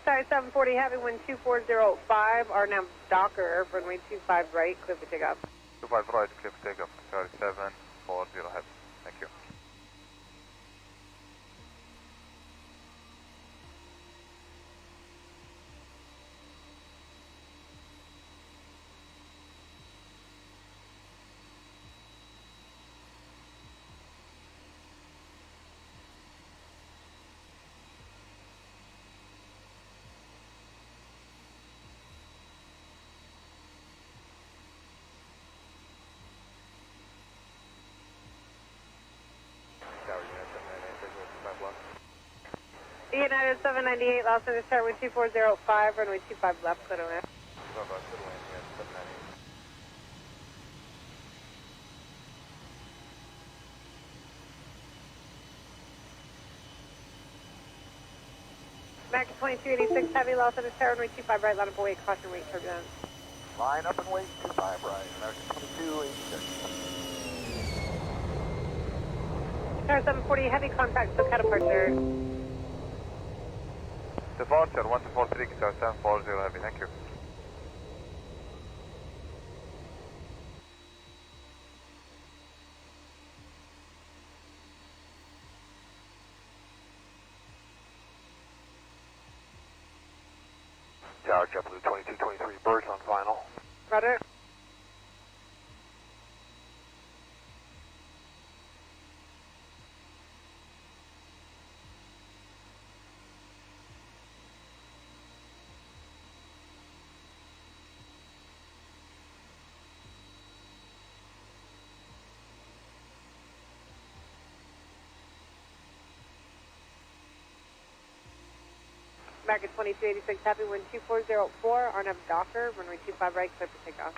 Sorry, 740 Heavy, wind 2405, RNAV Docker, runway 25 right, clear for takeoff. 25 right, clear for takeoff. Sorry, 740 Heavy. Thank you. United 798, Los Angeles, start wind 2405, runway 25 left, clear to land. American 2286 Heavy, Los Angeles, start runway 25 right, line up away, caution wait turbulence. Line up and wait, 25 right, American 2286. Star 740 Heavy, contact SoCal departure. Departure 1243, Star 740 Heavy. Thank you. Tower JetBlue 2223, birds on final. Roger. American 2286 Heavy, wind 2404, RNAV Docker, runway 25 right, clear for takeoff.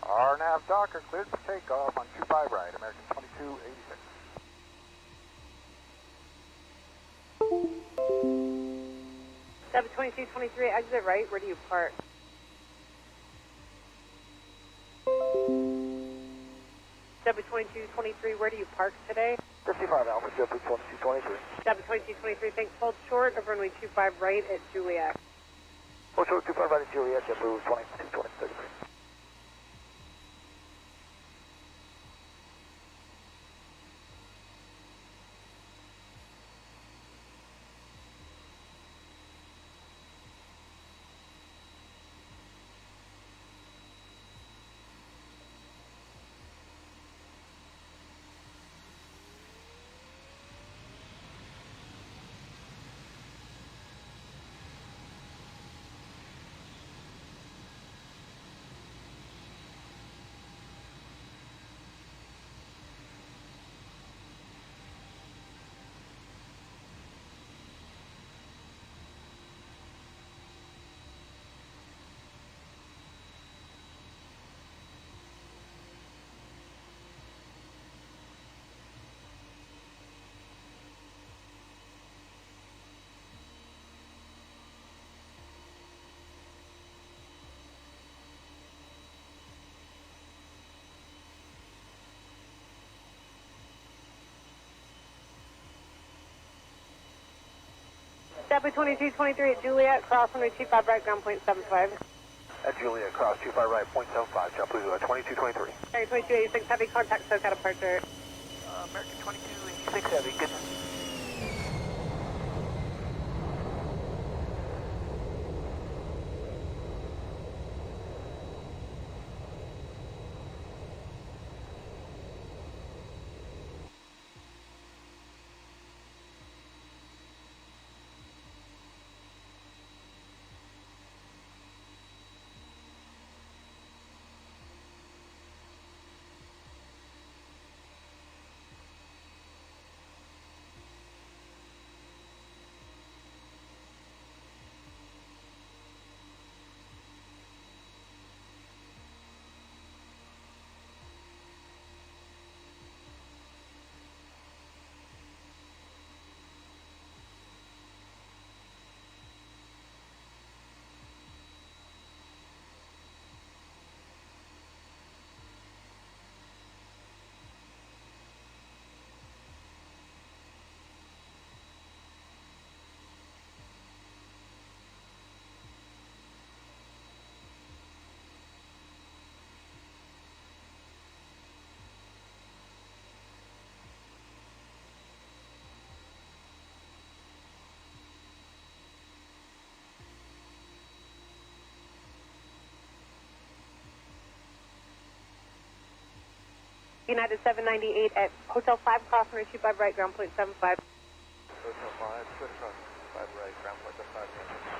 RNAV Docker cleared for takeoff on 25 right, American 2286. Seven 2223, exit right, where do you park? Seven 2223, where do you park today? 55 Alpha JetBlue 2223. 72223, thanks. Hold short of runway 25 right at Juliet. Hold short 25 right at Juliet, JetBlue 2223. Step 2223 at Juliet, cross runway 25 right, ground point 75. At Juliet, cross 25 right, 0.75, JetBlue 2223. Sorry, 2286, heavy contact, SoCal departure. American 2286 Heavy, good. United 798 at Hotel 5 Cross, runway 25 right, ground point 75. Hotel 5, switch on 5 right, ground point 5 right.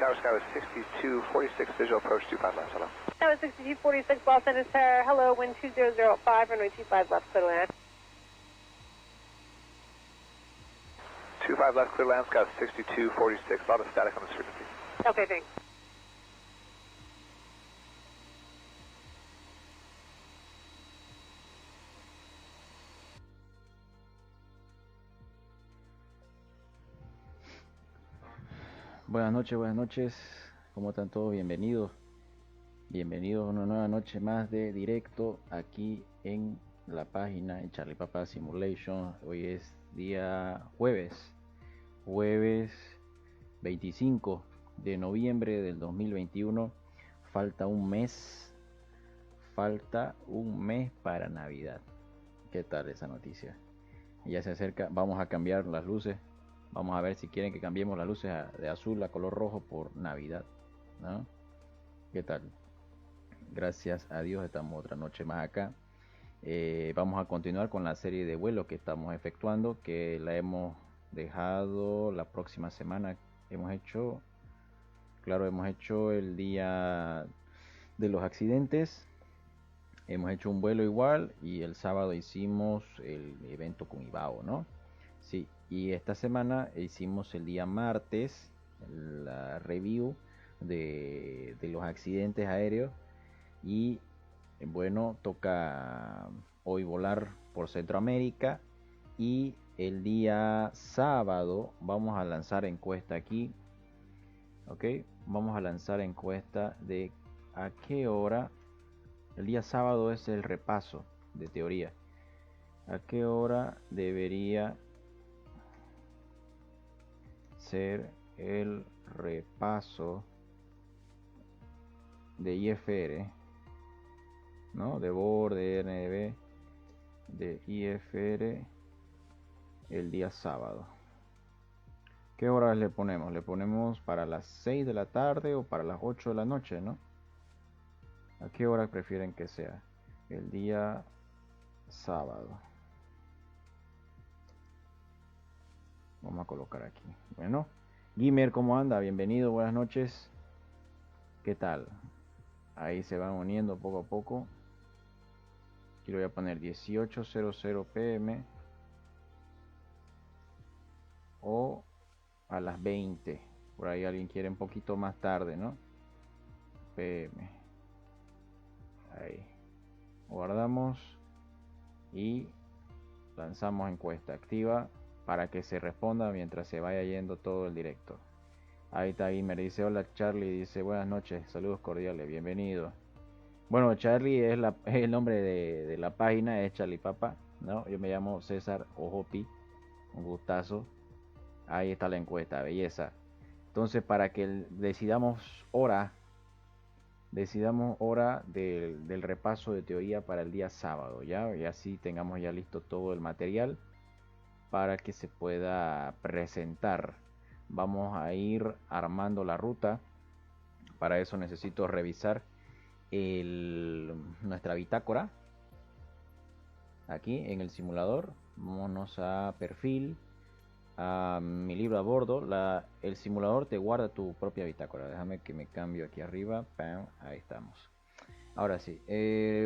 Tower Sky was 6246, visual approach 25 left, hello. That was 6246, Los Angeles Tower. Hello, wind 2005, runway 25 left, clear land. 25 left, clear land, Sky 6246, a lot of static on this frequency. Okay, thanks. Buenas noches, ¿cómo están todos? Bienvenidos a una nueva noche más de directo aquí en la página en Charlie Papa Simulation. Hoy es día jueves 25 de noviembre del 2021. Falta un mes para Navidad. ¿Qué tal esa noticia? Ya se acerca, vamos a cambiar las luces. Vamos a ver si quieren que cambiemos las luces de azul a color rojo por Navidad, ¿no? ¿Qué tal? Gracias a Dios estamos otra noche más acá. Vamos a continuar con la serie de vuelos que estamos efectuando, que la hemos dejado la próxima semana. Hemos hecho el día de los accidentes. Hemos hecho un vuelo igual y el sábado hicimos el evento con Ibao, ¿no? Sí, y esta semana hicimos el día martes la review de los accidentes aéreos y bueno, toca hoy volar por Centroamérica y el día sábado vamos a lanzar encuesta aquí, ok, vamos a lanzar encuesta de a qué hora. El día sábado es el repaso de teoría, a qué hora debería ser el repaso de IFR, ¿no? De BOR, de NB, de IFR el día sábado. ¿Qué horas le ponemos? Le ponemos para las 6 de la tarde o para las 8 de la noche, ¿no? ¿A qué hora prefieren que sea? El día sábado. Vamos a colocar aquí. Bueno, Gimer, ¿cómo anda? Bienvenido, buenas noches. ¿Qué tal? Ahí se van uniendo poco a poco. Aquí lo voy a poner 18:00 PM o a las 20. Por ahí alguien quiere un poquito más tarde, ¿no? PM. Ahí. Guardamos y lanzamos encuesta activa para que se responda mientras se vaya yendo todo el directo. Ahí está Gimer, dice hola Charlie, dice buenas noches, saludos cordiales, bienvenido. Bueno, Charlie es el nombre de la página, es Charlie Papa, ¿no? Yo me llamo César Ojopi, un gustazo. Ahí está la encuesta, belleza. Entonces, para que decidamos hora del repaso de teoría para el día sábado, ¿ya? Y así tengamos ya listo todo el material para que se pueda presentar. Vamos a ir armando la ruta. Para eso necesito revisar nuestra bitácora aquí en el simulador. Vámonos a perfil, a mi libro a bordo. El simulador te guarda tu propia bitácora. Déjame que me cambio aquí arriba. ¡Pam! Ahí estamos. Ahora sí,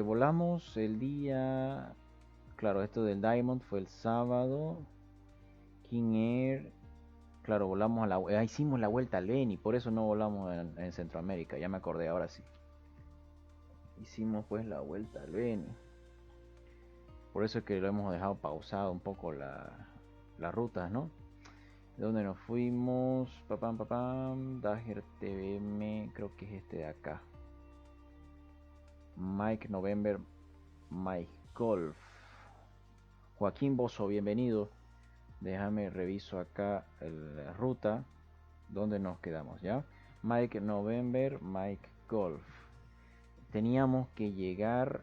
volamos el día, claro, esto del Diamond fue el sábado. King Air, claro, volamos hicimos la vuelta a Leni, por eso no volamos en Centroamérica, ya me acordé, ahora sí. Hicimos pues la vuelta a Leni. Por eso es que lo hemos dejado pausado un poco las rutas, ¿no? ¿De dónde nos fuimos? Dager TVM, creo que es este de acá. Mike November, Mike Golf. Joaquín Bozo, bienvenido. Déjame reviso acá la ruta donde nos quedamos, ¿ya? Mike November, Mike Golf. Teníamos que llegar.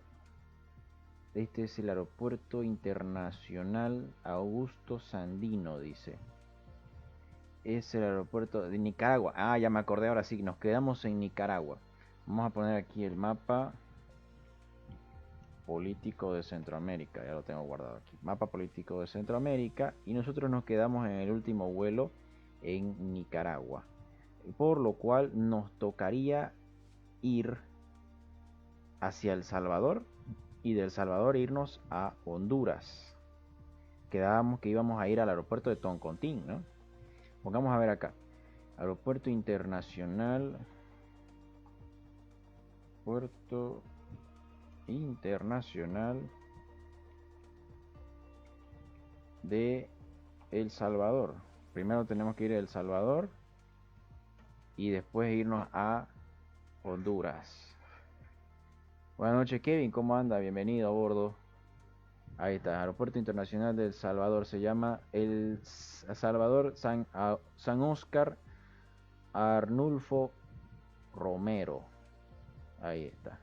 Este es el aeropuerto internacional Augusto Sandino, dice. Es el aeropuerto de Nicaragua. Ah, ya me acordé, ahora sí, nos quedamos en Nicaragua. Vamos a poner aquí el mapa político de Centroamérica, ya lo tengo guardado aquí, mapa político de Centroamérica, y nosotros nos quedamos en el último vuelo en Nicaragua. por lo cual nos tocaría ir hacia El Salvador y del Salvador irnos a Honduras. Quedábamos que íbamos a ir al aeropuerto de Toncontín, ¿no? Pongamos a ver acá. Aeropuerto Internacional. Puerto Internacional de El Salvador. Primero tenemos que ir a El Salvador y después irnos a Honduras. Buenas noches, Kevin, ¿cómo anda? Bienvenido a bordo. Ahí está, Aeropuerto Internacional de El Salvador, se llama El Salvador San Oscar Arnulfo Romero. Ahí está.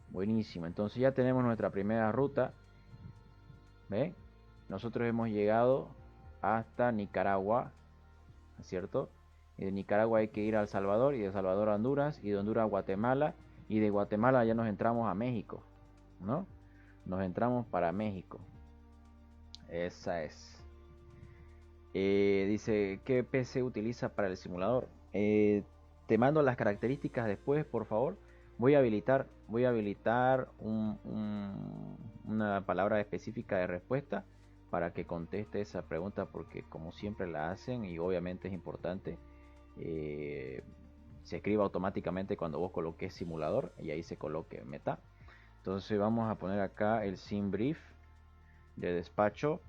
Buenísimo, entonces ya tenemos nuestra primera ruta. ¿Ve? Nosotros hemos llegado hasta Nicaragua, ¿cierto? Y de Nicaragua hay que ir a El Salvador, y de El Salvador a Honduras, y de Honduras a Guatemala, y de Guatemala ya nos entramos a México, ¿no? Nos entramos para México. Esa es. Dice, ¿qué PC utiliza para el simulador? Te mando las características después, por favor. Voy a habilitar una palabra específica de respuesta para que conteste esa pregunta, porque como siempre la hacen y obviamente es importante, se escriba automáticamente cuando vos coloques simulador y ahí se coloque meta. Entonces vamos a poner acá el sim brief de despacho.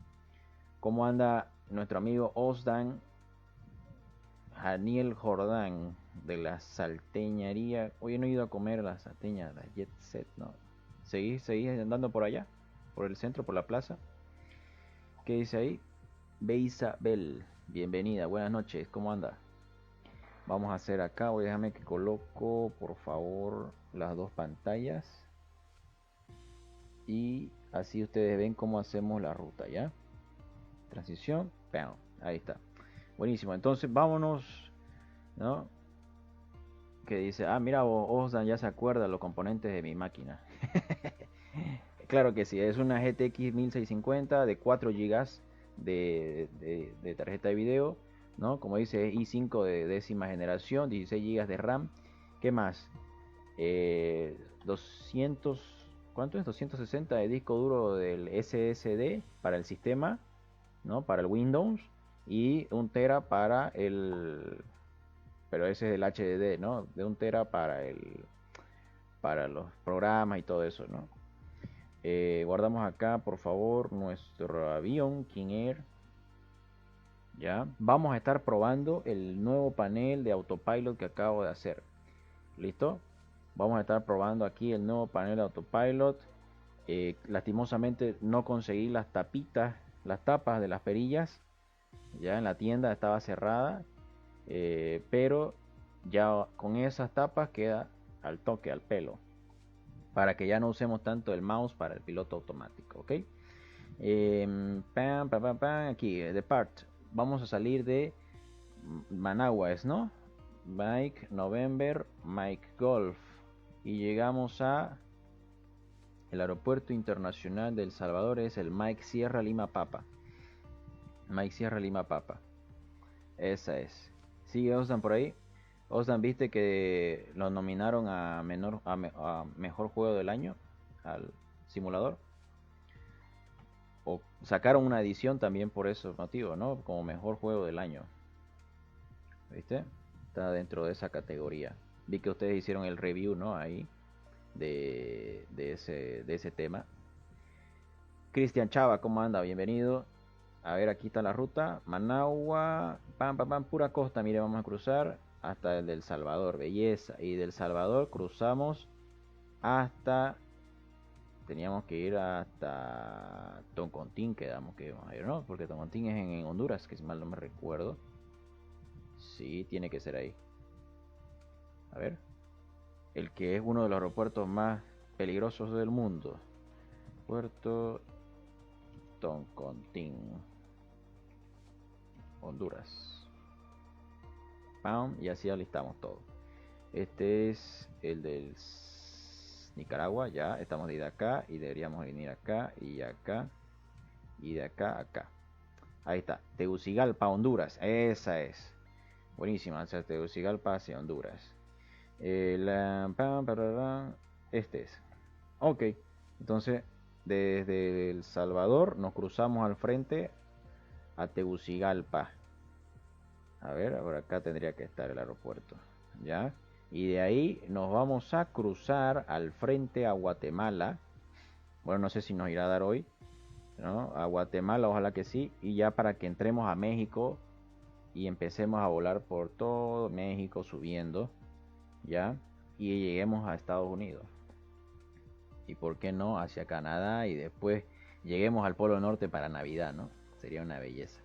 ¿Cómo anda nuestro amigo Osdan Daniel Jordán de la salteñería? Hoy no he ido a comer a la salteña, la Jet Set, ¿no? ¿Seguís andando por allá? ¿Por el centro, por la plaza? ¿Qué dice ahí? Beisabel, bienvenida, buenas noches, ¿cómo anda? Vamos a hacer acá, déjame que coloco, por favor, las dos pantallas. Y así ustedes ven cómo hacemos la ruta, ¿ya? Transición, ¡pam! Ahí está. Buenísimo, entonces vámonos, ¿no? Que dice, mira, Osdan ya se acuerda los componentes de mi máquina. Claro que sí, es una GTX 1650 de 4 GB de tarjeta de video, ¿no? Como dice, i5 de décima generación, 16 GB de RAM. ¿Qué más? 200... ¿Cuánto es? 260 de disco duro del SSD para el sistema, ¿no? Para el Windows. Y 1 tera para el... Pero ese es el HDD, ¿no? De 1 tera para los programas y todo eso, ¿no? Guardamos acá, por favor, nuestro avión King Air. Ya. Vamos a estar probando el nuevo panel de autopilot que acabo de hacer. ¿Listo? Vamos a estar probando aquí el nuevo panel de autopilot. Lastimosamente no conseguí las tapas de las perillas. Ya en la tienda estaba cerrada. Pero ya con esas tapas queda al toque, al pelo. Para que ya no usemos tanto el mouse para el piloto automático. ¿Ok? Aquí, depart. Vamos a salir de Managua, ¿no? Mike November, Mike Golf. Y llegamos a el aeropuerto internacional de El Salvador, es el Mike Sierra Lima Papa. Mike Sierra Lima Papa. Esa es. ¿Sigue Osdan por ahí? Osdan, ¿viste que lo nominaron a mejor juego del año al simulador? O sacaron una edición también por ese motivo, ¿no? Como mejor juego del año. ¿Viste? Está dentro de esa categoría. Vi que ustedes hicieron el review, ¿no? Ahí de ese tema. Cristian Chava, ¿cómo anda? Bienvenido. A ver, aquí está la ruta. Managua, pura costa. Mire, vamos a cruzar hasta el del Salvador. Belleza. Y del Salvador cruzamos hasta... Teníamos que ir hasta Toncontín, quedamos que íbamos a ir, ¿no? Porque Toncontín es en Honduras, que si mal no me recuerdo. Sí, tiene que ser ahí. A ver. El que es uno de los aeropuertos más peligrosos del mundo. Puerto Toncontín, Honduras. ¡Pam! Y así alistamos todo. Este es el del Nicaragua. Ya estamos de ir acá y deberíamos venir acá y acá y de acá a acá. Ahí está, Tegucigalpa, Honduras. Esa es. Buenísima, hacia Tegucigalpa, hacia Honduras. Este es. Ok, entonces desde El Salvador nos cruzamos al frente a Tegucigalpa. A ver, por acá tendría que estar el aeropuerto. ¿Ya? Y de ahí nos vamos a cruzar al frente a Guatemala. Bueno, no sé si nos irá a dar hoy, ¿no? A Guatemala, ojalá que sí. Y ya para que entremos a México y empecemos a volar por todo México subiendo, ¿ya? Y lleguemos a Estados Unidos. Y por qué no hacia Canadá y después lleguemos al Polo Norte para Navidad, ¿no? Sería una belleza.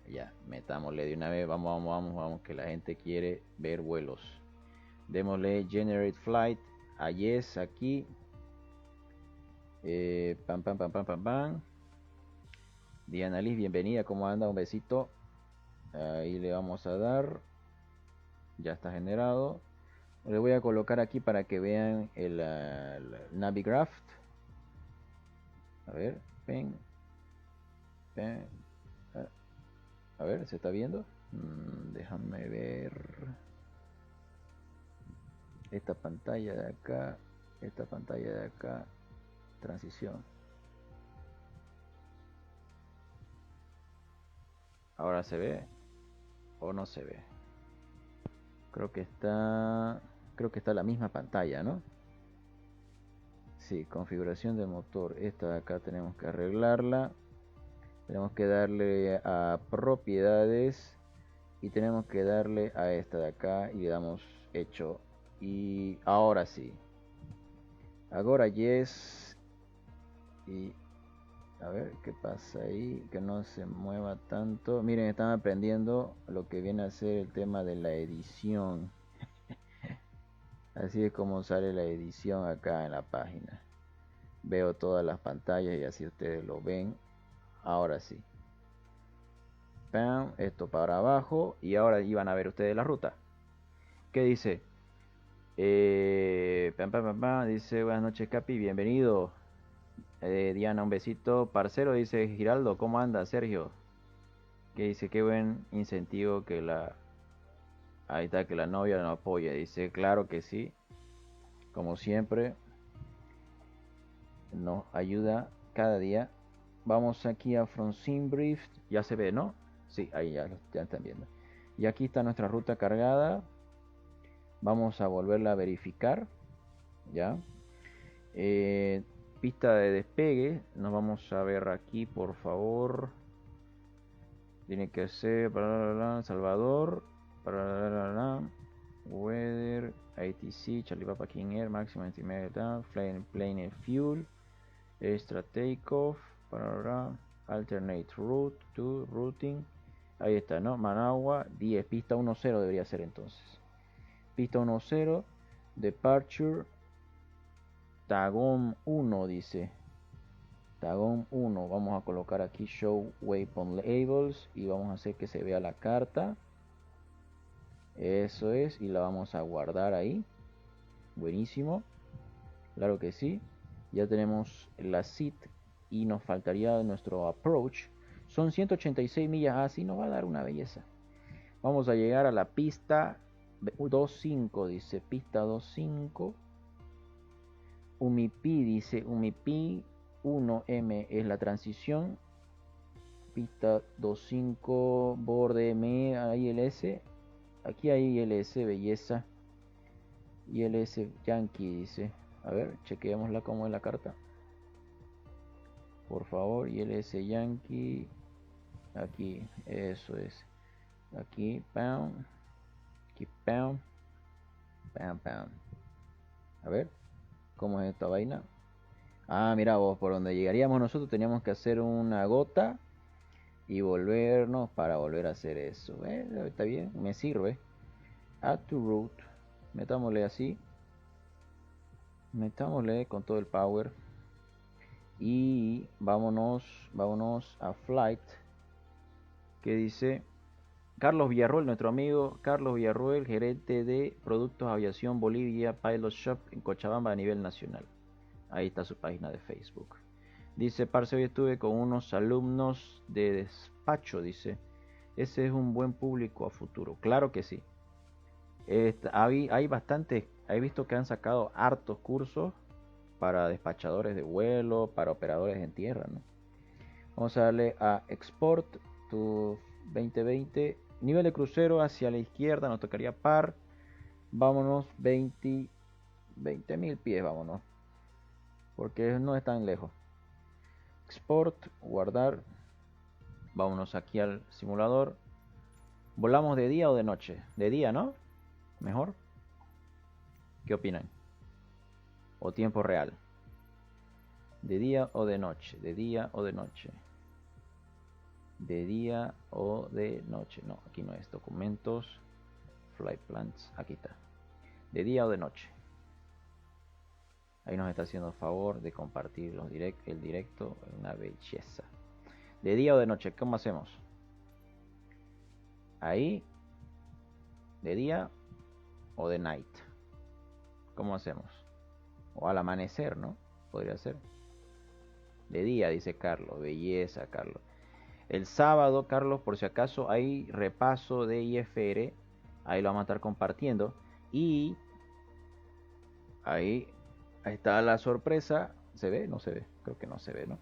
Ya, metámosle de una vez, vamos, que la gente quiere ver vuelos. Démosle Generate Flight a Yes aquí. Pam. Diana Liz, bienvenida, ¿cómo anda? Un besito. Ahí le vamos a dar. Ya está generado. Le voy a colocar aquí para que vean el Navigraph. A ver, pen. A ver, ¿se está viendo? Déjame ver. Esta pantalla de acá. Esta pantalla de acá. Transición. Ahora se ve o no se ve. Creo que está la misma pantalla, ¿no? Sí, configuración del motor. Esta de acá tenemos que arreglarla. Tenemos que darle a propiedades y tenemos que darle a esta de acá y le damos hecho. Y ahora sí. Ahora yes. Y a ver qué pasa ahí, que no se mueva tanto. Miren, están aprendiendo lo que viene a ser el tema de la edición. Así es como sale la edición acá en la página. Veo todas las pantallas y así ustedes lo ven. Ahora sí. Pam, esto para abajo. Y ahora iban a ver ustedes la ruta. ¿Qué dice? Dice, buenas noches Capi, bienvenido. Diana, un besito. Parcero, dice Giraldo, ¿cómo anda Sergio? Que dice, qué buen incentivo que la... Ahí está, que la novia nos apoya. Dice, claro que sí. Como siempre. Nos ayuda cada día. Vamos aquí a Francine Brief. Ya se ve, ¿no? Sí, ahí ya están viendo. Y aquí está nuestra ruta cargada. Vamos a volverla a verificar. Ya. Pista de despegue. Nos vamos a ver aquí, por favor. Tiene que ser Salvador. Weather. ATC. Charlie Papa King Air. Maximum Estimate. Plane Fuel. Extra takeoff. Alternate route to routing. Ahí está, ¿no? Managua 10. Pista 10 debería ser entonces. Pista 10. Departure. Tagón 1 dice. Tagón 1. Vamos a colocar aquí Show Waypoint Labels. Y vamos a hacer que se vea la carta. Eso es. Y la vamos a guardar ahí. Buenísimo. Claro que sí. Ya tenemos la SIT. Y nos faltaría nuestro approach. Son 186 millas. Así nos va a dar una belleza. Vamos a llegar a la pista 25. Dice pista 25. UMIPI dice UMIPI 1M es la transición. Pista 25 borde ME a ILS. Aquí hay ILS, belleza. ILS Yankee dice. A ver, chequeémosla como es la carta. Por favor, ILS Yankee. Aquí, eso es. Aquí, pound. Aquí, pound. Pound. A ver, ¿cómo es esta vaina? Ah, mira vos, por donde llegaríamos nosotros teníamos que hacer una gota y volvernos para volver a hacer eso. Está bien, me sirve. Add to route. Metámosle así. Metámosle con todo el power. Y vámonos a flight. Que dice Carlos Villarroel, nuestro amigo Carlos Villarroel, gerente de Productos Aviación Bolivia Pilot Shop en Cochabamba a nivel nacional. Ahí está su página de Facebook. Dice, parce, hoy estuve con unos alumnos de despacho, dice. Ese es un buen público a futuro. Claro que sí. Hay bastantes, he visto que han sacado hartos cursos para despachadores de vuelo, para operadores en tierra, ¿no? Vamos a darle a Export to 2020. Nivel de crucero hacia la izquierda, nos tocaría par. Vámonos 20.000 pies, vámonos. Porque no es tan lejos. Export, guardar. Vámonos aquí al simulador. ¿Volamos de día o de noche? De día, ¿no? Mejor. ¿Qué opinan? ¿O tiempo real? ¿De día o de noche? ¿De día o de noche? ¿De día o de noche? No, aquí no es. Documentos. Flight plans. Aquí está. ¿De día o de noche? Ahí nos está haciendo favor de compartir el directo. Una belleza. ¿De día o de noche? ¿Cómo hacemos? Ahí. ¿De día o de night? ¿Cómo hacemos? O al amanecer, ¿no? Podría ser. De día, dice Carlos. Belleza, Carlos. El sábado, Carlos, por si acaso, hay repaso de IFR. Ahí lo vamos a estar compartiendo. Y ahí está la sorpresa. ¿Se ve? No se ve. Creo que no se ve, ¿no?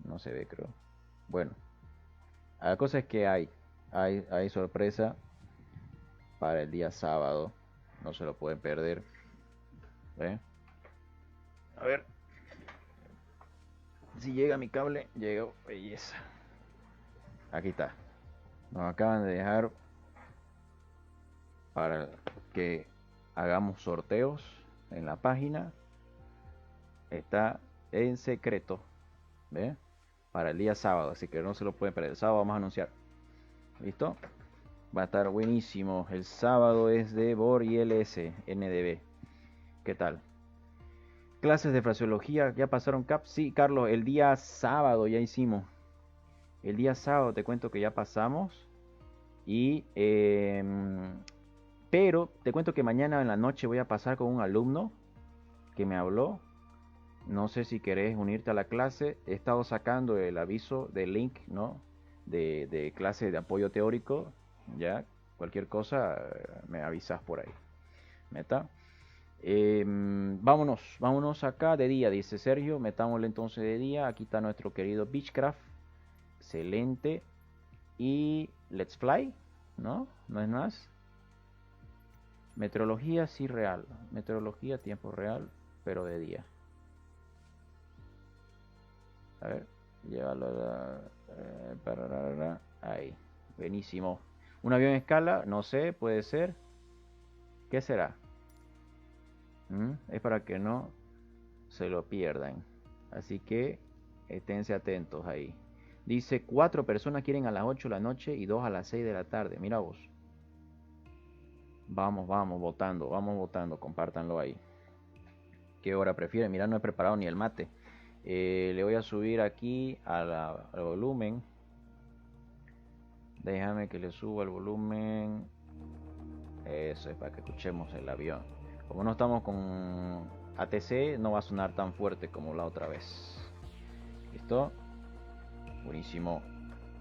No se ve, creo. Bueno. La cosa es que hay sorpresa para el día sábado. No se lo pueden perder. ¿Ve? A ver. Si llega mi cable, llegó. Belleza. Aquí está. Nos acaban de dejar para que hagamos sorteos en la página. Está en secreto. ¿Ve? Para el día sábado. Así que no se lo pueden perder. El sábado vamos a anunciar. ¿Listo? Va a estar buenísimo. El sábado es de BOR y LS NDB. ¿Qué tal? Clases de fraseología, ¿ya pasaron CAP? Sí, Carlos, el día sábado ya hicimos. El día sábado te cuento que ya pasamos. Pero te cuento que mañana en la noche voy a pasar con un alumno que me habló. No sé si querés unirte a la clase. He estado sacando el aviso de link, ¿no? De clase de apoyo teórico. Ya, cualquier cosa me avisas por ahí. ¿Meta? Vámonos acá de día, dice Sergio. Metámosle entonces de día. Aquí está nuestro querido Beechcraft. Excelente. Y Let's Fly, ¿no? No es más. Meteorología sí real. Meteorología tiempo real, pero de día. A ver, llévalo ahí. Buenísimo. Un avión en escala, no sé, puede ser. ¿Qué será? Es para que no se lo pierdan. Así que esténse atentos ahí. Dice 4 personas quieren a las 8 de la noche y 2 a las 6 de la tarde. Mira vos. Vamos votando, compártanlo ahí. ¿Qué hora prefieren? Mira, no he preparado ni el mate. Le voy a subir aquí al volumen. Déjame que le suba el volumen. Eso es para que escuchemos el avión. Como no estamos con ATC, no va a sonar tan fuerte como la otra vez. ¿Listo? Buenísimo.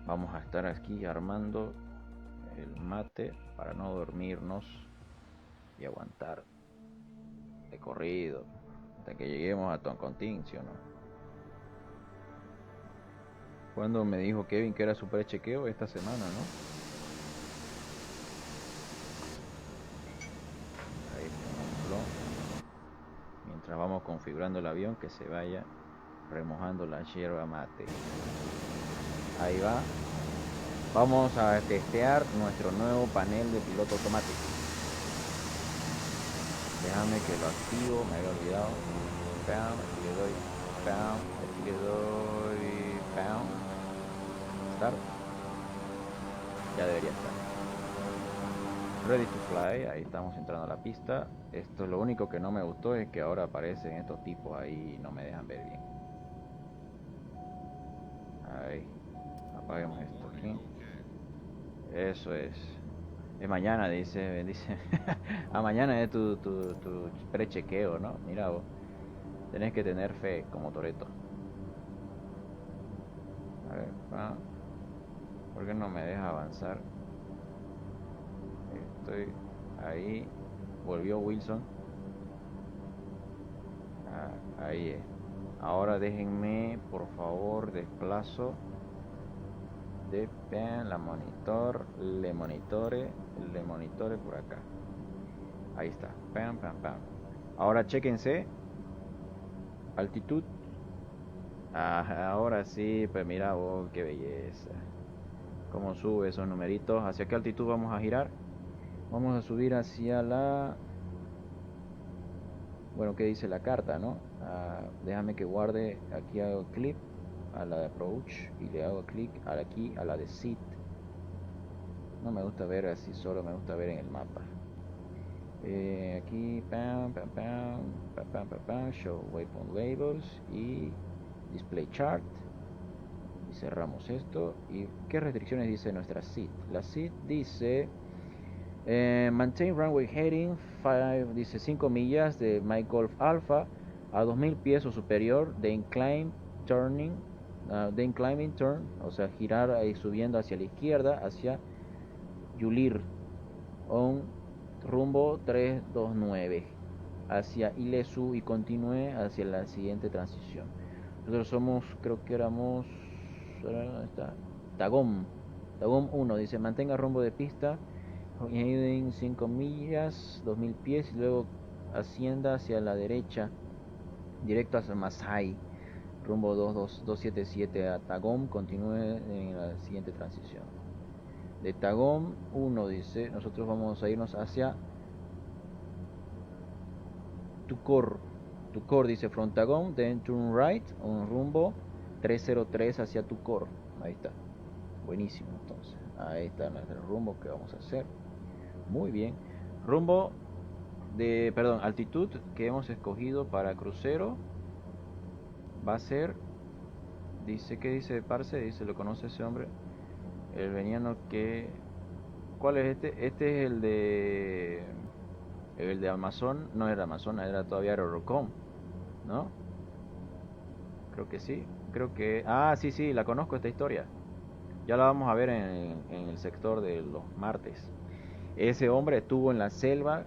Vamos a estar aquí armando el mate para no dormirnos y aguantar de corrido hasta que lleguemos a Toncontín, ¿sí o no? Cuando me dijo Kevin que era su prechequeo esta semana, ¿no? Ahí, por ejemplo, mientras vamos configurando el avión, que se vaya remojando la yerba mate. Ahí va. Vamos a testear nuestro nuevo panel de piloto automático. Déjame que lo activo, me había olvidado. Aquí le doy aquí le doy Start. Ya debería estar. Ready to fly, ahí estamos entrando a la pista. Esto, lo único que no me gustó es que ahora aparecen estos tipos ahí y no me dejan ver bien. Ahí, apaguemos esto aquí. Eso es. Es mañana, dice. Mañana es tu prechequeo, ¿no? Mira vos. Tenés que tener fe como Toretto. A ver, ¿Por qué no me deja avanzar? Estoy ahí. Volvió Wilson. Ahí es. Ahora déjenme, por favor, desplazo. La monitor. Le monitore por acá. Ahí está. Pam, pam, pam. Ahora chéquense. Altitud. Ahora sí, pues mira vos, qué belleza. Cómo sube esos numeritos. ¿Hacia qué altitud vamos a girar? Vamos a subir hacia la... Bueno, ¿qué dice la carta, no? Déjame que guarde. Aquí hago clic a la de approach y le hago clic aquí a la de sit. No me gusta ver así solo, me gusta ver en el mapa. Aquí, pam, pam, pam, pam, pam, pam, pam, show waypoint labels y display chart. Y cerramos esto. ¿Y qué restricciones dice nuestra SID? La SID dice maintain runway heading 5, dice 5 millas de Mike Golf Alpha a 2000 pies o superior de incline turning, de inclining turn, o sea, girar ahí subiendo hacia la izquierda hacia Yulir on rumbo 329 hacia Ilesu y continúe hacia la siguiente transición. Nosotros somos, creo que éramos, ¿dónde está? Tagom 1, dice mantenga rumbo de pista en 5 millas, 2000 pies y luego ascienda hacia la derecha directo hacia Masai rumbo 277 a Tagom, continúe en la siguiente transición. De Tagom 1 dice, nosotros vamos a irnos hacia Tukor dice from Tagom, then turn right, un rumbo 303 hacia Tukor. Ahí está, buenísimo. Entonces, ahí está nuestro rumbo que vamos a hacer. Muy bien, rumbo de, perdón, altitud que hemos escogido para crucero va a ser, dice, ¿qué dice Parse? Dice, ¿lo conoce ese hombre? El veniano que... ¿Cuál es este? Este es el de Amazon. No era Amazon, era todavía Aerocom, ¿no? Creo que sí. Creo que... Ah, sí, la conozco esta historia. Ya la vamos a ver en el sector de los martes. Ese hombre estuvo en la selva,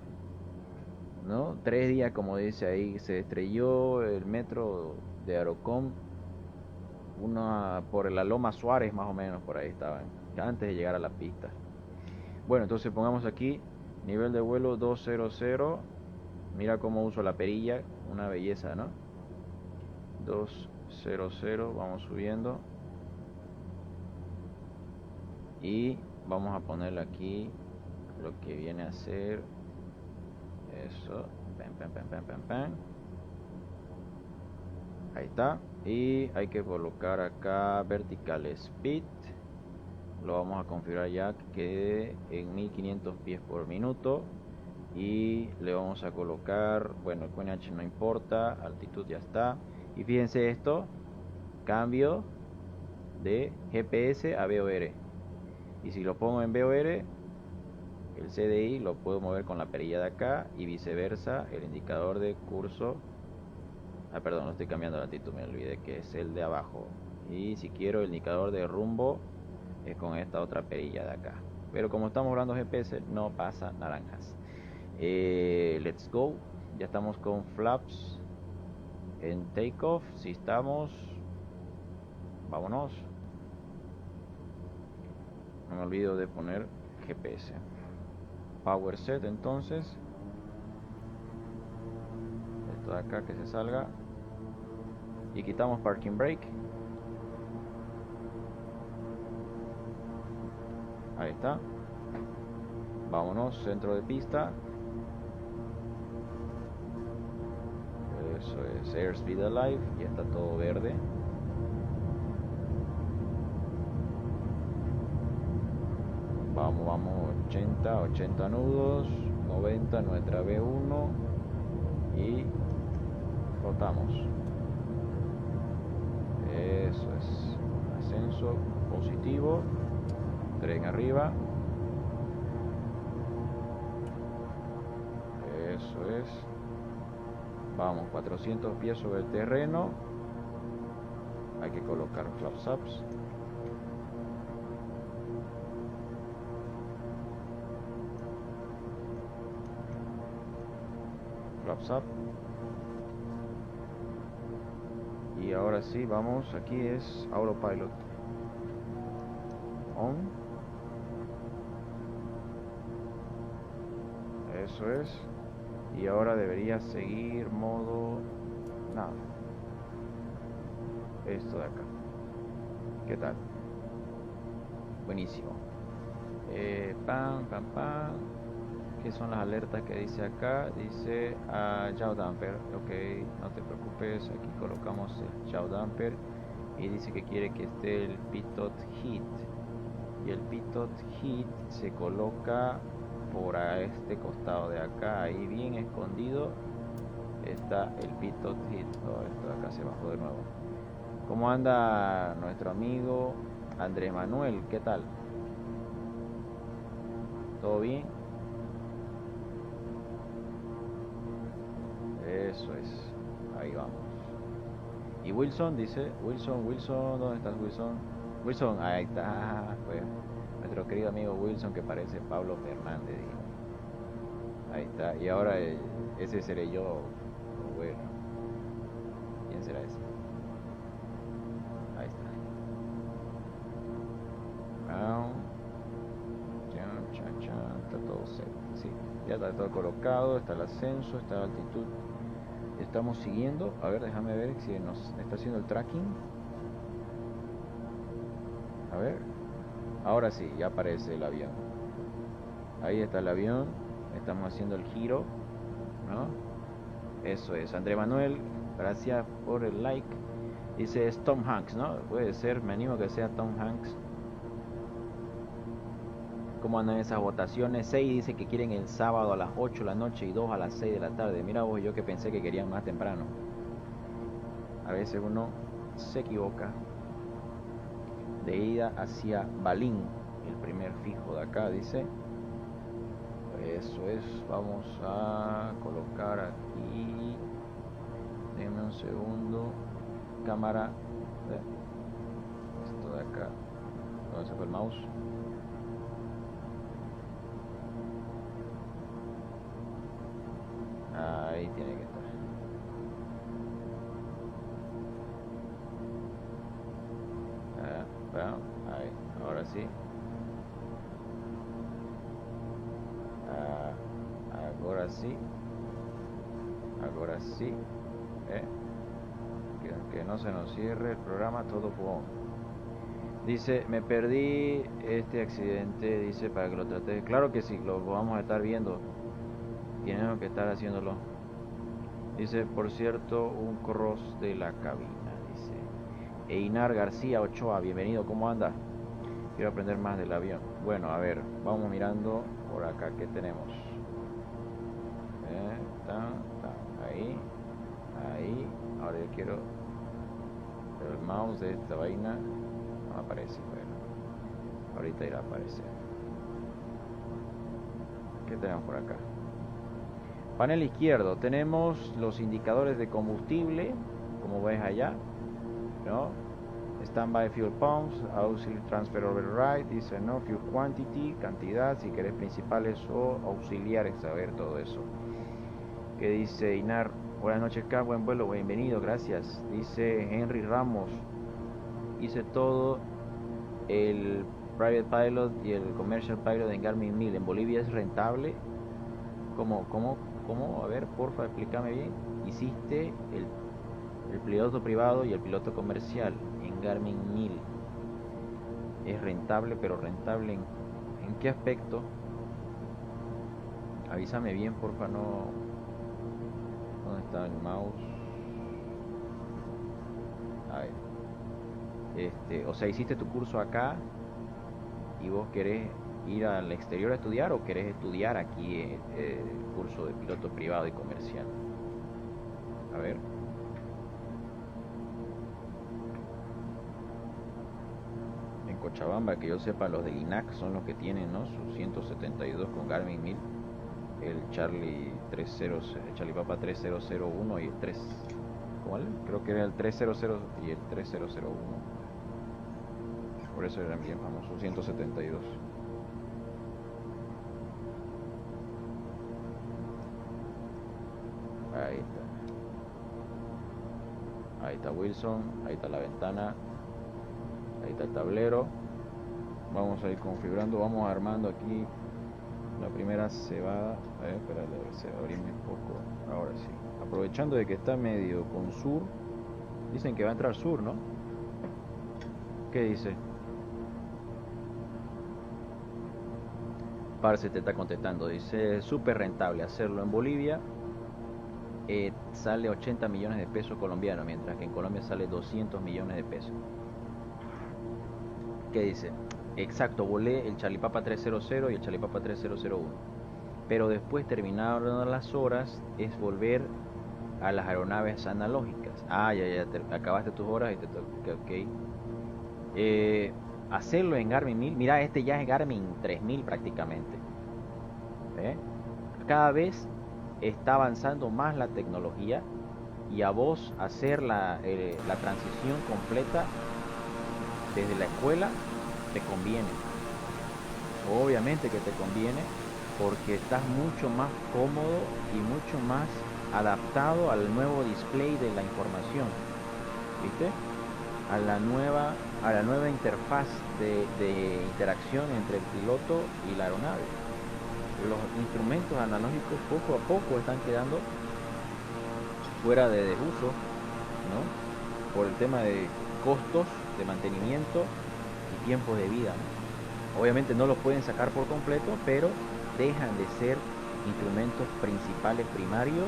¿no? 3 días, como dice ahí. Se estrelló el metro de Aerocom. Por la Loma Suárez, más o menos, por ahí estaban, antes de llegar a la pista. Bueno, entonces pongamos aquí nivel de vuelo 200. Mira cómo uso la perilla, una belleza, ¿no? 200, vamos subiendo. Y vamos a ponerle aquí lo que viene a ser eso. Pam. Ahí está. Y hay que colocar acá vertical speed. Lo vamos a configurar ya que quede en 1500 pies por minuto. Y le vamos a colocar, bueno, el QNH no importa, altitud ya está. Y fíjense esto, cambio de GPS a VOR. Y si lo pongo en VOR, el CDI lo puedo mover con la perilla de acá y viceversa, el indicador de curso. Perdón, no estoy cambiando la altitud, me olvidé que es el de abajo. Y si quiero el indicador de rumbo es con esta otra perilla de acá. Pero como estamos hablando GPS, no pasa naranjas. Let's go. Ya estamos con flaps en takeoff. Si estamos, vámonos. No me olvido de poner GPS. Power set entonces. Esto de acá que se salga. Y quitamos parking brake. Ahí está. Vámonos, centro de pista. Eso es airspeed alive. Ya está todo verde. Vamos, 80 nudos, 90 nuestra B1 y flotamos. Eso es, ascenso positivo, tren arriba. Eso es. Vamos, 400 pies sobre el terreno. Hay que colocar flaps ups. flaps up. Y ahora sí, vamos, aquí es autopilot on. Eso es. Y ahora debería seguir modo nada. Esto de acá. ¿Qué tal? Buenísimo. Pam, pam, pam. ¿Qué son las alertas que dice acá? Dice yaw damper. Ok, no te preocupes. Aquí colocamos el yaw damper. Y dice que quiere que esté el pitot heat. Y el pitot heat se coloca por a este costado de acá. Ahí bien escondido está el pitot heat. Oh, esto de acá se bajó de nuevo. ¿Cómo anda nuestro amigo Andrés Manuel? ¿Qué tal? ¿Todo bien? Eso es. Ahí vamos. Y Wilson dice, Wilson, ¿dónde estás, Wilson? Wilson, ahí está. Pues nuestro querido amigo Wilson, que parece Pablo Fernández, dijo. Ahí está. Y ahora ese seré yo. Bueno. ¿Quién será ese? Ahí está. Está todo set. Sí, ya está todo colocado. Está el ascenso, está la altitud. Estamos siguiendo. A ver, déjame ver si nos está haciendo el tracking. A ver. Ahora sí, ya aparece el avión. Ahí está el avión. Estamos haciendo el giro, ¿no? Eso es. André Manuel, gracias por el like. Dice es Tom Hanks, ¿no? Puede ser, me animo que sea Tom Hanks. ¿Cómo andan esas votaciones? 6 dice que quieren el sábado a las 8 de la noche y 2 a las 6 de la tarde. Mira vos, yo que pensé que querían más temprano. A veces uno se equivoca. De ida hacia Balín, el primer fijo de acá, dice. Eso es, vamos a colocar aquí. Denme un segundo. Cámara. Esto de acá. ¿Dónde se fue el mouse? Ahí tiene que estar. Ahí, ahora sí. Ahora sí. Ahora sí. Que no se nos cierre el programa todo pulmón. Dice, me perdí este accidente, dice, para que lo trate. Claro que sí, lo vamos a estar viendo. Tenemos que estar haciéndolo. Dice, por cierto, un cross de la cabina, dice. Einar García Ochoa, bienvenido, ¿cómo anda? Quiero aprender más del avión. Bueno, a ver, vamos mirando por acá, ¿qué tenemos? Ahí. Ahora yo quiero el mouse de esta vaina. No aparece, bueno. Ahorita irá a aparecer. ¿Qué tenemos por acá? Panel izquierdo, tenemos los indicadores de combustible, como ves allá, ¿no? Standby fuel pumps, auxiliary transfer override, dice no, fuel quantity, cantidad, si querés principales o auxiliares, saber todo eso. ¿Qué dice Inar? Buenas noches, K, buen vuelo, bienvenido, gracias. Dice Henry Ramos, hice todo el private pilot y el commercial pilot en Garmin 1000. ¿En Bolivia es rentable? ¿Cómo? A ver, porfa, explícame bien. Hiciste el piloto privado y el piloto comercial en Garmin 1000. Es rentable, pero rentable ¿en qué aspecto? Avísame bien, porfa, no... ¿Dónde está el mouse? A ver. O sea, hiciste tu curso acá y vos querés ir al exterior a estudiar o querés estudiar aquí el curso de piloto privado y comercial. A ver. En Cochabamba, que yo sepa, los de INAC son los que tienen, ¿no? Sus 172 con Garmin 1000. El Charlie 30, Charlie Papa 3001 y el 3. ¿Cuál? Creo que era el 300 y el 3001. Por eso eran bien famosos, 172. Ahí está. Ahí está Wilson, ahí está la ventana, ahí está el tablero. Vamos a ir configurando, vamos armando aquí la primera cebada. A ver, espera, se va a abrirme un poco. Ahora sí. Aprovechando de que está medio con sur. Dicen que va a entrar sur, ¿no? ¿Qué dice? Parce te está contestando. Dice, súper rentable hacerlo en Bolivia. Sale 80 millones de pesos colombianos, mientras que en Colombia sale 200 millones de pesos. ¿Qué dice? Exacto, volé el Charlipapa 300 y el Charlipapa 3001. Pero después, terminaron las horas, es volver a las aeronaves analógicas. Ah, ya, acabaste tus horas y te toca, ok. Hacerlo en Garmin 1000, mira, este ya es Garmin 3000 prácticamente. Cada vez está avanzando más la tecnología y a vos hacer la transición completa desde la escuela te conviene. Obviamente que te conviene porque estás mucho más cómodo y mucho más adaptado al nuevo display de la información, ¿viste? A la nueva interfaz de interacción entre el piloto y la aeronave. Los instrumentos analógicos poco a poco están quedando fuera de desuso, ¿no? Por el tema de costos de mantenimiento y tiempo de vida, ¿no? Obviamente no los pueden sacar por completo, pero dejan de ser instrumentos principales primarios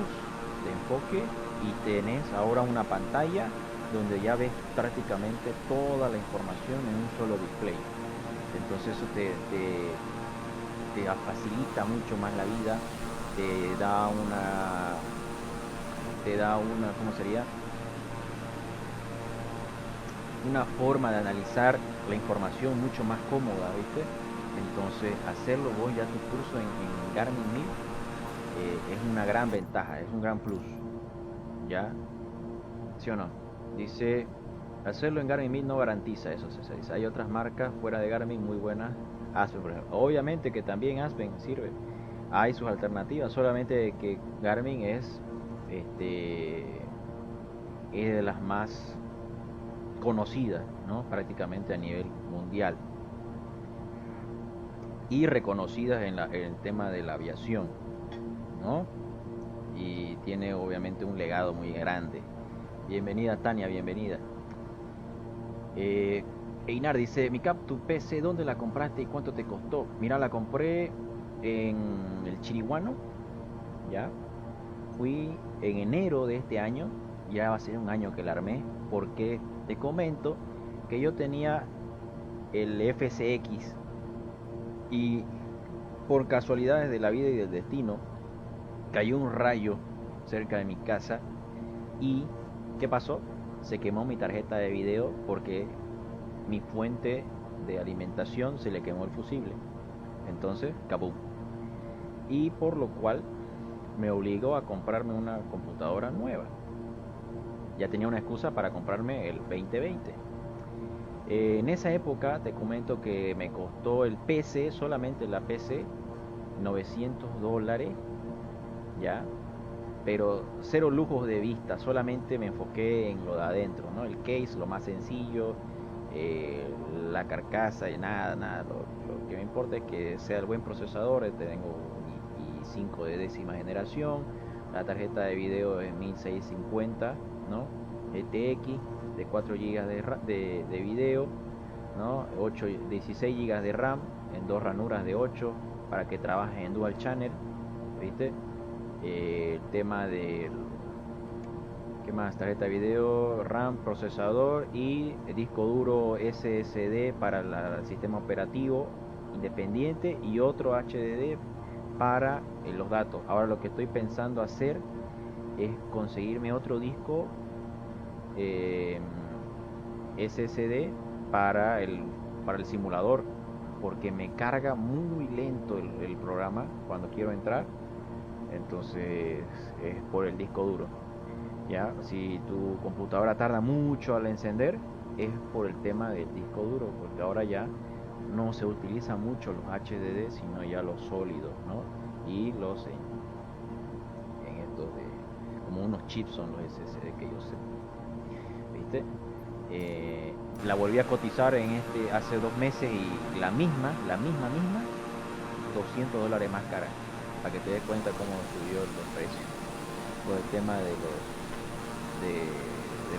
de enfoque y tenés ahora una pantalla donde ya ves prácticamente toda la información en un solo display. Entonces eso te facilita mucho más la vida, te da una, ¿cómo sería? Una forma de analizar la información mucho más cómoda, ¿viste? Entonces hacerlo vos ya tu curso en Garmin 1000 es una gran ventaja, es un gran plus, ¿ya? ¿Sí o no? Dice, hacerlo en Garmin 1000 no garantiza eso, se dice. Hay otras marcas fuera de Garmin muy buenas. Aspen, por ejemplo. Obviamente que también Aspen sirve. Hay sus alternativas, solamente que Garmin es de las más conocidas, ¿no? Prácticamente a nivel mundial. Y reconocidas en el tema de la aviación, ¿no? Y tiene obviamente un legado muy grande. Bienvenida Tania, bienvenida. Einar dice, mi Cap, tu PC, ¿dónde la compraste y cuánto te costó? Mira, la compré en el Chiriguano, ya. Fui en enero de este año, ya va a ser un año que la armé, porque te comento que yo tenía el FCX y por casualidades de la vida y del destino cayó un rayo cerca de mi casa y ¿qué pasó? Se quemó mi tarjeta de video porque mi fuente de alimentación se le quemó el fusible. Entonces, ¡capum! Y por lo cual me obligó a comprarme una computadora nueva. Ya tenía una excusa para comprarme el 2020. En esa época te comento que me costó el PC, solamente la PC, $900, ¿ya? Pero cero lujos de vista, solamente me enfoqué en lo de adentro, ¿no? El case, lo más sencillo, la carcasa y nada. Lo que me importa es que sea el buen procesador. Tengo un i5 de 10ª generación, la tarjeta de video es 1650, ¿no? GTX de 4 GB de video, ¿no? 16 GB de RAM en dos ranuras de 8 para que trabajes en dual channel, ¿viste? El tema del, ¿qué más? Tarjeta de video, RAM, procesador y disco duro SSD para el sistema operativo independiente y otro HDD para los datos. Ahora lo que estoy pensando hacer es conseguirme otro disco SSD para el simulador, porque me carga muy lento el programa cuando quiero entrar. Entonces es por el disco duro, ya. Si tu computadora tarda mucho al encender es por el tema del disco duro, porque ahora ya no se utiliza mucho los HDD sino ya los sólidos, ¿no? Y los en estos de, chips son los SSD que yo sé. ¿Viste? La volví a cotizar hace 2 meses y la misma, $200 más cara, para que te des cuenta cómo subió los precios por el tema de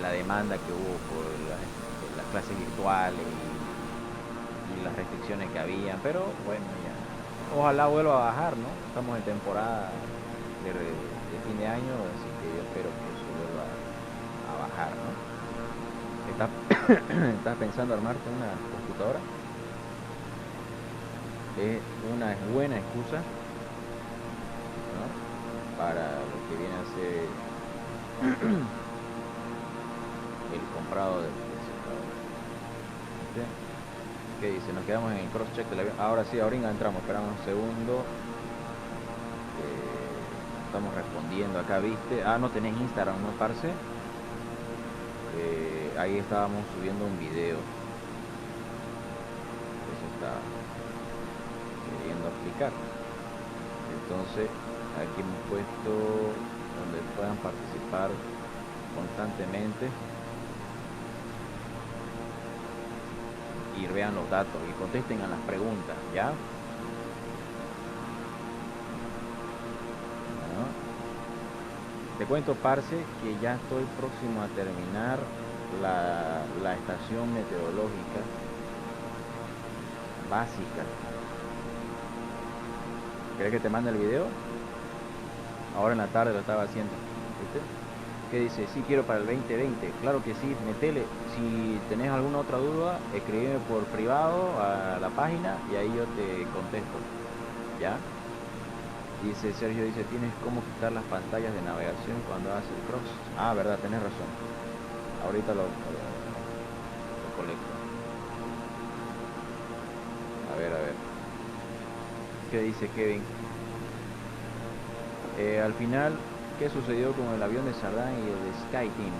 la demanda que hubo por las clases virtuales y las restricciones que habían, pero bueno, ya ojalá vuelva a bajar, ¿no? Estamos en temporada de fin de año, así que yo espero que eso vuelva a bajar, ¿no? ¿Estás pensando armarte una computadora? Es una buena excusa, ¿no? Para lo que viene a ser el comprado del sector. ¿Sí? ¿Qué dice? Nos quedamos en el cross-check del avión. Ahora sí, ahorita entramos, esperamos un segundo. Estamos respondiendo acá, ¿viste? No tenés Instagram, ¿no, parce? Ahí estábamos subiendo un video. Eso está queriendo explicar. Entonces, aquí hemos puesto donde puedan participar constantemente y vean los datos y contesten a las preguntas, ¿ya? ¿No? Te cuento, parce, que ya estoy próximo a terminar la estación meteorológica básica. ¿Querés que te mande el video? Ahora en la tarde lo estaba haciendo, ¿viste? ¿Qué dice? Sí, quiero para el 2020. Claro que sí, metele. Si tenés alguna otra duda, escríbeme por privado a la página y ahí yo te contesto, ¿ya? Dice Sergio, dice, tienes cómo quitar las pantallas de navegación cuando haces el cross. Verdad, tenés razón. Ahorita lo colecto. A ver. ¿Qué dice Kevin? Al final, ¿qué sucedió con el avión de Sardán y el de SkyTeam?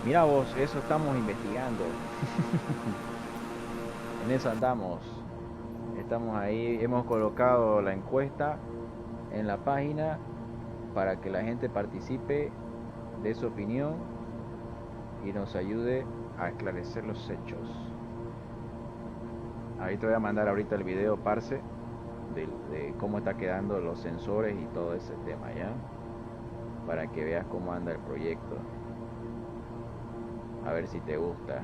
Mira vos, eso estamos investigando. En eso andamos. Estamos ahí, hemos colocado la encuesta en la página para que la gente participe, de su opinión y nos ayude a esclarecer los hechos. Ahí te voy a mandar ahorita el video, parce, de cómo está quedando los sensores y todo ese tema, ¿ya? Para que veas cómo anda el proyecto, a ver si te gusta.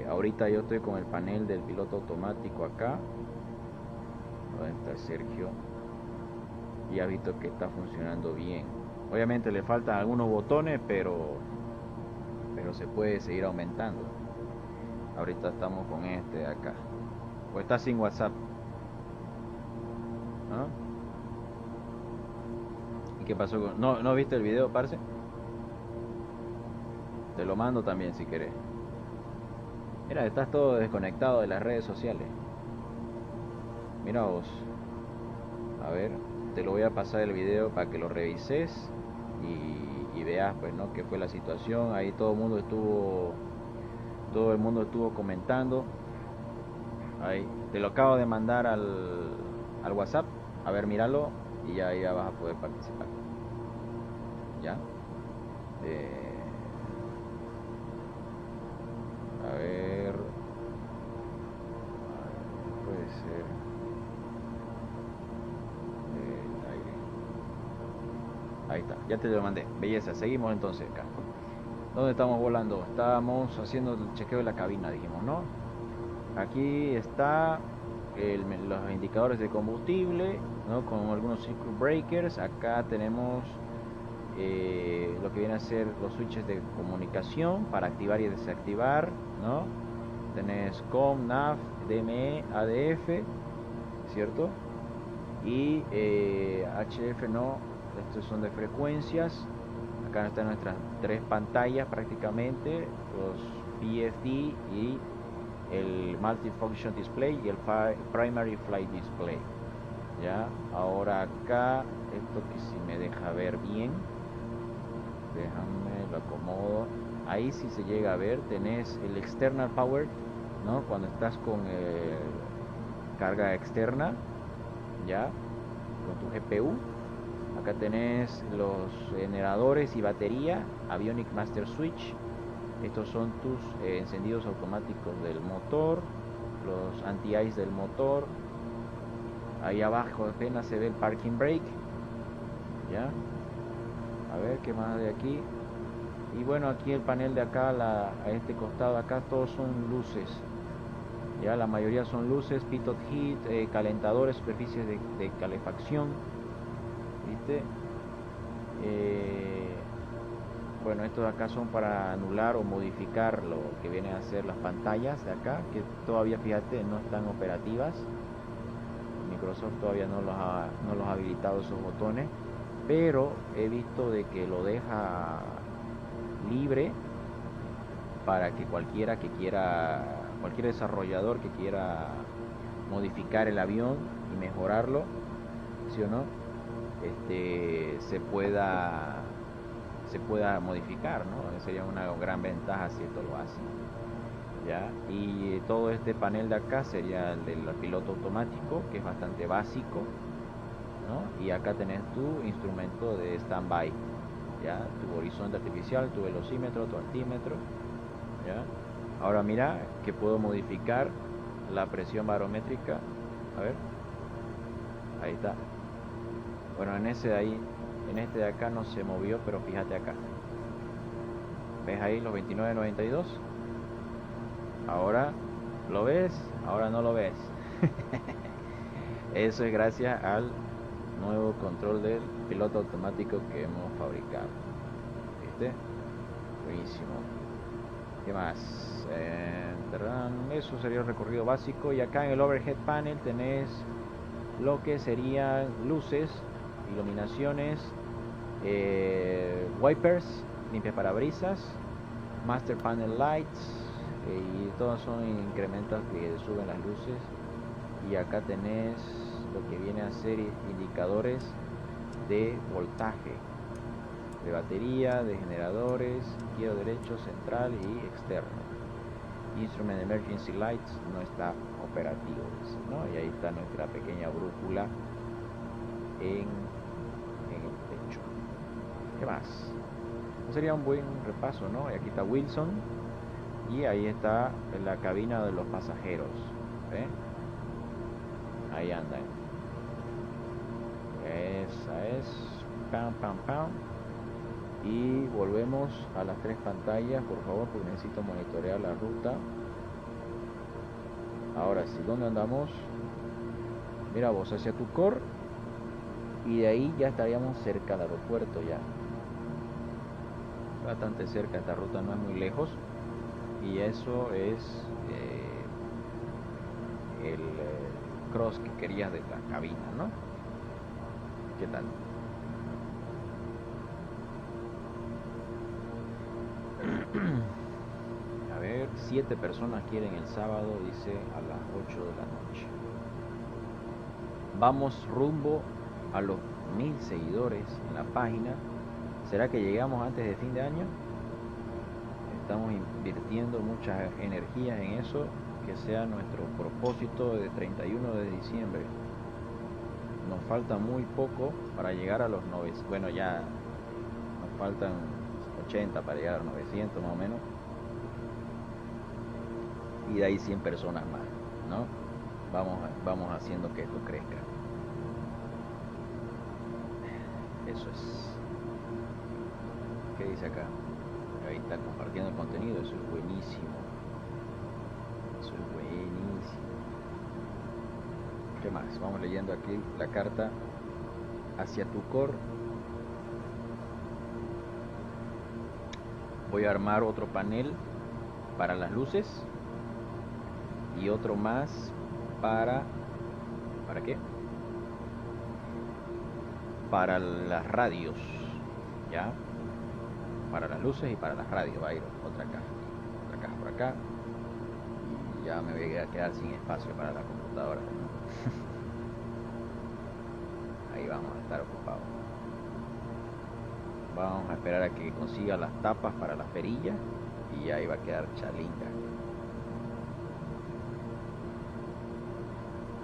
Ahorita yo estoy con el panel del piloto automático acá. ¿Dónde está Sergio? Y ha visto que está funcionando bien. Obviamente le faltan algunos botones, pero se puede seguir aumentando. Ahorita estamos con este de acá. O está sin WhatsApp, ¿no? ¿Y qué pasó con...? ¿No viste el video, parce? Te lo mando también si querés. Mira, estás todo desconectado de las redes sociales. Mira vos. A ver, te lo voy a pasar el video para que lo revises y veas, pues, ¿no? Qué fue la situación. Ahí todo el mundo estuvo comentando. Ahí, te lo acabo de mandar al WhatsApp. A ver, míralo y ya vas a poder participar. ¿Ya? A ver, puede ser el aire. Ahí está, ya te lo mandé. Belleza, seguimos entonces acá. ¿Dónde estamos volando? Estábamos haciendo el chequeo de la cabina, dijimos, ¿no? Aquí está los indicadores de combustible, ¿no? Con algunos circuit breakers. Acá tenemos lo que viene a ser los switches de comunicación para activar y desactivar, ¿no? Tenés COM, NAV, DME, ADF, ¿cierto? Y HF no, estos son de frecuencias. Acá están nuestras 3 pantallas prácticamente, los PFD y el Multifunction Display y el Primary Flight Display. Ya, ahora acá, esto que si me deja ver bien, déjame lo acomodo. Ahí si se llega a ver, tenés el External Power, ¿no? Cuando estás con carga externa, ya, con tu GPU. Acá tenés los generadores y batería, Avionics Master Switch. Estos son tus encendidos automáticos del motor, los anti-ice del motor. Ahí abajo apenas se ve el parking brake. Ya. A ver qué más de aquí. Y bueno, aquí el panel de acá, a este costado acá, todos son luces. Ya, la mayoría son luces, pitot heat, calentadores, superficies de calefacción. ¿Viste? Bueno, estos de acá son para anular o modificar lo que vienen a ser las pantallas de acá, que todavía, fíjate, no están operativas. Microsoft todavía no los ha habilitado esos botones, pero he visto de que lo deja libre para que cualquier desarrollador que quiera modificar el avión y mejorarlo, ¿sí o no? Se pueda modificar, ¿no? Sería una gran ventaja si esto lo hace, ¿ya? Y todo este panel de acá sería el del piloto automático, que es bastante básico, ¿no? Y acá tenés tu instrumento de standby, ¿ya? Tu horizonte artificial, tu velocímetro, tu altímetro, ¿ya? Ahora mira que puedo modificar la presión barométrica. A ver, ahí está. Bueno, en este de acá no se movió, pero fíjate acá. ¿Ves ahí los 29.92? Ahora lo ves, ahora no lo ves. Eso es gracias al nuevo control del piloto automático que hemos fabricado. ¿Viste? Buenísimo. ¿Qué más? Eso sería el recorrido básico. Y acá en el overhead panel tenés lo que serían luces, iluminaciones, wipers, limpiaparabrisas, master panel lights, y todos son incrementos que suben las luces. Y acá tenés lo que viene a ser indicadores de voltaje, de batería, de generadores, izquierdo, derecho, central y externo. Instrument Emergency Lights no está operativo, ¿no? Y ahí está nuestra pequeña brújula en el techo. ¿Qué más? Sería un buen repaso, ¿no? Y aquí está Wilson y ahí está la cabina de los pasajeros, ¿eh? Ahí andan. Esa es. Pam, pam, pam. Y volvemos a las tres pantallas, por favor, porque necesito monitorear la ruta. Ahora sí, ¿dónde andamos? Mira vos, hacia Tucor. Y de ahí ya estaríamos cerca del aeropuerto ya. Bastante cerca, esta ruta no es muy lejos. Y eso es el cross que querías de la cabina, ¿no? ¿Qué tal? A ver, 7 personas quieren el sábado, dice, a las 8 de la noche. Vamos rumbo a los 1000 seguidores en la página. ¿Será que llegamos antes de fin de año? Estamos invirtiendo muchas energías en eso, que sea nuestro propósito de 31 de diciembre. Nos falta muy poco para llegar a los 900. Bueno, ya nos faltan 80 para llegar a 900 más o menos. Y de ahí 100 personas más, ¿no? Vamos haciendo que esto crezca. Eso es. ¿Qué dice acá? Ahí está compartiendo el contenido. Eso es buenísimo. Eso es buenísimo. ¿Qué más? Vamos leyendo aquí la carta. Hacia Tucor. Voy a armar otro panel para las luces y otro más ¿para qué? Para las radios, ¿ya? Para las luces y para las radios va a ir otra caja por acá y ya me voy a quedar sin espacio para la computadora. Ahí vamos a estar ocupados. Vamos a esperar a que consiga las tapas para las perillas y ahí va a quedar chalinga.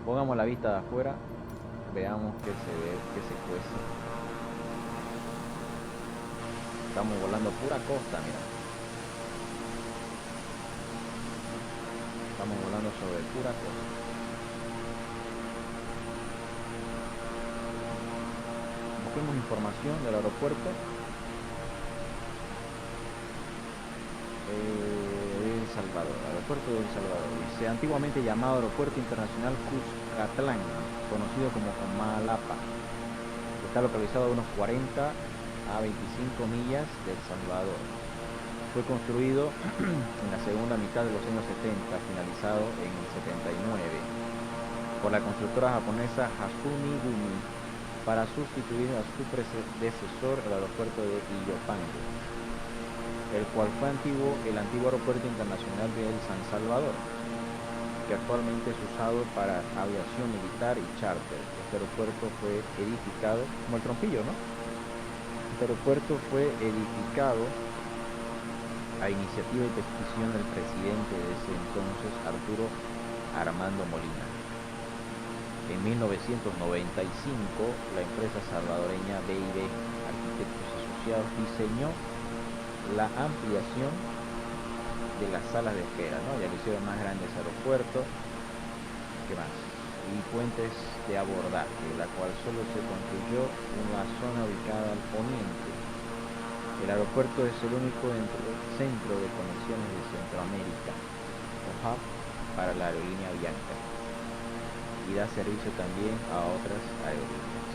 Pongamos la vista de afuera, veamos qué se ve, qué se cuece. Estamos volando pura costa, mira. Estamos volando sobre pura costa. Busquemos información del aeropuerto. El Salvador, aeropuerto de El Salvador. Dice, antiguamente llamado Aeropuerto Internacional Cuscatlán, conocido como Comalapa. Está localizado a unos 40 a 25 millas de El Salvador. Fue construido en la segunda mitad de los años 70, finalizado en el 79, por la constructora japonesa Hasumi Gumi, para sustituir a su predecesor, el aeropuerto de Ilopango, el cual fue el antiguo aeropuerto internacional de San Salvador, que actualmente es usado para aviación militar y charter. Este aeropuerto fue edificado, como el Trompillo, ¿no? Este aeropuerto fue edificado a iniciativa y petición del presidente de ese entonces, Arturo Armando Molina. En 1995, la empresa salvadoreña BIB Arquitectos Asociados diseñó la ampliación de las salas de espera, ¿no? Ya lo hicieron más grandes aeropuertos, ¿qué más? Y puentes de abordaje, la cual solo se construyó en la zona ubicada al poniente. El aeropuerto es el único centro de conexiones de Centroamérica, o hub para la aerolínea Bianca, y da servicio también a otras aerolíneas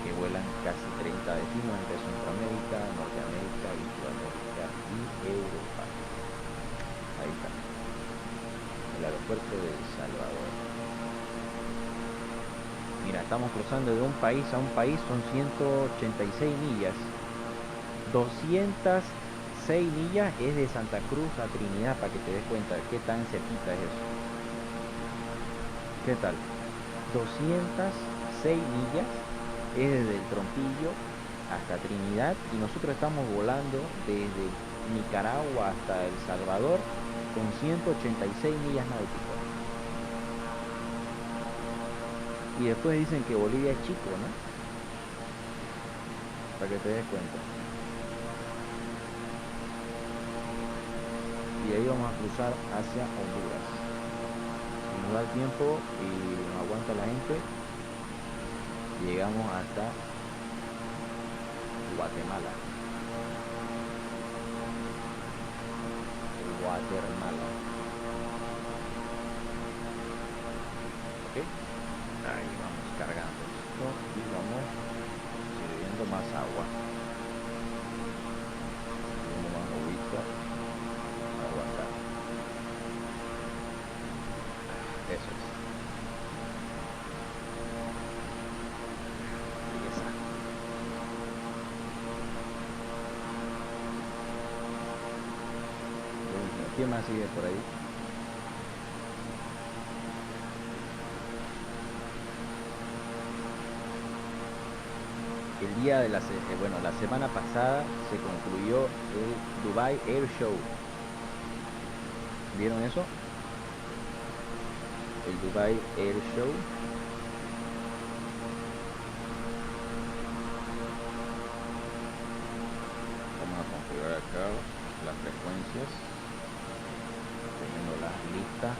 que vuelan casi 30 destinos entre Centroamérica, Norteamérica, Sudamérica y Europa. Ahí está, el aeropuerto de El Salvador. Mira, estamos cruzando de un país a un país, son 186 millas. 206 millas es de Santa Cruz a Trinidad, para que te des cuenta de qué tan cerquita es eso. ¿Qué tal? 206 millas es desde el Trompillo hasta Trinidad, y nosotros estamos volando desde Nicaragua hasta El Salvador con 186 millas náuticas. Y después dicen que Bolivia es chico, ¿no? Para que te des cuenta. Y ahí vamos a cruzar hacia Honduras. Si nos da el tiempo y nos aguanta la gente, llegamos hasta Guatemala. Guatemala. Ok. Ahí vamos cargando esto y vamos sirviendo más agua. Sirviendo más agüita. Aguantar. Eso es. Belleza. ¿Quién más sigue por ahí? El día de la semana pasada se concluyó el Dubai Air Show. ¿Vieron eso? El Dubai Air Show. Vamos a configurar acá las frecuencias, teniendo las listas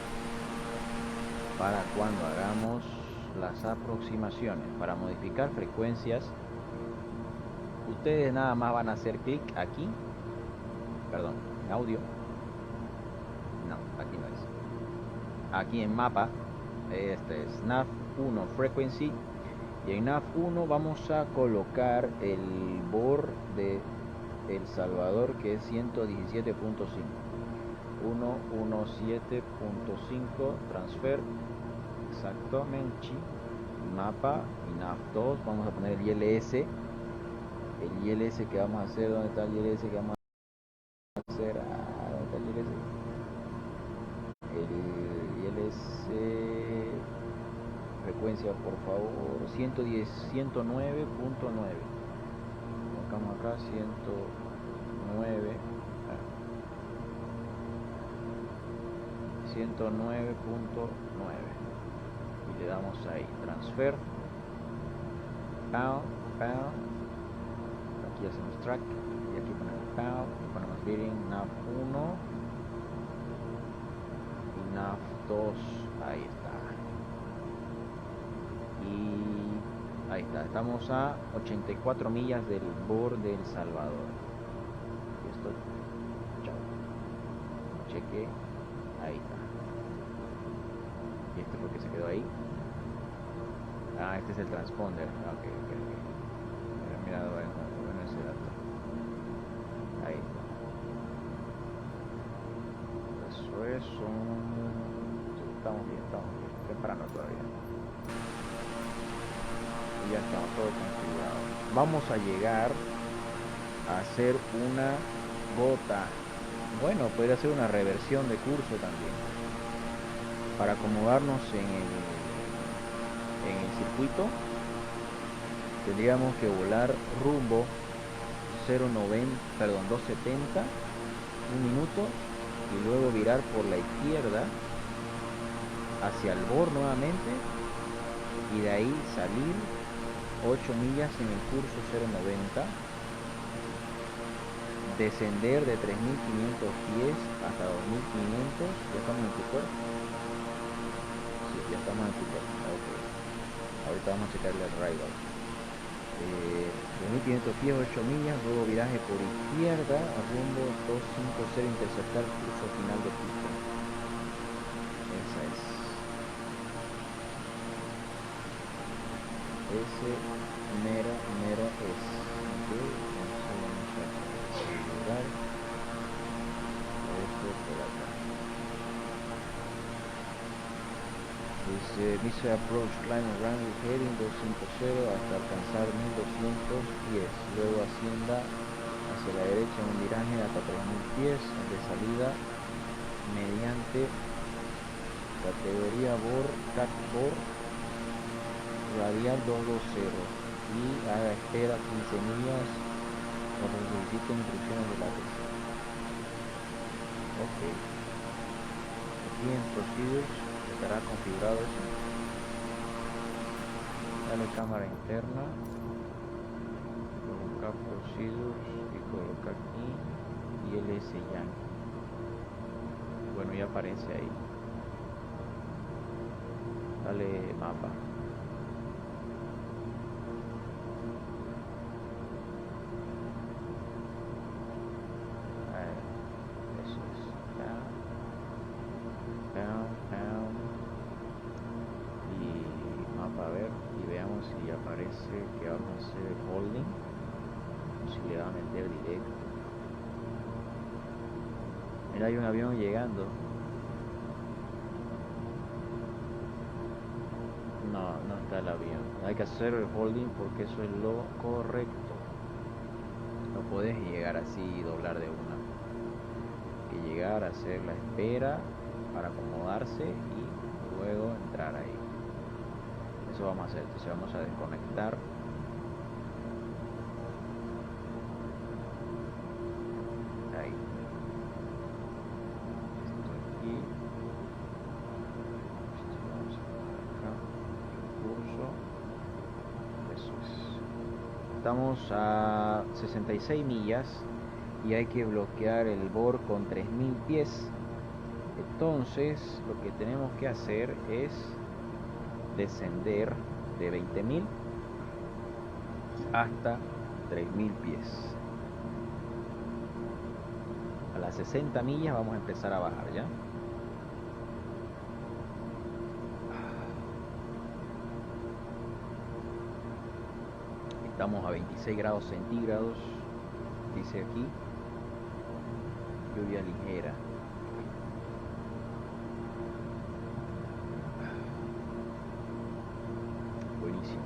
para cuando hagamos las aproximaciones. Para modificar frecuencias, ustedes nada más van a hacer clic aquí, perdón, en audio, no, aquí no es, aquí en mapa, este es nav 1 frequency, y en nav 1 vamos a colocar el BOR de El Salvador, que es 117.5, 117.5, transfer, exactamente, mapa, y nav 2, vamos a poner el ILS. El ILS que vamos a hacer, ¿dónde está el ILS que vamos a hacer? ¿Dónde está el ILS? El ILS, frecuencia por favor, 110, 109.9. Colocamos acá 109, 109.9 y le damos ahí, transfer, pound. Aquí aquí hacemos track y aquí ponemos pound, y ponemos bearing, nav 1 y nav 2, ahí está. Y ahí está, estamos a 84 millas del borde del Salvador. Y esto, chao, cheque, ahí está. Y esto porque se quedó ahí. Ah, este es el transponder. Ok. Mira, bueno ese dato. Ahí está. Eso es estamos bien, temprano todavía. Y ya estamos todo configurado. Vamos a llegar a hacer una gota. Bueno, podría ser una reversión de curso también. Para acomodarnos en el circuito, tendríamos que volar rumbo 270 un minuto y luego virar por la izquierda hacia el borde nuevamente y de ahí salir 8 millas en el curso 090, descender de 3.500 pies hasta 2.500. ¿Ya estamos en tu cuerpo? Sí, ya estamos en tu cuerpo. Ok. Ahorita vamos a checarle el rival. 2.500 pies, 8 millas, luego viraje por izquierda a rumbo 250, interceptar curso final de pista. Esa es. Ese mero es. Ok, entonces vamos a configurar esto por acá. Dice Visa Approach Climb Runway Heading 250 hasta alcanzar 1200 pies, luego ascienda hacia la derecha en un viraje hasta 3000 pies de salida mediante categoría BOR, CAT BOR radial 220 y haga espera 15 millas cuando solicite instrucciones de la ATC. Ok, aquí en Procedures estará configurado eso. Dale cámara interna, colocar Procedures y colocar aquí ILS Yankee. Bueno, ya aparece ahí. Dale mapa. Eso es. Pound. Y mapa, a ver, y veamos si aparece que vamos a hacer holding o si le va a meter directo. Mira, hay un avión llegando. No está el avión. Hay que hacer el holding porque eso es lo correcto. No podés llegar así y doblar de una. Hay que llegar a hacer la espera para acomodarse y luego entrar ahí. Eso vamos a hacer. Entonces vamos a desconectar. Ahí. Esto aquí. Esto vamos a poner acá. Curso. Eso es. Estamos a 66 millas y hay que bloquear el BOR con 3000 pies. Entonces lo que tenemos que hacer es descender de 20.000 hasta 3.000 pies. A las 60 millas vamos a empezar a bajar ya. Estamos a 26 grados centígrados, dice aquí. Lluvia ligera. Buenísimo.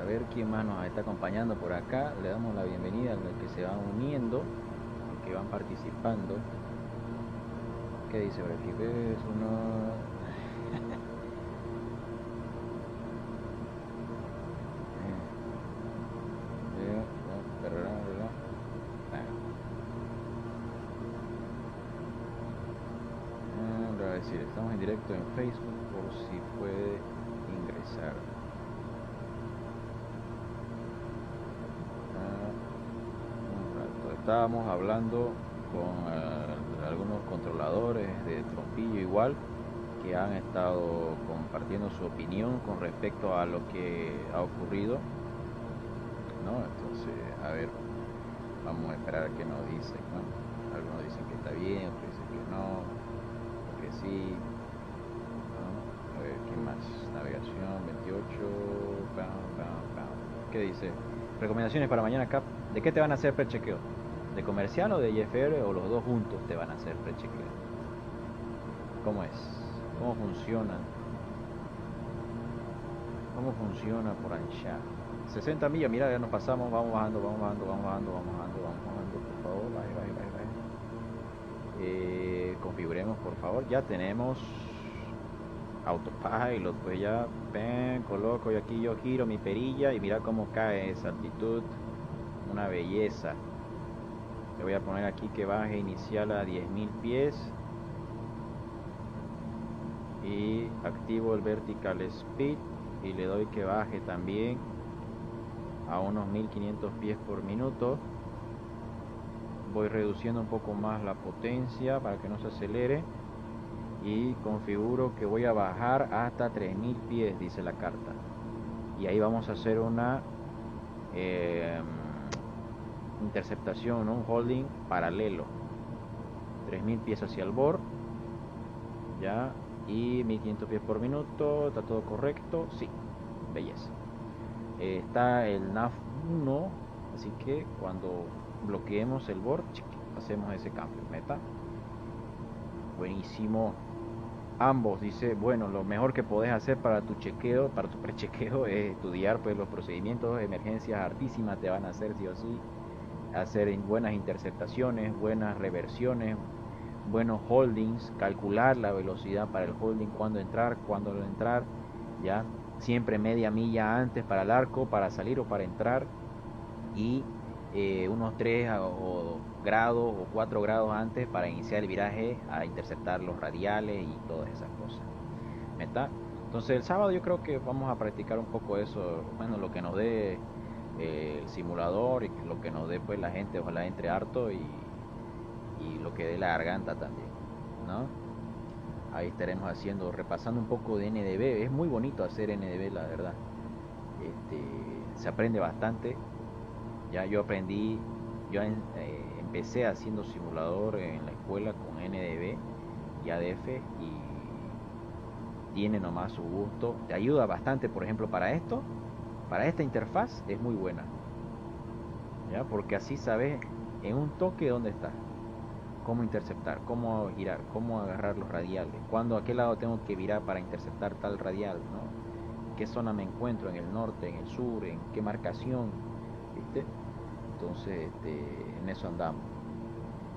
A ver quién más nos está acompañando por acá. Le damos la bienvenida a los que se van uniendo, que van participando. ¿Qué dice por aquí? ¿Ves uno? decir, estamos en directo en Facebook por si puede ingresar. Un rato. Estábamos hablando con algunos controladores de Trompillo igual, que han estado compartiendo su opinión con respecto a lo que ha ocurrido, ¿no? Entonces, a ver, vamos a esperar a que nos dicen, ¿no? Algunos dicen que está bien, otros dicen que no, que sí, ¿no? A ver, ¿qué más? Navegación 28, ¿qué dice? Recomendaciones para mañana, Cap. ¿De qué te van a hacer prechequeo? ¿De comercial o de IFR o los dos juntos te van a hacer prechequeo? ¿Cómo es? ¿Cómo funciona? ¿Cómo funciona por allá? 60 millas, mira, ya nos pasamos, vamos bajando, por favor, baje. Configuremos, por favor, ya tenemos autopilot, pues ya, coloco yo aquí, yo giro mi perilla y mira cómo cae esa altitud, una belleza. Le voy a poner aquí que baje inicial a 10.000 pies. Y activo el vertical speed y le doy que baje también a unos 1500 pies por minuto. Voy reduciendo un poco más la potencia para que no se acelere y configuro que voy a bajar hasta 3000 pies, dice la carta, y ahí vamos a hacer una interceptación, ¿no? Un holding paralelo, 3000 pies hacia el bord, ya. Y 1500 pies por minuto, está todo correcto, sí, belleza. Está el NAV 1, así que cuando bloqueemos el board, hacemos ese cambio, meta. Buenísimo. Ambos, dice, bueno, lo mejor que podés hacer para tu chequeo, para tu prechequeo, es estudiar pues los procedimientos, emergencias hartísimas te van a hacer sí o sí, hacer buenas interceptaciones, buenas reversiones, buenos holdings, calcular la velocidad para el holding, cuándo entrar, cuándo no entrar, ya, siempre media milla antes para el arco, para salir o para entrar, y unos 3 grados o 4 grados antes para iniciar el viraje a interceptar los radiales y todas esas cosas. ¿Meta? Entonces el sábado yo creo que vamos a practicar un poco eso, bueno, lo que nos dé el simulador y lo que nos dé pues la gente, ojalá entre harto y lo que dé la garganta también, ¿no? Ahí estaremos haciendo, repasando un poco de NDB. Es muy bonito hacer NDB, la verdad. Se aprende bastante. Ya yo aprendí, empecé haciendo simulador en la escuela con NDB y ADF y tiene nomás su gusto. Te ayuda bastante, por ejemplo, para esto, para esta interfaz es muy buena, ya, porque así sabes en un toque dónde está, cómo interceptar, cómo girar, cómo agarrar los radiales, cuándo, a qué lado tengo que virar para interceptar tal radial, ¿no? ¿Qué zona me encuentro? ¿En el norte, en el sur, en qué marcación? ¿Viste? Entonces, en eso andamos,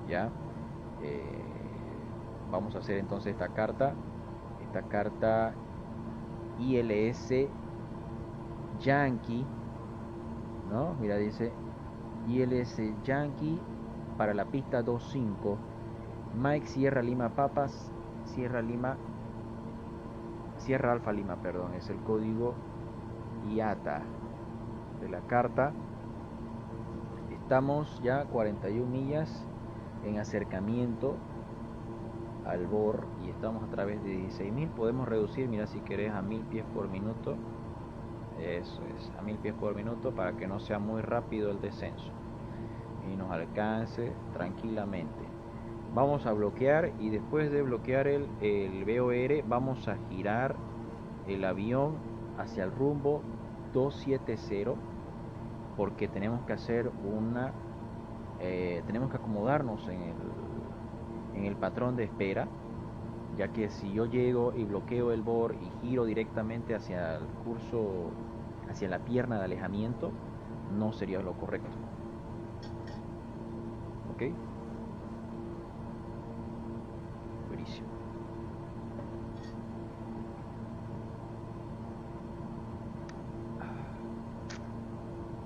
¿ya? Vamos a hacer entonces esta carta ILS Yankee, ¿no? Mira, dice ILS Yankee para la pista 25, Mike Sierra Lima Papas, Sierra Alfa Lima, perdón, es el código IATA de la carta. Estamos ya 41 millas en acercamiento al BOR y estamos a través de 16.000. Podemos reducir, mira, si querés, a 1000 pies por minuto. Eso es, a 1000 pies por minuto para que no sea muy rápido el descenso y nos alcance tranquilamente. Vamos a bloquear y después de bloquear el VOR vamos a girar el avión hacia el rumbo 270 porque tenemos que hacer tenemos que acomodarnos en el patrón de espera, ya que si yo llego y bloqueo el BOR y giro directamente hacia el curso, hacia la pierna de alejamiento, no sería lo correcto. ¿Ok? Buenísimo.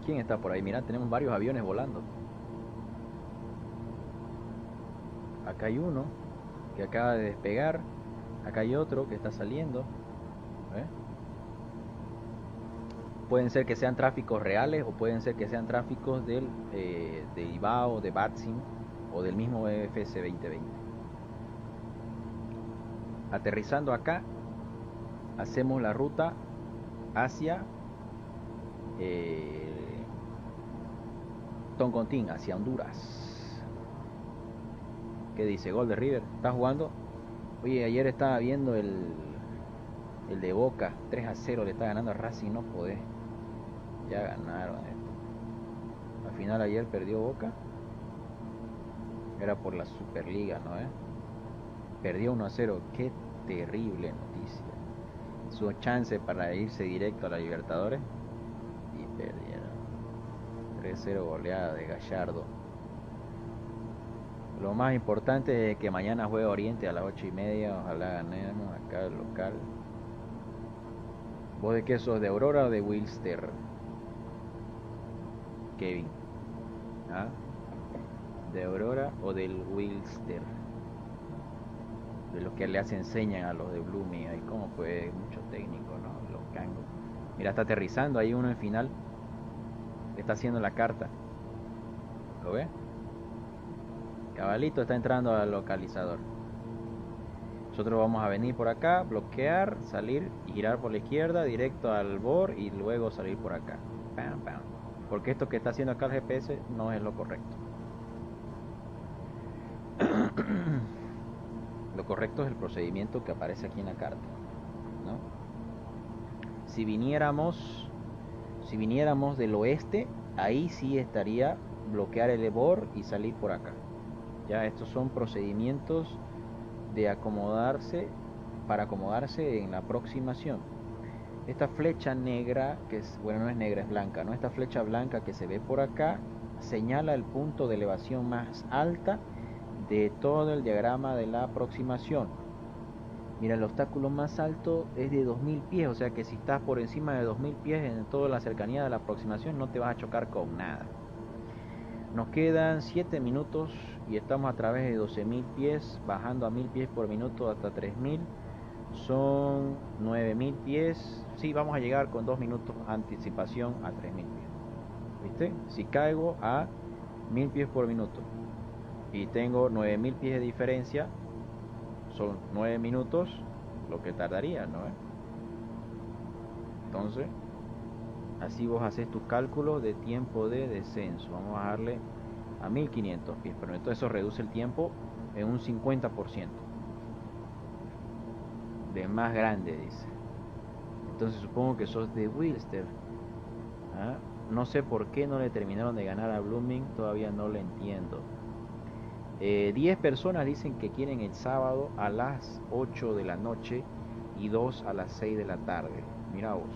¿Quién está por ahí? Mirá, tenemos varios aviones volando. Acá hay uno que acaba de despegar. Acá hay otro que está saliendo. Pueden ser que sean tráficos reales o pueden ser que sean tráficos del de IBAO, de Batsim o del mismo EFS 2020. Aterrizando acá, hacemos la ruta hacia Toncontín, hacia Honduras. ¿Qué dice? Golden River, ¿estás jugando? Oye, ayer estaba viendo el de Boca, 3-0 le está ganando a Racing, no podés. Ya ganaron esto. Al final ayer perdió Boca. Era por la Superliga, ¿no? Perdió 1-0. Qué terrible noticia. Su chance para irse directo a la Libertadores y perdieron. 3-0 goleada de Gallardo. Lo más importante es que mañana juega Oriente a las 8:30. Ojalá ganemos acá el local. ¿Vos de qué sos? ¿De Aurora o de Wilster? Kevin. ¿Ah? ¿De Aurora o del Wilster? De los que les enseñan a los de Blooming. Ahí como pues mucho técnico, ¿no? Los cangos. Mira, está aterrizando ahí uno en final. Está haciendo la carta. ¿Lo ve? Cabalito está entrando al localizador. Nosotros vamos a venir por acá, bloquear, salir y girar por la izquierda, directo al BOR y luego salir por acá. Pam, pam. Porque esto que está haciendo acá el GPS no es lo correcto. Lo correcto es el procedimiento que aparece aquí en la carta, ¿no? Si viniéramos del oeste, ahí sí estaría bloquear el EBOR y salir por acá. Ya estos son procedimientos de acomodarse para acomodarse en la aproximación. Esta flecha negra, que es, bueno, no es negra, es blanca, ¿no? Esta flecha blanca que se ve por acá señala el punto de elevación más alta de todo el diagrama de la aproximación. Mira, el obstáculo más alto es de 2000 pies, o sea que si estás por encima de 2000 pies en toda la cercanía de la aproximación no te vas a chocar con nada. Nos quedan 7 minutos y estamos a través de 12.000 pies, bajando a 1000 pies por minuto hasta 3000. Son 9000 pies. Sí, vamos a llegar con 2 minutos de anticipación a 3000 pies. ¿Viste? Si caigo a 1000 pies por minuto y tengo 9000 pies de diferencia, son 9 minutos lo que tardaría, ¿no? Entonces, así vos haces tus cálculos de tiempo de descenso. Vamos a darle a 1500 pies por minuto. Eso reduce el tiempo en un 50%. De más grande, dice. Entonces supongo que sos de Wilster. ¿Ah? No sé por qué no le terminaron de ganar a Blooming. Todavía no lo entiendo. 10 personas dicen que quieren el sábado a las 8 de la noche y 2 a las 6 de la tarde. Mira vos.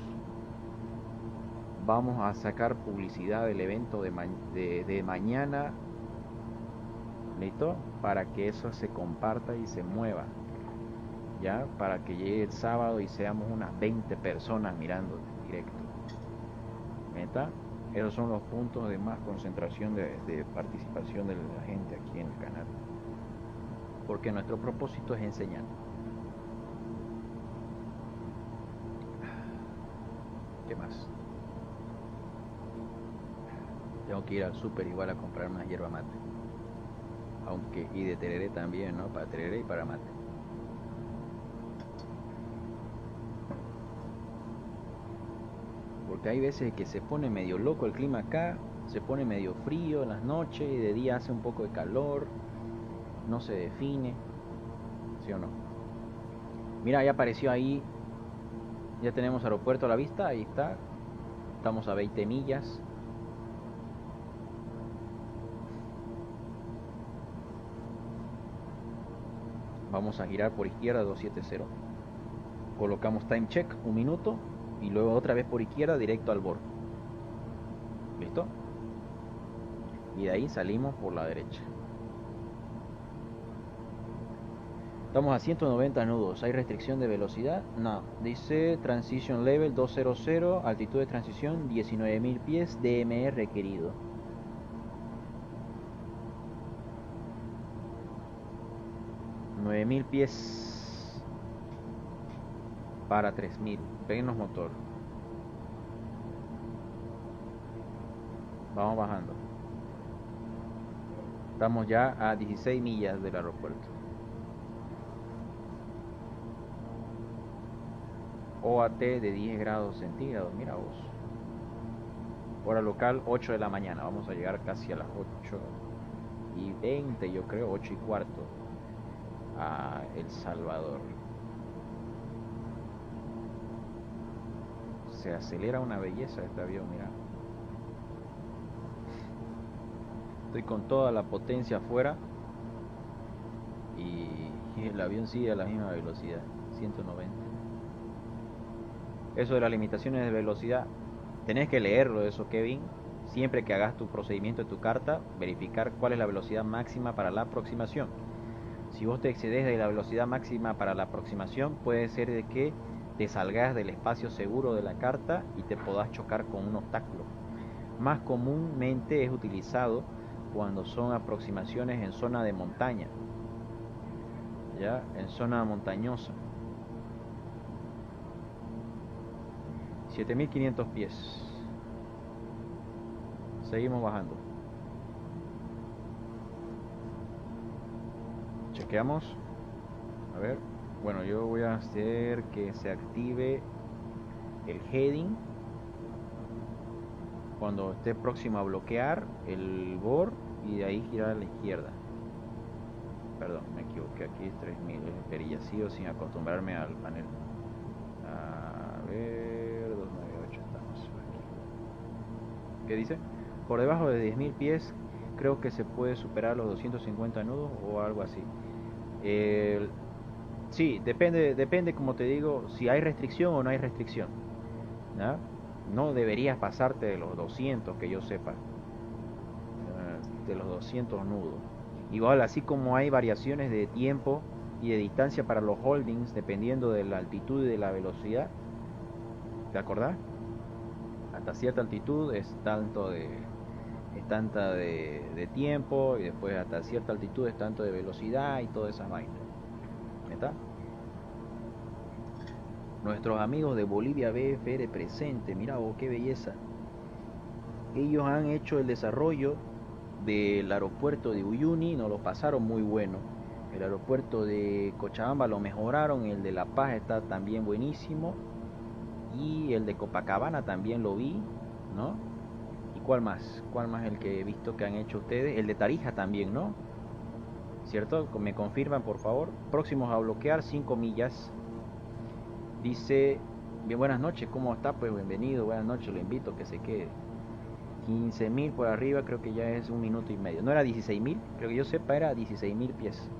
Vamos a sacar publicidad del evento de mañana. ¿Listo? Para que eso se comparta y se mueva. Ya, para que llegue el sábado y seamos unas 20 personas mirando en directo. ¿Neta? Esos son los puntos de más concentración de participación de la gente aquí en el canal. Porque nuestro propósito es enseñar. ¿Qué más? Tengo que ir al súper igual a comprar más hierba mate. Aunque, y de tereré también, ¿no? Para tereré y para mate. Porque hay veces que se pone medio loco el clima acá, se pone medio frío en las noches y de día hace un poco de calor, no se define, ¿sí o no? Mira, ya apareció ahí, ya tenemos aeropuerto a la vista, ahí está, estamos a 20 millas. Vamos a girar por izquierda 270. Colocamos time check, 1 minuto. Y luego otra vez por izquierda directo al borde. ¿Listo? Y de ahí salimos por la derecha. Estamos a 190 nudos. ¿Hay restricción de velocidad? No. Dice Transition Level 200. Altitud de transición 19.000 pies. DME requerido. $9.000 pies. Para 3000. Péguenos motor. Vamos bajando. Estamos ya a 16 millas del aeropuerto. OAT de 10 grados centígrados, mira vos. Hora local 8 de la mañana. Vamos a llegar casi a las 8:20, yo creo, 8:15 a El Salvador. Se acelera una belleza este avión, mira. Estoy con toda la potencia afuera y el avión sigue a la misma velocidad, 190. Eso de las limitaciones de velocidad, tenés que leerlo eso, Kevin. Siempre que hagas tu procedimiento de tu carta, verificar cuál es la velocidad máxima para la aproximación. Si vos te excedes de la velocidad máxima para la aproximación, puede ser de que te salgas del espacio seguro de la carta y te podás chocar con un obstáculo. Más comúnmente es utilizado cuando son aproximaciones en zona de montaña, ya en zona montañosa. 7500 pies. Seguimos bajando. Chequeamos. A ver. Bueno, yo voy a hacer que se active el heading cuando esté próximo a bloquear el BOR y de ahí girar a la izquierda. Perdón, me equivoqué, aquí es 3000, es perilla, sigo sin acostumbrarme al panel. A ver, 298 estamos aquí. ¿Qué dice? Por debajo de 10.000 pies creo que se puede superar los 250 nudos o algo así. Sí, depende como te digo, si hay restricción o no hay restricción, ¿no? No deberías pasarte de los 200, que yo sepa, de los 200 nudos. Igual, así como hay variaciones de tiempo y de distancia para los holdings, dependiendo de la altitud y de la velocidad, ¿te acordás? Hasta cierta altitud es tanta de tiempo, y después hasta cierta altitud es tanto de velocidad y todas esas vainas. ¿Está? Nuestros amigos de Bolivia BFR presente, mira vos qué belleza. Ellos han hecho el desarrollo del aeropuerto de Uyuni, nos lo pasaron muy bueno. El aeropuerto de Cochabamba lo mejoraron, el de La Paz está también buenísimo. Y el de Copacabana también lo vi, ¿no? ¿Y cuál más? ¿Cuál más el que he visto que han hecho ustedes? El de Tarija también, ¿no? ¿Cierto? ¿Me confirman, por favor? Próximos a bloquear 5 millas. Dice, bien, buenas noches, ¿cómo está? Pues bienvenido, buenas noches, lo invito a que se quede. 15.000 por arriba, creo que ya es 1 minuto y medio. No era 16.000, creo que yo sepa era 16.000 pies.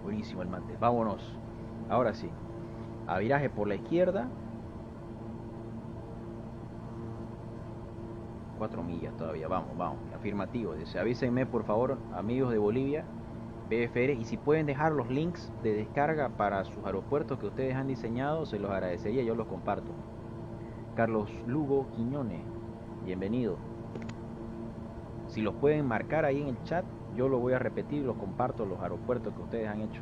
Buenísimo el mate, vámonos. Ahora sí, a viraje por la izquierda. 4 millas todavía, vamos, afirmativo. Dice, avísenme por favor, amigos de Bolivia BFR, y si pueden dejar los links de descarga para sus aeropuertos que ustedes han diseñado, se los agradecería, yo los comparto. Carlos Lugo Quiñones, bienvenido. Si los pueden marcar ahí en el chat, yo lo voy a repetir y los comparto, los aeropuertos que ustedes han hecho.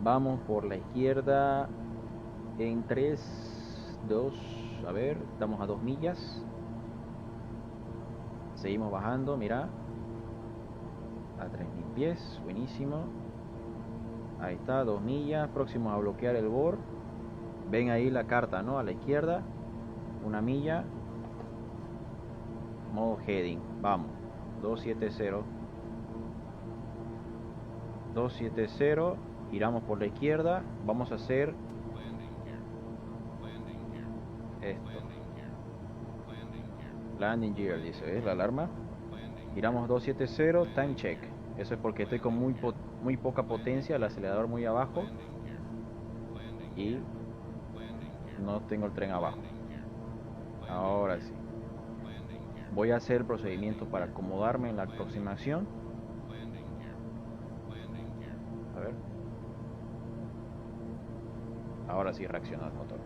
Vamos por la izquierda en 3, 2, a ver, estamos a 2 millas. Seguimos bajando, mira. A 3.000 pies, buenísimo. Ahí está, 2 millas, próximos a bloquear el BOR. Ven ahí la carta, ¿no? A la izquierda, 1 milla. Modo heading, vamos. 270. 270, giramos por la izquierda. Vamos a hacer esto. Landing gear, dice, ¿ves la alarma? Giramos 270, time check. Eso es porque estoy con muy poca potencia, el acelerador muy abajo y no tengo el tren abajo. Ahora sí. Voy a hacer el procedimiento para acomodarme en la aproximación. A ver. Ahora sí reacciona el motor.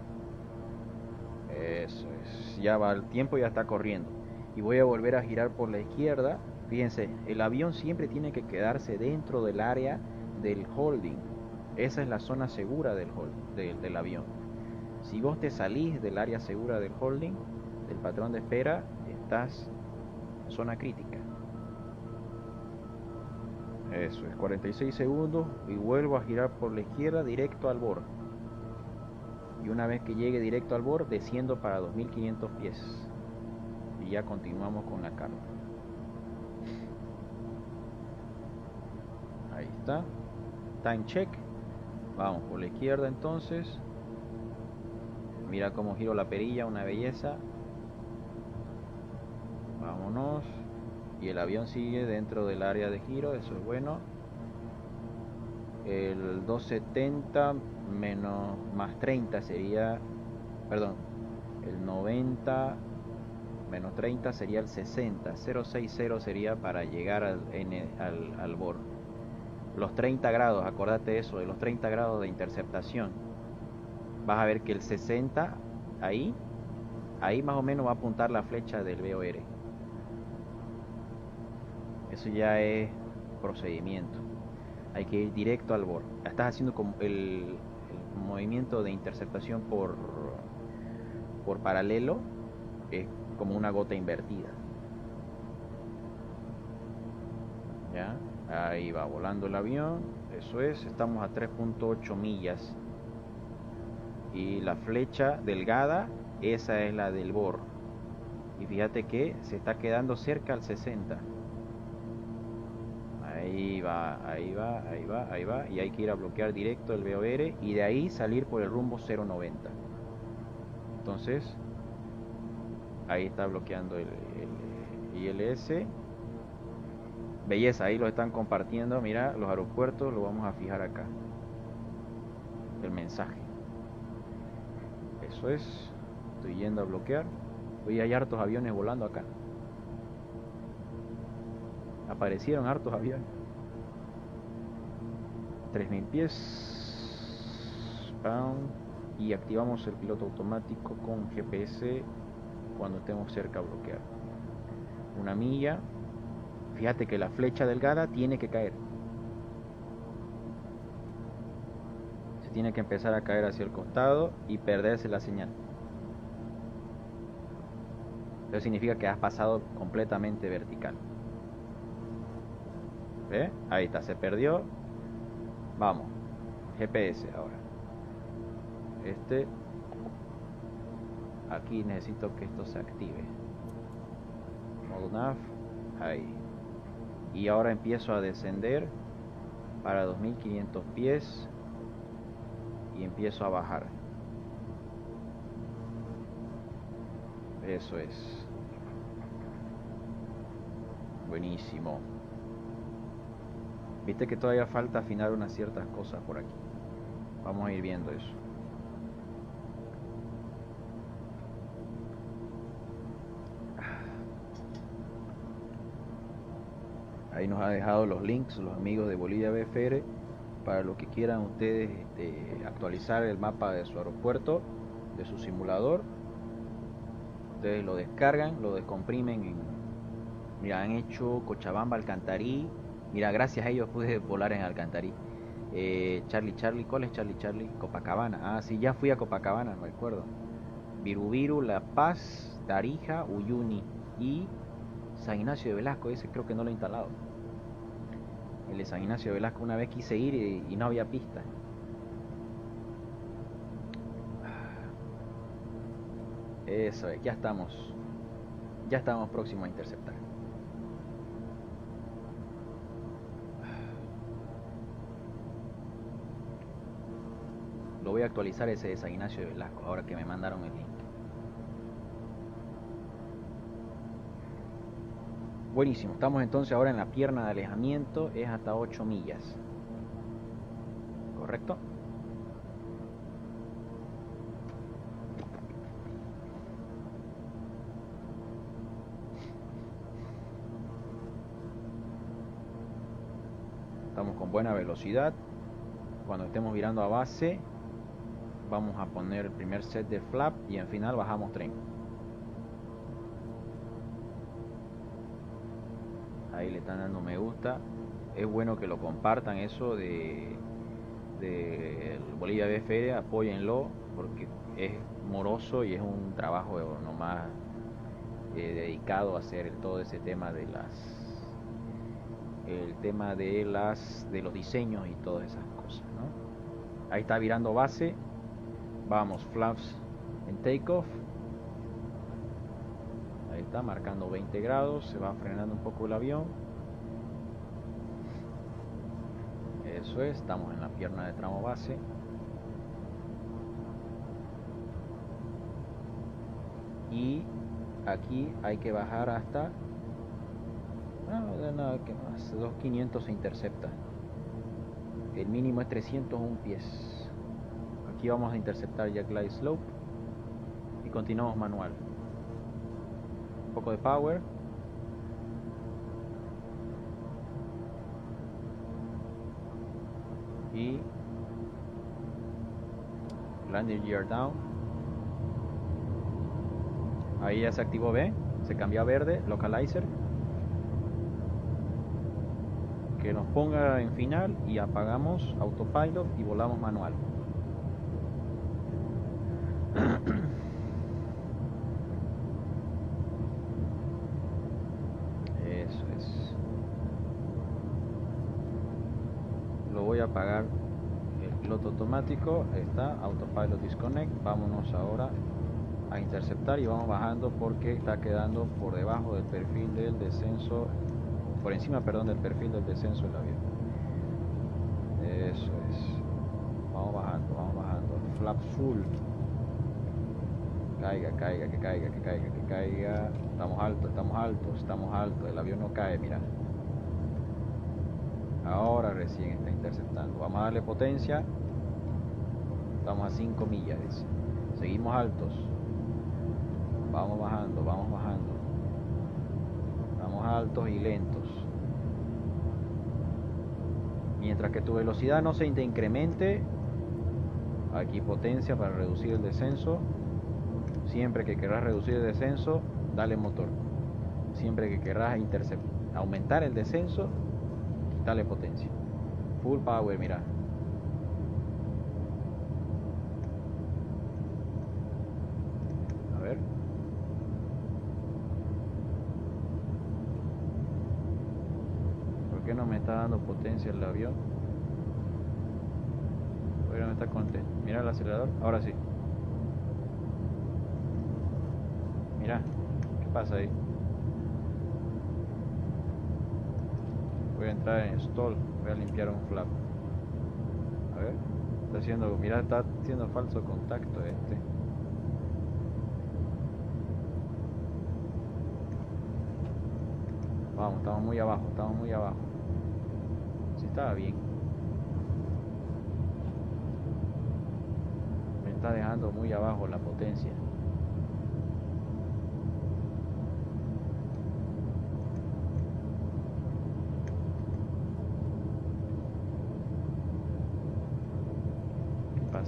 Eso es. Ya va, el tiempo ya está corriendo. Y voy a volver a girar por la izquierda Fíjense, el avión siempre tiene que quedarse dentro del área del holding. Esa es la zona segura del avión. Si vos te salís del área segura del holding, del patrón de espera, estás zona crítica. Eso es, 46 segundos y vuelvo a girar por la izquierda directo al borde. Y una vez que llegue directo al borde, desciendo para 2500 pies. Y ya continuamos con la carga. Ahí está. Time check. Vamos por la izquierda entonces. Mira cómo giro la perilla, una belleza. Vámonos. Y el avión sigue dentro del área de giro, eso es bueno. El 270 menos más 30 sería, perdón, el 90 menos 30 sería el 60. 060 sería para llegar al borde. Los 30 grados, acordate eso, de los 30 grados de interceptación. Vas a ver que el 60, ahí más o menos va a apuntar la flecha del VOR. Eso ya es procedimiento. Hay que ir directo al borde. Estás haciendo como el movimiento de interceptación por paralelo. Es como una gota invertida. Ya, ahí va volando el avión. Eso es, estamos a 3.8 millas. Y la flecha delgada, esa es la del borde. Y fíjate que se está quedando cerca al 60. Ahí va, ahí va, ahí va, ahí va. Y hay que ir a bloquear directo el VOR y de ahí salir por el rumbo 090. Entonces, ahí está bloqueando el ILS. Belleza, ahí lo están compartiendo. Mira, los aeropuertos, lo vamos a fijar acá. El mensaje. Eso es. Estoy yendo a bloquear. Hoy hay hartos aviones volando acá. Aparecieron hartos aviones. 3000 pies. Y activamos el piloto automático con GPS cuando estemos cerca a bloquear. 1 milla. Fíjate que la flecha delgada tiene que caer. Se tiene que empezar a caer hacia el costado y perderse la señal. Eso significa que has pasado completamente vertical. ¿Ve? Ahí está, se perdió. Vamos. GPS ahora. Aquí necesito que esto se active. Modo nav. Ahí. Y ahora empiezo a descender para 2500 pies. Y empiezo a bajar. Eso es. Buenísimo. Viste que todavía falta afinar unas ciertas cosas por aquí. Vamos a ir viendo eso. Ahí nos ha dejado los links los amigos de Bolivia BFR para lo que quieran ustedes actualizar el mapa de su aeropuerto, de su simulador. Ustedes lo descargan, lo descomprimen. Mira, han hecho Cochabamba, Alcantarí. Mira, gracias a ellos pude volar en Alcantarí. Charlie, ¿cuál es Charlie? Copacabana. Ah, sí, ya fui a Copacabana, me acuerdo. Virubiru, La Paz, Tarija, Uyuni y San Ignacio de Velasco. Ese creo que no lo he instalado. El de San Ignacio de Velasco una vez quise ir y no había pista. Eso es, ya estamos próximos a interceptar. Lo voy a actualizar ese de San Ignacio de Velasco ahora que me mandaron el link. Buenísimo, estamos entonces ahora en la pierna de alejamiento, es hasta 8 millas. ¿Correcto? Estamos con buena velocidad. Cuando estemos virando a base, vamos a poner el primer set de flap y en final bajamos tren. Ahí le están dando me gusta. Es bueno que lo compartan eso de Bolivia BFR, apóyenlo porque es moroso y es un trabajo nomás dedicado a hacer todo ese tema de de los diseños y todas esas cosas, ¿no? Ahí está virando base. Vamos, flaps en takeoff. Ahí está marcando 20 grados, se va frenando un poco el avión. Eso es, estamos en la pierna de tramo base. Y aquí hay que bajar hasta nada que más, 2500 se intercepta. El mínimo es 301 pies. Aquí vamos a interceptar ya glide slope y continuamos manual. Un poco de power. Y landing gear down. Ahí ya se activó B, se cambió a verde, localizer. Que nos ponga en final y apagamos autopilot y volamos manual. Eso es. Lo voy a apagar el piloto automático. Está autopilot disconnect. Vámonos ahora a interceptar y vamos bajando porque está quedando por debajo del perfil del descenso, por encima, perdón, del perfil del descenso del avión. Eso es. Vamos bajando. Flaps full. Caiga, que caiga. Estamos altos. El avión no cae, mira. Ahora recién está interceptando. Vamos a darle potencia. Estamos a 5 millas, dice. Seguimos altos. Vamos bajando. Vamos altos y lentos. Mientras que tu velocidad no se te incremente, aquí potencia para reducir el descenso. Siempre que querrás reducir el descenso, dale motor. Siempre que querrás aumentar el descenso, dale potencia. Full power, mira. A ver. ¿Por qué no me está dando potencia el avión? ¿Por qué no me está contento? Mira el acelerador. Ahora sí. Mira, ¿qué pasa ahí? Voy a entrar en stall, voy a limpiar un flap. A ver, está haciendo falso contacto este. Vamos, estamos muy abajo. Sí, estaba bien. Me está dejando muy abajo la potencia.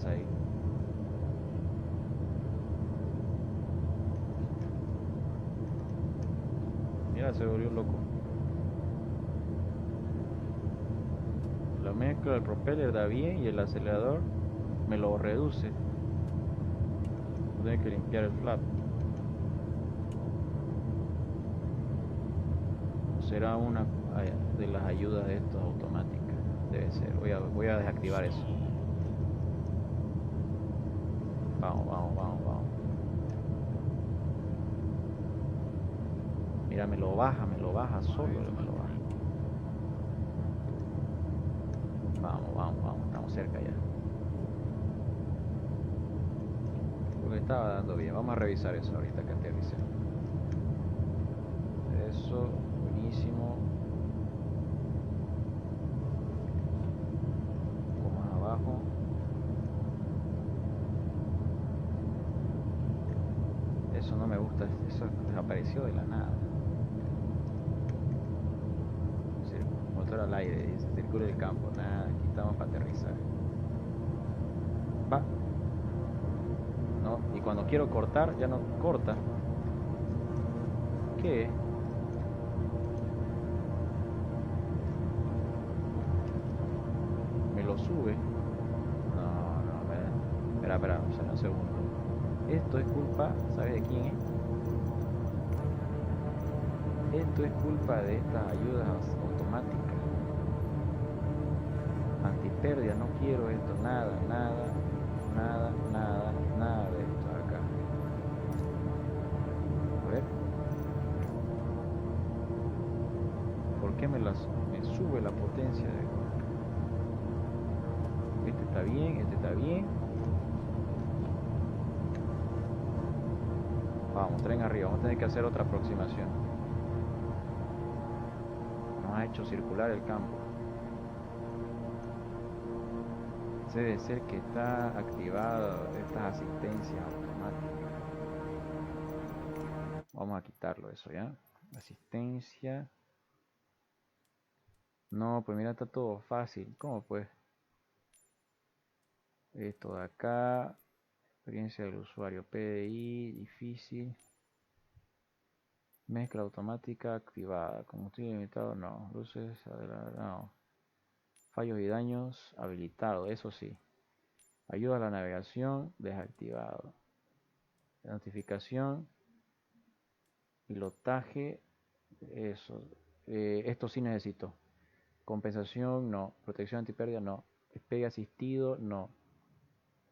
Ahí. Mira, se volvió loco. La mezcla del propeller da bien y el acelerador me lo reduce. Tengo que limpiar el flap. Será una de las ayudas de estos automáticas. Debe ser. Voy a desactivar eso. Vamos. Mira, me lo baja solo, me lo baja. Vamos, estamos cerca ya. Porque estaba dando bien. Vamos a revisar eso ahorita que aterrice. Eso, buenísimo. Un poco más abajo. Eso no me gusta, eso desapareció de la nada. Motor al aire, dice, circula el campo, nada, aquí estamos para aterrizar. Va. No, y cuando quiero cortar, ya no corta. ¿Qué? lo sube. No, espera, o sea, un segundo. Esto es culpa, ¿sabes de quién es? Esto es culpa de estas ayudas automáticas. Antipérdida, no quiero esto, nada de esto acá. A ver. ¿Por qué me sube la potencia de golpe? Este está bien. Vamos, tren arriba, vamos a tener que hacer otra aproximación. Nos ha hecho circular el campo. Debe ser que está activado estas asistencias automáticas. Vamos a quitarlo eso, ¿ya? Asistencia. No, pues mira, está todo fácil. ¿Cómo pues? Esto de acá. Experiencia del usuario. PDI, difícil. Mezcla automática activada. Combustible limitado, no. Luces, no. Fallos y daños, habilitado, eso sí. Ayuda a la navegación, desactivado. Notificación. Pilotaje, eso. Esto sí necesito. Compensación, no. Protección antipérdida, no. Despegue asistido, no.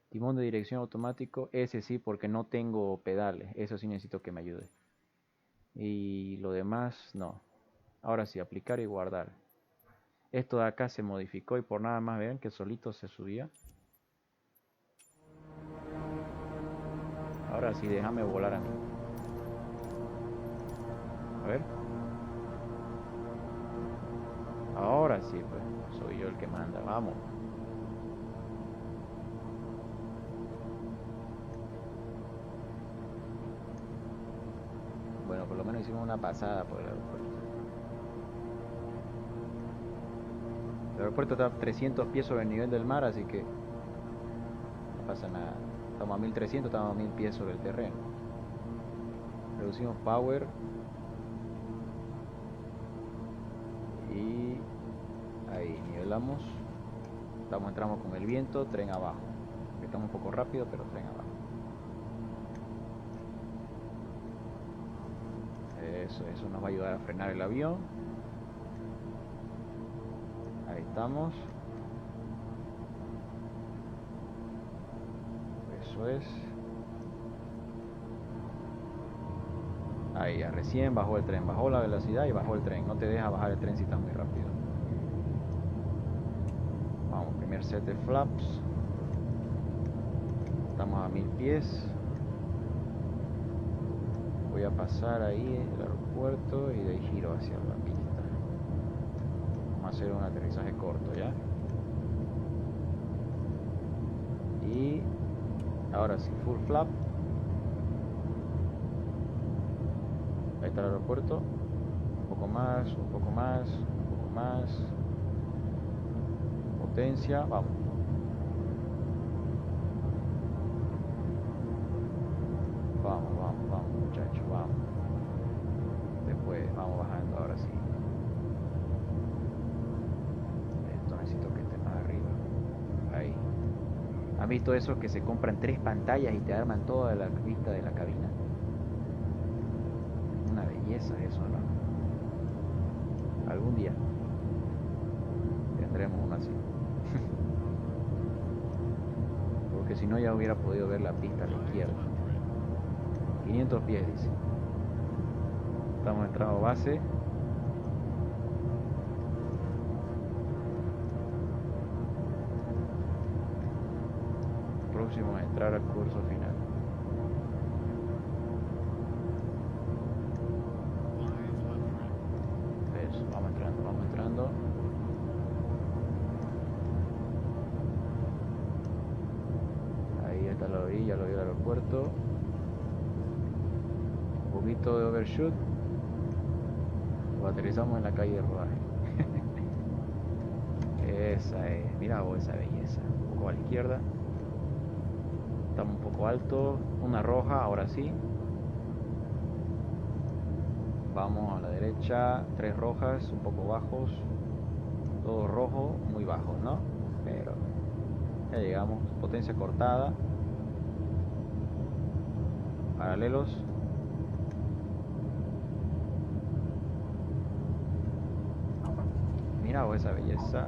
Timón de dirección automático, ese sí, porque no tengo pedales. Eso sí necesito que me ayude. Y lo demás, no. Ahora sí, aplicar y guardar. Esto de acá se modificó y por nada más vean que solito se subía. Ahora sí, déjame volar a mí. A ver. Ahora sí, pues. Soy yo el que manda. Vamos. Bueno, por lo menos hicimos una pasada por el aeropuerto. El aeropuerto está a 300 pies sobre el nivel del mar, así que no pasa nada. Estamos a 1300, estamos a 1000 pies sobre el terreno. Reducimos power. Y ahí nivelamos. Entramos con el viento, tren abajo. Estamos un poco rápido, pero tren abajo. Eso nos va a ayudar a frenar el avión. Ahí estamos. Eso es. Ahí ya recién bajó el tren. Bajó la velocidad y bajó el tren. No te deja bajar el tren si estás muy rápido. Vamos, primer set de flaps. Estamos a 1000 pies. Voy a pasar ahí el aeropuerto y de ahí giro hacia la pista. Vamos a hacer un aterrizaje corto, ¿ya? Y ahora sí, full flap. Ahí está el aeropuerto. Un poco más, un poco más, un poco más. Potencia, vamos. Vamos, muchachos, vamos. Después vamos bajando ahora sí. Esto necesito que esté más arriba. Ahí. ¿Han visto esos que se compran 3 pantallas y te arman toda la vista de la cabina? Una belleza eso, ¿no? Algún día tendremos uno así. Porque si no ya hubiera podido ver la pista a la izquierda. 500 pies dice. Estamos entrando base. Próximo a entrar al curso final. Eso, vamos entrando. Ahí está la orilla, lo vi el aeropuerto. Un poquito de overshoot. Lo aterrizamos en la calle de rodaje. Esa es, mira vos esa belleza. Un poco a la izquierda. Estamos un poco alto. Una roja, ahora sí. Vamos a la derecha. 3 rojas, un poco bajos. Todo rojo, muy bajos, ¿no? pero ya llegamos. Potencia cortada. Paralelos. Mira vos esa belleza.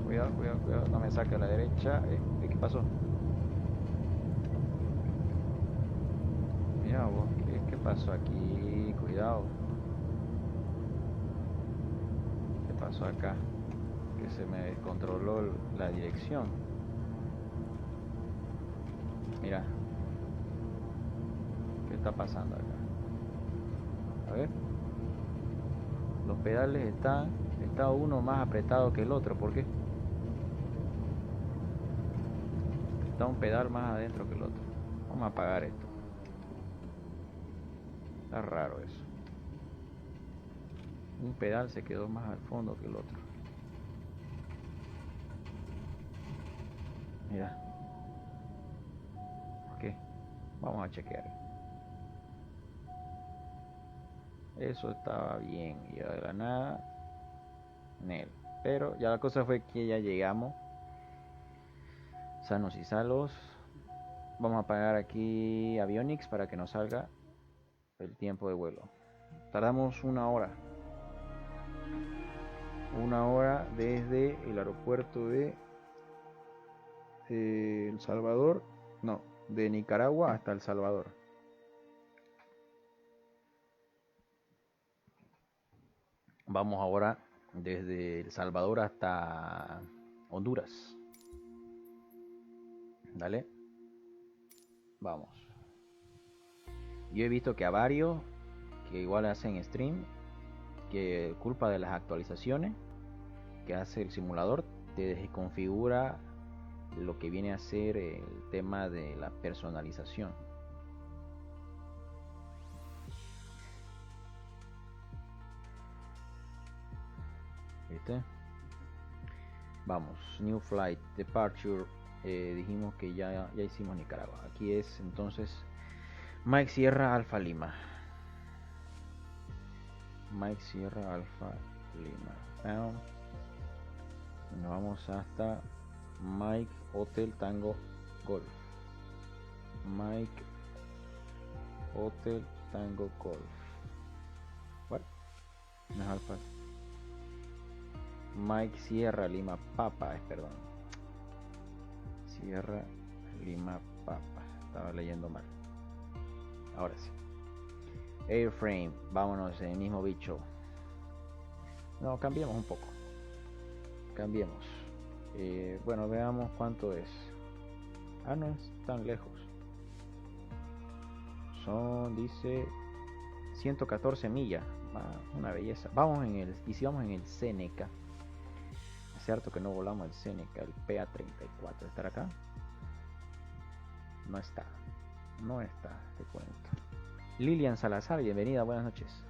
Cuidado, cuidado, cuidado. No me saque a la derecha. ¿Qué pasó? Mira vos. ¿Qué pasó aquí? Cuidado. ¿Qué pasó acá? Que se me descontroló la dirección. Mira. ¿Qué está pasando acá? A ver. Los pedales está uno más apretado que el otro. ¿Por qué? Está un pedal más adentro que el otro. Vamos a apagar esto. Está raro eso. Un pedal se quedó más al fondo que el otro. Mira. Ok. Vamos a chequear. Eso estaba bien. Y de la nada. Nel. Pero ya la cosa fue que ya llegamos. Sanos y salvos. Vamos a apagar aquí Avionics para que nos salga el tiempo de vuelo. Tardamos 1 hora. 1 hora desde el aeropuerto de El Salvador. No, de Nicaragua hasta El Salvador. Vamos ahora desde El Salvador hasta Honduras. Dale. Vamos. Yo he visto que a varios que igual hacen stream, que culpa de las actualizaciones que hace el simulador, te desconfigura lo que viene a ser el tema de la personalización. ¿Viste? Vamos, New Flight, Departure. Dijimos que ya hicimos Nicaragua. Aquí es entonces Mike Sierra Alfa Lima. Mike Sierra Alfa Lima. Nos vamos hasta Mike Hotel Tango Golf. Mike Hotel Tango Golf. ¿What? No es Alfa. Mike Sierra Lima Papa, perdón. Sierra Lima Papa. Estaba leyendo mal. Ahora sí. Airframe. Vámonos en el mismo bicho. No, cambiemos un poco. Cambiemos. Bueno, veamos cuánto es. Ah, no es tan lejos. Son, dice, 114 millas. Una belleza. Vamos en el, y si vamos en el Seneca. Es cierto que no volamos el Seneca, el PA-34. ¿Estará acá? No está. No está, te cuento. Lilian Salazar, bienvenida, buenas noches.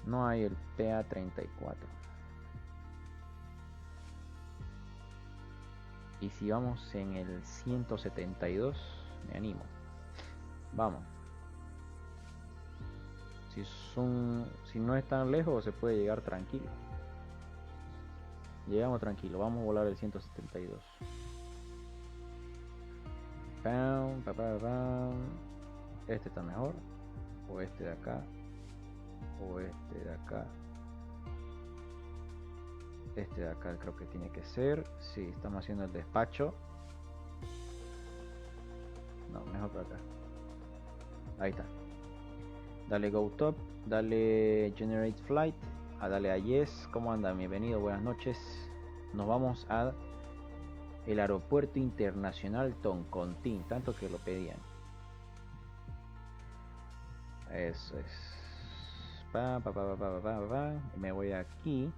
No hay el PA-34. Y si vamos en el 172, me animo. Vamos. Si no es tan lejos, se puede llegar tranquilo. Llegamos tranquilo, vamos a volar el 172. Pam, pam, pam, pam. Este está mejor. O este de acá. O este de acá. Este de acá creo que tiene que ser. Sí, estamos haciendo el despacho. No, mejor por acá. Ahí está. Dale Go Top. Dale Generate Flight. Dale a Yes. ¿Cómo andan? Bienvenido, buenas noches. Nos vamos a el aeropuerto internacional Toncontín. Tanto que lo pedían. Eso es. Me voy aquí.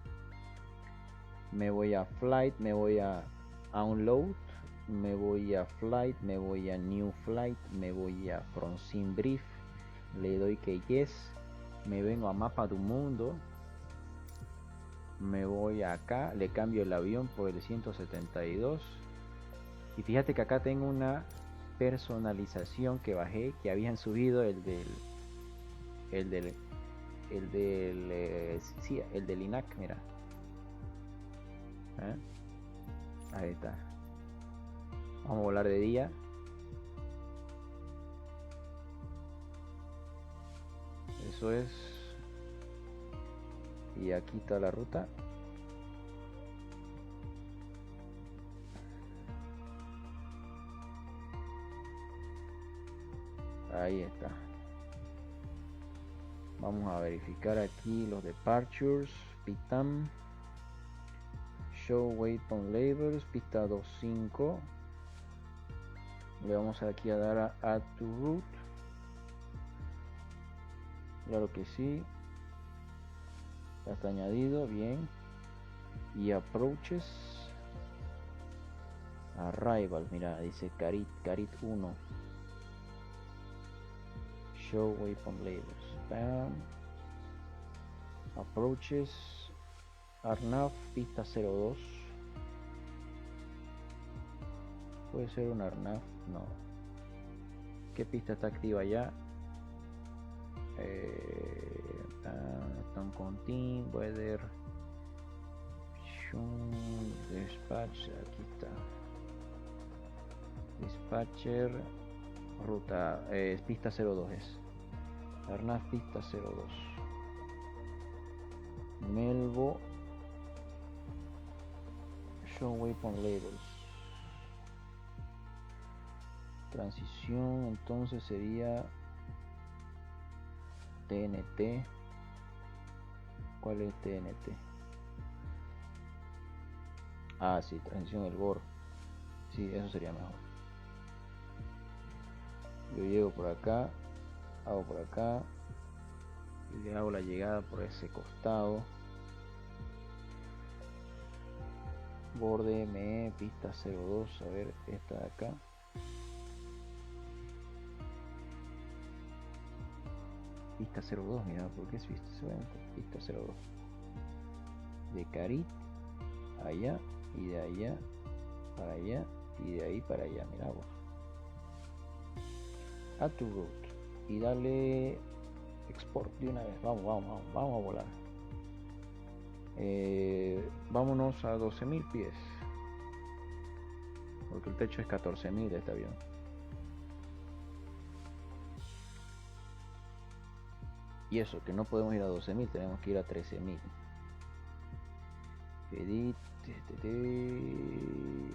Me voy a Flight. Me voy a Unload. Me voy a Flight. Me voy a New Flight. Me voy a From Sim Brief. Le doy que Yes. Me vengo a Mapa del Mundo. Me voy acá. Le cambio el avión por el 172. Y fíjate que acá tengo una personalización que bajé. Que habían subido el del INAC, mira. Ahí está. Vamos a volar de día. Eso es. Y aquí está la ruta. Ahí está. Vamos a verificar aquí los departures. PITAM. Show waypoint labels. Pista 25. Le vamos aquí a dar a Add to Route. Claro que sí. Ya está añadido. Bien. Y Approaches. Arrival. Mira, dice Carit 1. Show waypoint labels. Bam. Approaches. Arnav, pista 02. Puede ser un Arnav, no. ¿Qué pista está activa ya? Toncontín, Weather, Dispatch, aquí está. Dispatcher, ruta, pista 02 es. Arnav, pista 02. Melbo. Show waypoint labels. Transición entonces sería TNT. ¿Cuál es TNT? Ah, sí, transición del GOR. Sí, eso sería mejor. Yo llego por acá, hago por acá y le hago la llegada por ese costado. Borde ME, pista 02, a ver, esta de acá. Pista 02, mira, ¿por qué es pista 02? De Carit, allá, y de allá, para allá, y de ahí para allá, mira vos. Add to route, y dale export de una vez, vamos a volar. Vámonos a 12.000 pies, porque el techo es 14.000 de este avión. Y eso, que no podemos ir a 12.000, tenemos que ir a 13.000. Edit,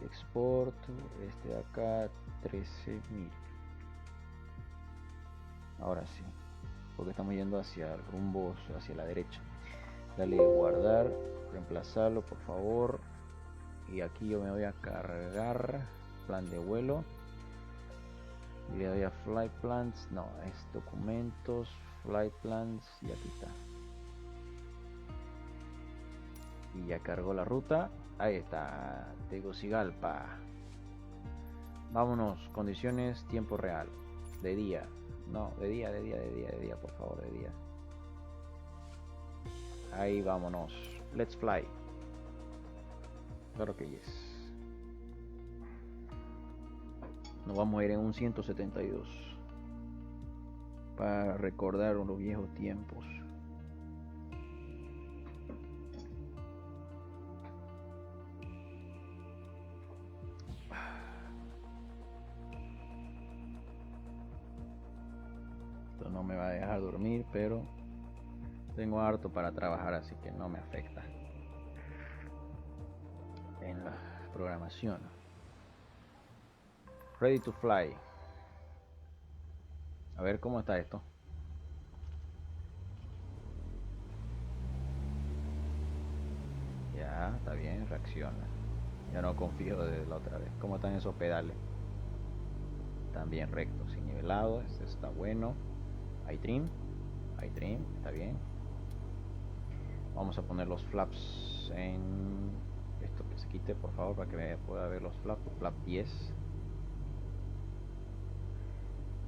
export, este de acá, 13.000. Ahora sí, porque estamos yendo hacia rumbos hacia la derecha. Dale guardar, reemplazarlo por favor. Y aquí yo me voy a cargar plan de vuelo. Y le doy a flight plans, no, es documentos, flight plans, y aquí está. Y ya cargó la ruta. Ahí está, Tegucigalpa. Vámonos, condiciones, tiempo real. De día, no, de día, por favor, de día. Ahí vámonos. Let's fly. Claro que yes. Nos vamos a ir en un 172 para recordar los viejos tiempos. Esto no me va a dejar dormir, pero tengo harto para trabajar, así que no me afecta en la programación. Ready to fly. A ver cómo está esto. Ya, está bien, reacciona. Ya no confío de la otra vez. ¿Cómo están esos pedales? Están bien rectos y nivelados. Este está bueno. Hay trim, está bien. Vamos a poner los flaps en esto, que se quite por favor para que me pueda ver los flaps. Flap 10.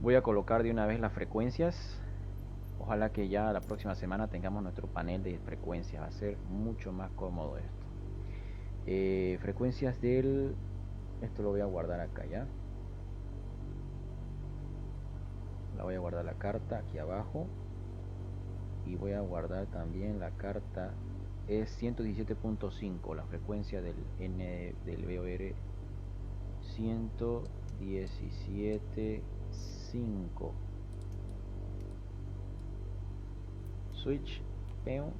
Voy a colocar de una vez las frecuencias. Ojalá que ya la próxima semana tengamos nuestro panel de frecuencias. Va a ser mucho más cómodo esto. Frecuencias del... Esto lo voy a guardar acá ya. La voy a guardar la carta aquí abajo. Y voy a guardar también la carta es 117.5, la frecuencia del N del VOR 117.5. Switch, peón.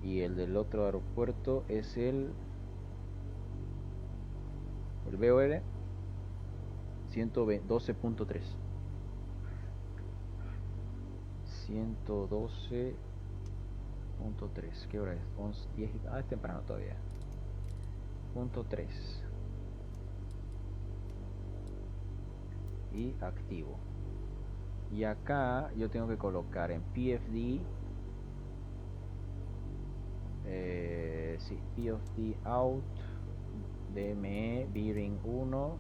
Y el del otro aeropuerto es el VOR 112.3. 112.3. ¿Qué hora es? 11, 10. Es temprano todavía. Punto 3. Y activo. Y acá yo tengo que colocar en PFD. Sí, PFD out. DME, bearing 1,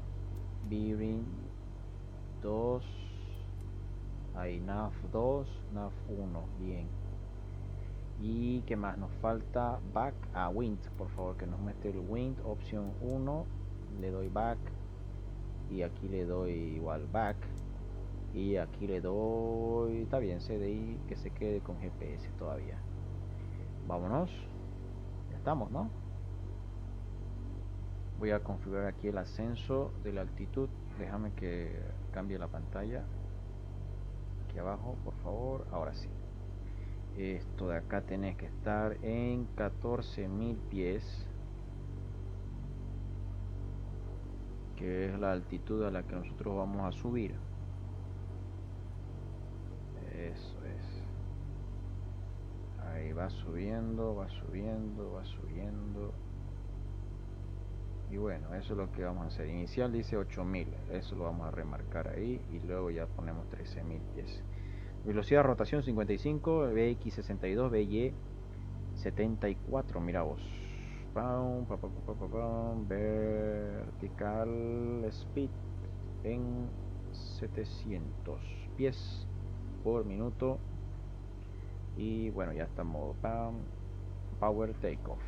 bearing 2, ahí nav 2, nav 1, bien. Y qué más nos falta, back a wind, por favor que nos mete el wind, opción 1, le doy back y aquí le doy igual back y aquí le doy, está bien, CDI, que se quede con GPS todavía. Vámonos, ya estamos, ¿no? Voy a configurar aquí el ascenso de la altitud. Déjame que cambie la pantalla. Aquí abajo, por favor. Ahora sí. Esto de acá tenés que estar en 14.000 pies. Que es la altitud a la que nosotros vamos a subir. Eso es. Ahí va subiendo, va subiendo, va subiendo. Y bueno, eso es lo que vamos a hacer. Inicial dice 8000, eso lo vamos a remarcar ahí y luego ya ponemos 13.000 pies. Velocidad de rotación 55, BX 62, BY 74, mira vos. Vertical speed en 700 pies por minuto. Y bueno, ya estamos. Power takeoff.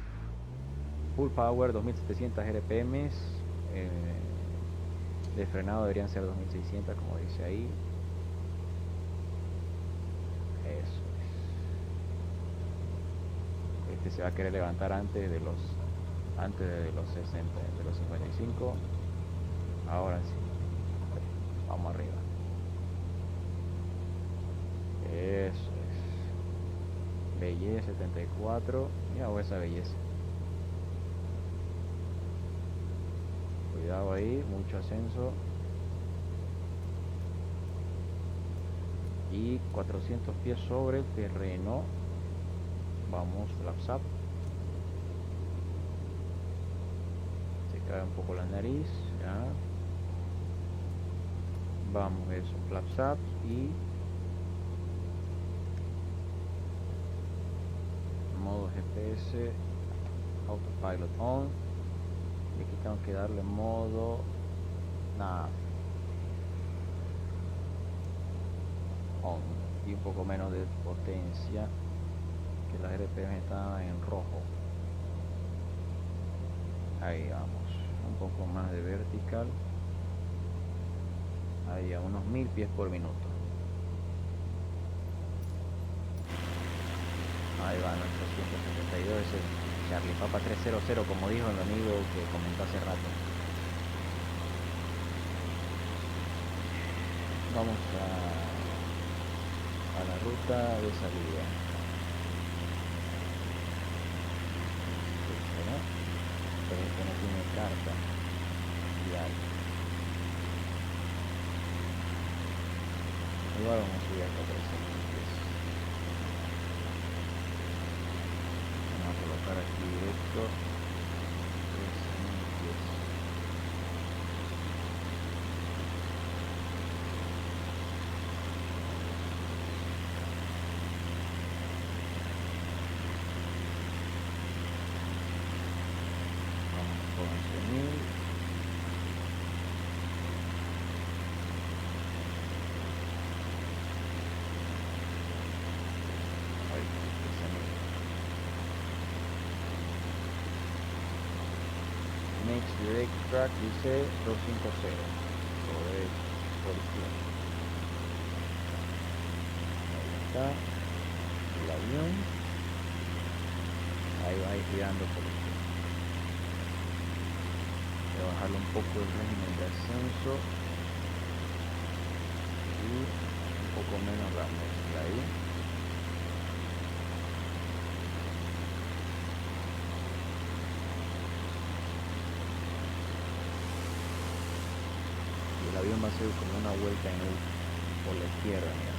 Full power 2700 RPM. De frenado deberían ser 2600, como dice ahí. Eso es. Este se va a querer levantar antes de los 60, de los 55. Ahora sí. Vamos arriba. Eso es. Belleza 74. Mira esa belleza. Cuidado ahí, mucho ascenso. Y 400 pies sobre el terreno. Vamos, flaps up. Se cae un poco la nariz. Ya. Vamos, eso, flaps up. Y modo GPS, autopilot on. Y aquí tengo que darle modo nav on y un poco menos de potencia, que las RPM están en rojo. Ahí vamos, un poco más de vertical, ahí a unos 1000 pies por minuto. Ahí va nuestro 172, ese Charlie Papa 300, como dijo el amigo que comentó hace rato. Vamos a la ruta de salida. ¿No? Pero esto no tiene carta. Igual vamos a subir hasta 13.000 pies. Vamos a colocar aquí directo 13.000 pies. Vamos con 11.000. Ahí, 13.000. Next direct track dice 250. Eso es por izquierda. Ahí está el avión. Ahí va a ir girando por el sur. Voy a bajarle un poco el régimen de ascenso y un poco menos la mezcla ahí. Y el avión va a hacer como una vuelta en U por la izquierda, mira.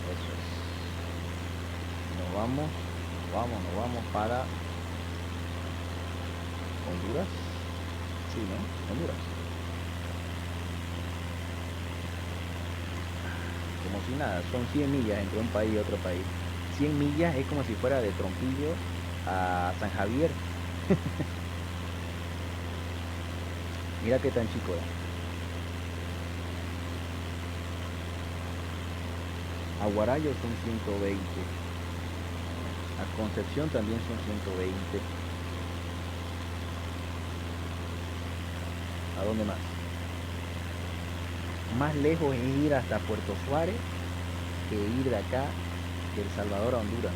Eso es. Nos vamos para Honduras. Sí, ¿no? Honduras. Como si nada, son 100 millas entre un país y otro país. 100 millas es como si fuera de Trompillo a San Javier. Mira qué tan chico es. A Guarayo son 120. A Concepción también son 120. ¿A dónde más? Más lejos es ir hasta Puerto Suárez que ir de acá, de El Salvador a Honduras.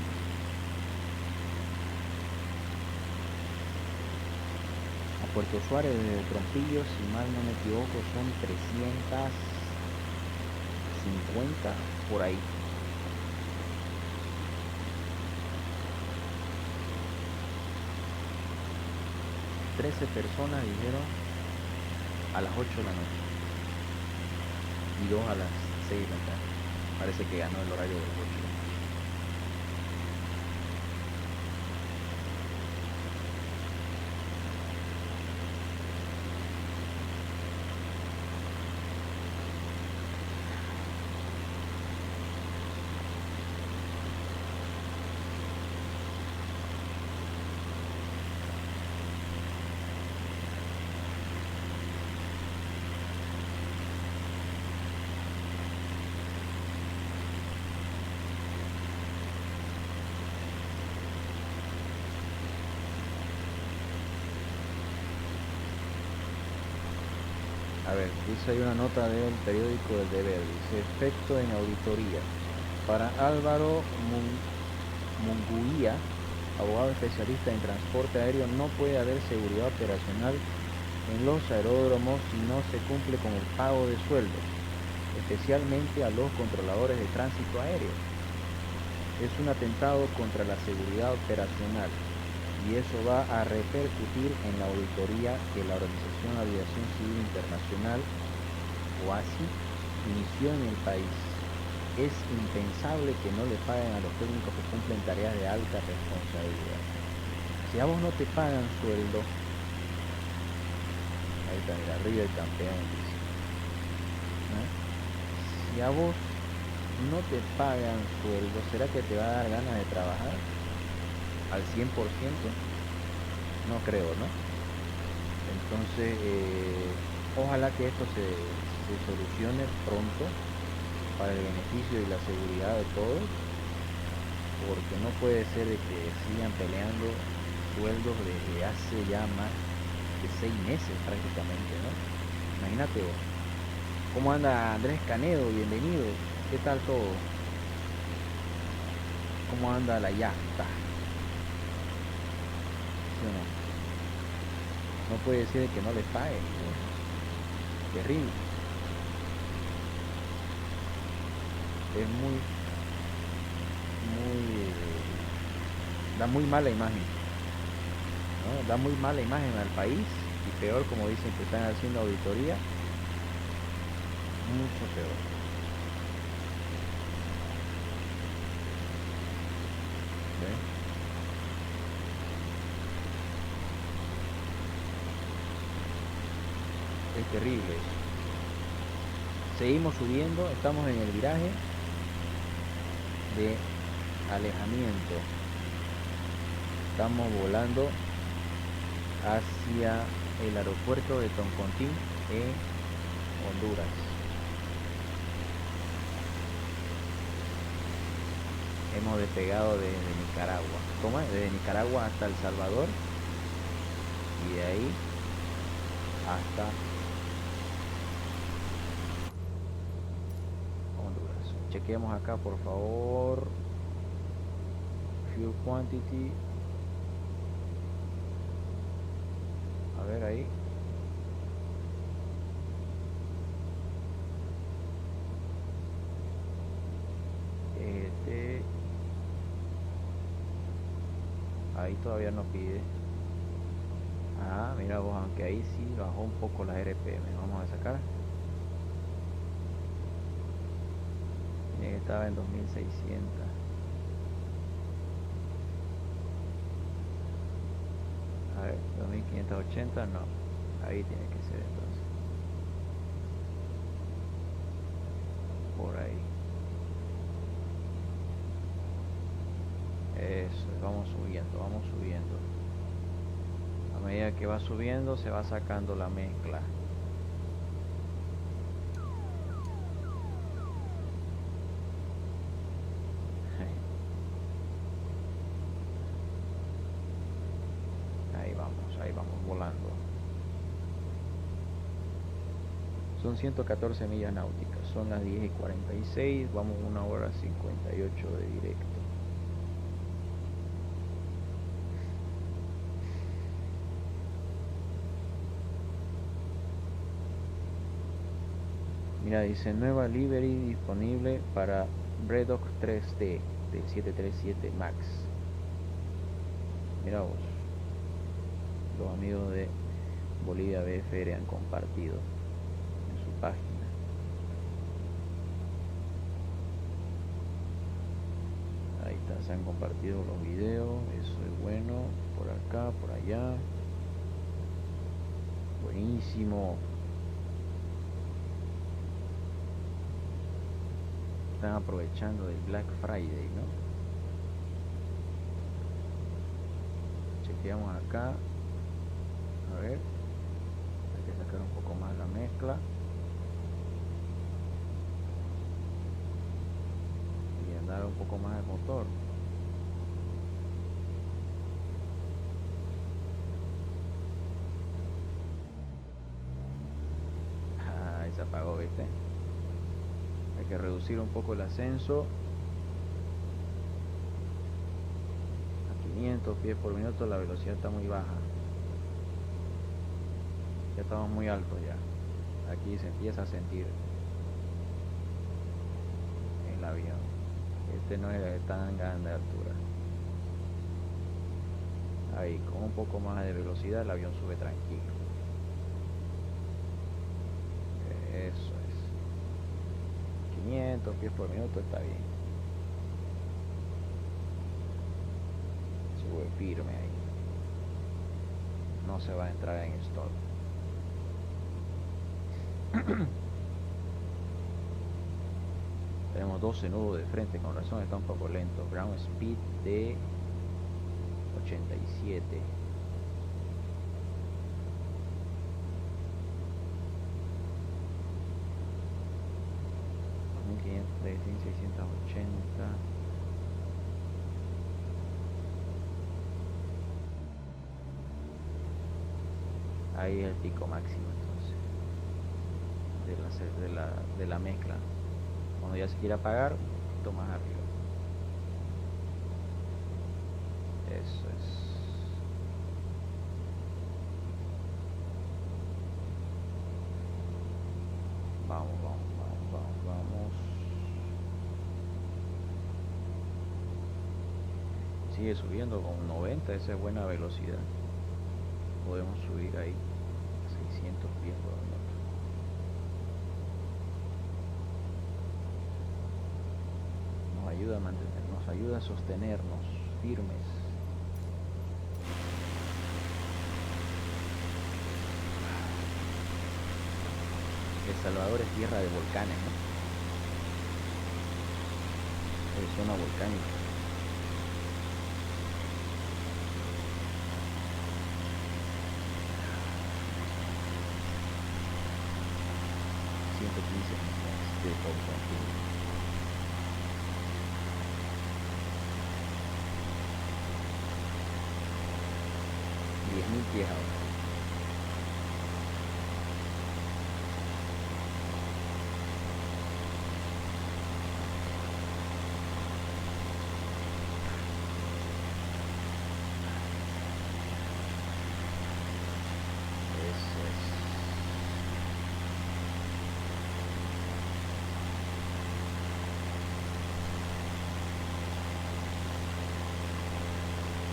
A Puerto Suárez desde Trompillo, si mal no me equivoco, son 350 por ahí. ...13 personas dijeron a las 8 de la noche y 2 a las 6 de la tarde. Parece que ganó el horario de las 8. A ver, dice hay una nota del periódico del Deber, dice efecto en auditoría. Para Álvaro Munguía, abogado especialista en transporte aéreo, no puede haber seguridad operacional en los aeródromos si no se cumple con el pago de sueldos, especialmente a los controladores de tránsito aéreo. Es un atentado contra la seguridad operacional y eso va a repercutir en la auditoría que la Organización de Aviación Civil Internacional, OASI, inició en el país. Es impensable que no le paguen a los técnicos que cumplen tareas de alta responsabilidad. Si a vos no te pagan sueldo, ahí está, mira, arriba el campeón dice, ¿no? Si a vos no te pagan sueldo, ¿será que te va a dar ganas de trabajar al 100%? No creo, ¿no? Entonces, ojalá que esto se solucione pronto para el beneficio y la seguridad de todos, porque no puede ser de que sigan peleando sueldos desde hace ya más de 6 meses prácticamente, ¿no? Imagínate vos. ¿Cómo anda Andrés Canedo? Bienvenido. ¿Qué tal todo? ¿Cómo anda la yasta? ¿Sí o no? No puede ser que no les paguen, ¿no? Terrible. Es da muy mala imagen, ¿no? Da muy mala imagen al país y peor, como dicen que están haciendo auditoría, mucho peor. ¿Ven? Es terrible eso. Seguimos subiendo, estamos en el viraje de alejamiento. Estamos volando hacia el aeropuerto de Toncontín en Honduras. Hemos despegado desde Nicaragua. ¿Cómo es? Desde Nicaragua hasta El Salvador y de ahí hasta chequeemos acá por favor. Fuel quantity. A ver ahí. Ahí todavía no pide. Ah, mira vos, aunque ahí sí bajó un poco la RPM. Vamos a sacar. Estaba en 2600. A ver, 2580 no. Ahí tiene que ser entonces. Por ahí. Eso, vamos subiendo, vamos subiendo. A medida que va subiendo se va sacando la mezcla. Ahí vamos volando. Son 114 millas náuticas, son las 10:46, vamos 1 hora 58 de directo. Mira, dice nueva livery disponible para Bredok 3D de 737 MAX. Mira vos, los amigos de Bolivia BFR han compartido en su página. Ahí está, se han compartido los videos, eso es bueno, por acá, por allá. Buenísimo. Están aprovechando del Black Friday, ¿no? Chequeamos acá. A ver. Hay que sacar un poco más la mezcla. Y andar un poco más el motor. Ahí se apagó, ¿viste? Hay que reducir un poco el ascenso a 500 pies por minuto. La velocidad está muy baja, ya estamos muy altos ya. Aquí se empieza a sentir el avión. Este no es tan grande de altura. Ahí con un poco más de velocidad el avión sube tranquilo. Eso es. 500 pies por minuto está bien. Sube firme ahí. No se va a entrar en stall. Tenemos 12 nudos de frente, con razón está un poco lento. Ground speed de 87. De 1680. Ahí es el pico máximo entonces de la mezcla. Cuando ya se quiera apagar, un poquito más arriba. Eso es. Vamos. Sigue subiendo con 90, esa es buena velocidad. Podemos subir ahí a 600 pies por minuto. Nos ayuda a mantener, nos ayuda a sostenernos firmes. El Salvador es tierra de volcanes, ¿no? Es zona volcánica. De Constantino. 10.000 pies ahora.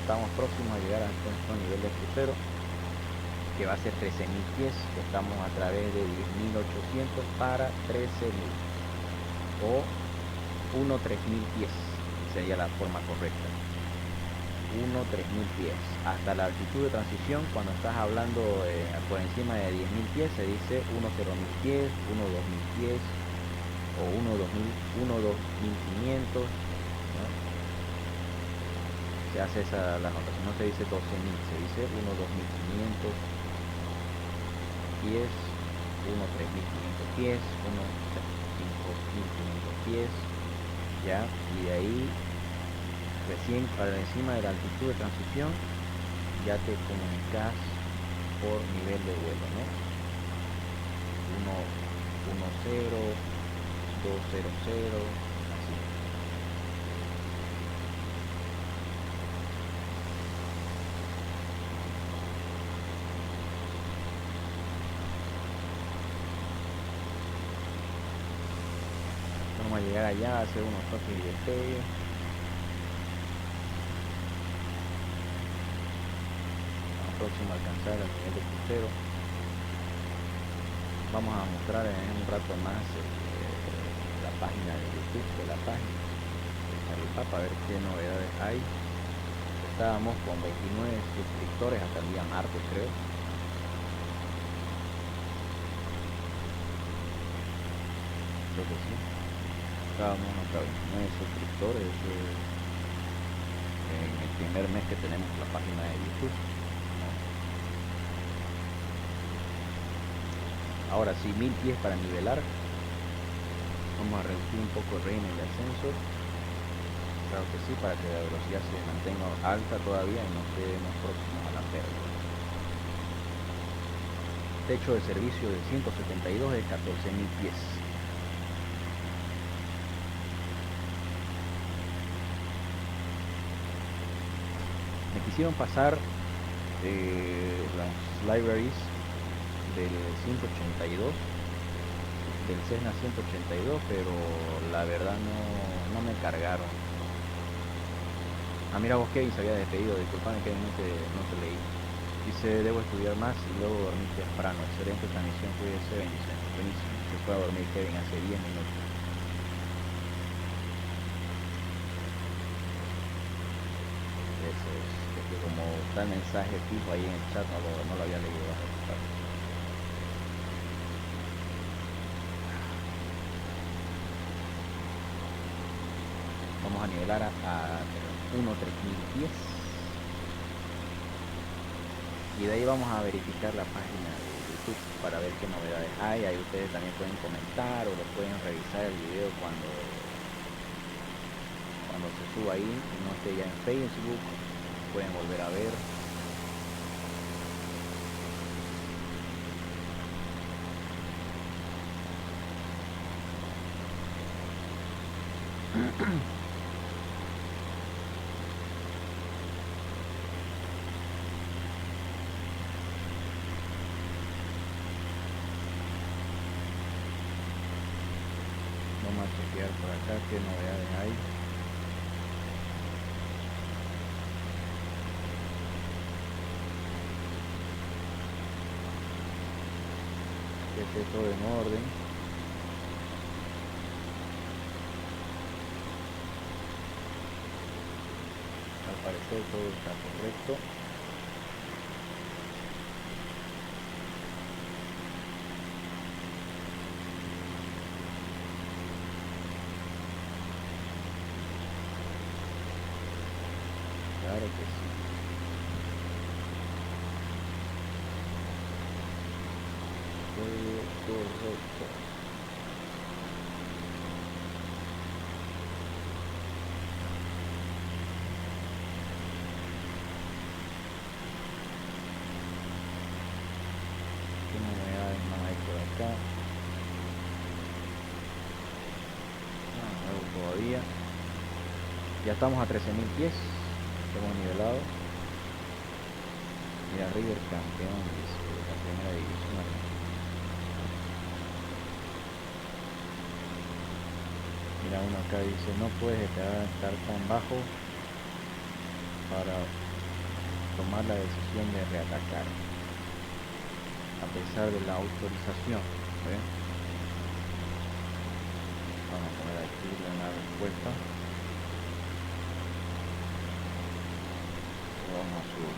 estamos próximos a llegar a nuestro nivel de crucero, que va a ser 13.000 pies. Estamos a través de 10.800 para 13.000 o 1.3000 pies sería la forma correcta. 1.3000 pies hasta la altitud de transición. Cuando estás hablando por encima de 10.000 pies se dice 1.000 pies, 1.2000 pies o 1.2500, ¿no? Se hace esa la notación, no se dice 12.000, se dice 1.2500 pies, 1.3500 pies, 1.5500 pies, ya, y de ahí recién para encima de la altitud de transición ya te comunicas por nivel de vuelo, ¿no? 1.10, 2.00, así. Vamos a llegar allá a hacer unos toques de despegue. Próximo a alcanzar el nivel de crucero. Vamos a mostrar en un rato más la página de YouTube de la página para ver qué novedades hay. Estábamos con 29 suscriptores hasta el día martes, creo. Creo que sí. Estábamos hasta 29 suscriptores en el primer mes que tenemos la página de YouTube. Ahora sí, 1000 pies para nivelar. Vamos a reducir un poco el régimen de ascenso. Claro que sí, para que la velocidad se mantenga alta todavía y no estemos próximos a la pérdida. Techo de servicio de 172 de 14.000 pies. Me quisieron pasar las libraries del 182, del Cessna 182, pero la verdad no me cargaron. Ah, mira vos, Kevin se había despedido, disculpame Kevin, no te leí. Dice, debo estudiar más y luego dormir temprano. Excelente transmisión, cuídese, bendiciones. Buenísimo, se fue a dormir Kevin hace 10 minutos. Eso es que como está el mensaje fijo ahí en el chat, no lo había leído. Vamos a nivelar a 1.3000 pies y de ahí vamos a verificar la página de YouTube para ver qué novedades hay. Ahí ustedes también pueden comentar o lo pueden revisar el video cuando se suba ahí y no esté ya en Facebook, pueden volver a ver. Vamos a chequear por acá qué novedades hay. Que esté todo en orden. Al parecer todo está correcto. Claro que sí. Todo correcto. ¿Qué novedades más hay por acá? No, todavía. Ya estamos a 13.000 pies. Hemos nivelado. Mira, River campeón de la primera división. Mira, uno acá dice, no puedes estar tan bajo para tomar la decisión de reatacar, a pesar de la autorización. ¿Ve? Vamos a poner aquí una respuesta. Vamos a subir.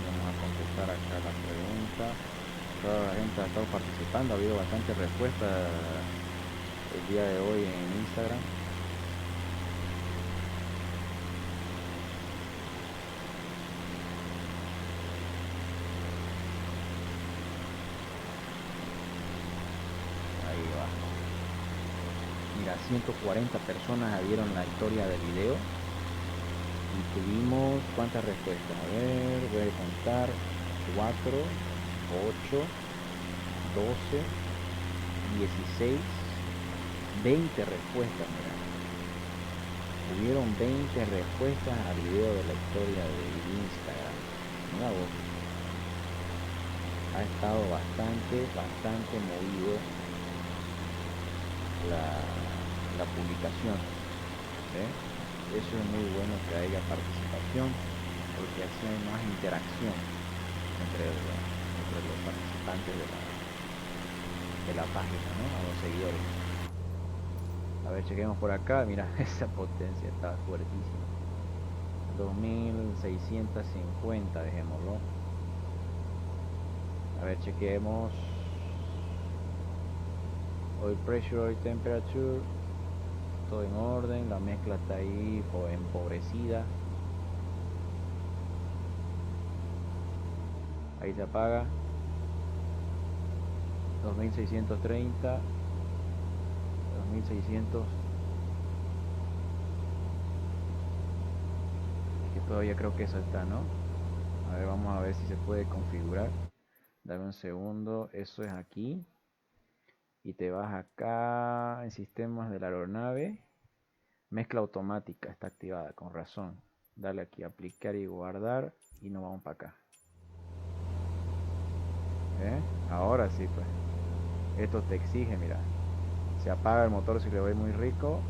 Vamos a contestar acá la pregunta. Toda la gente ha estado participando, ha habido bastante respuesta el día de hoy en Instagram. Ahí va. Mira, 140 personas vieron la historia del video y tuvimos ¿cuántas respuestas? A ver, voy a contar: 4, 8, 12, 16, 20 respuestas. Mira, hubieron 20 respuestas al video de la historia de Instagram. Mira vos, ha estado bastante movido la publicación. ¿Sí? Eso es muy bueno, que haya participación, porque así hay más interacción entre los participantes de la página, ¿no? A los seguidores. A ver, chequemos por acá. Mira, esa potencia está fuertísima. 2650, dejémoslo. A ver, chequemos. Oil pressure, oil temperature, todo en orden. La mezcla está ahí empobrecida. Ahí se apaga. 2630, 2600. Que todavía creo que eso está, ¿no? A ver, vamos a ver si se puede configurar. Dame un segundo. Eso es aquí. Y te vas acá en sistemas de la aeronave. Mezcla automática está activada, con razón. Dale aquí a aplicar y guardar. Y nos vamos para acá. Ahora sí, pues. Esto te exige, mira. Se apaga el motor si le voy muy rico.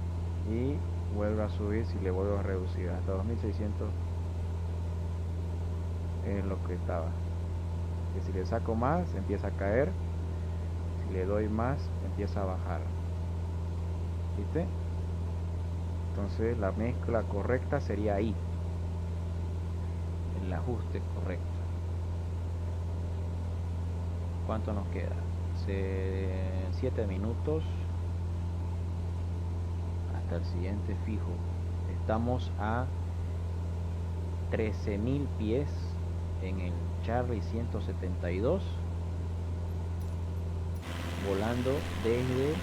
Y vuelve a subir si le vuelvo a reducir. Hasta 2600 es lo que estaba. Que si le saco más, empieza a caer. Si le doy más, empieza a bajar. ¿Viste? Entonces la mezcla correcta sería ahí. El ajuste correcto. ¿Cuánto nos queda? 7 minutos hasta el siguiente fijo. Estamos a 13.000 pies en el Charlie 172, volando desde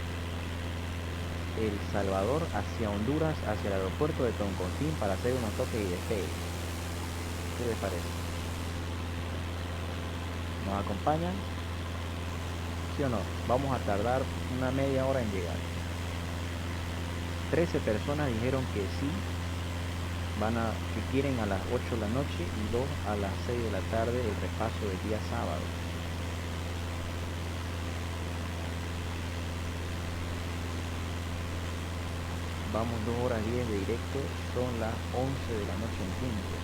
El Salvador hacia Honduras, hacia el aeropuerto de Toncontín, para hacer unos toques y despegue. ¿Qué les parece? ¿Nos acompañan? ¿Sí o no? Vamos a tardar una media hora en llegar. 13 personas dijeron que sí, que quieren a las 8 de la noche y 2 a las 6 de la tarde el repaso del día sábado. Vamos 2 horas 10 de directo, son las 11 de la noche en punto.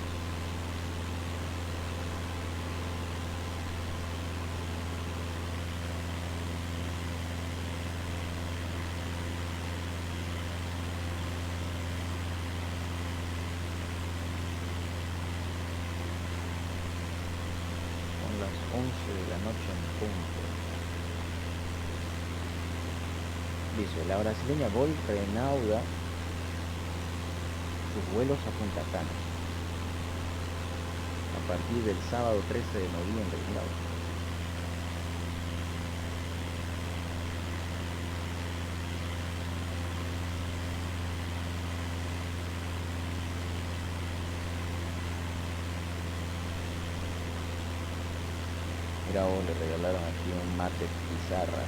Son las 11 de la noche en punto. Dice, la brasileña Gol reanuda sus vuelos a Punta Cana a partir del sábado 13 de noviembre. Mira, mira, le regalaron aquí un mate pizarra.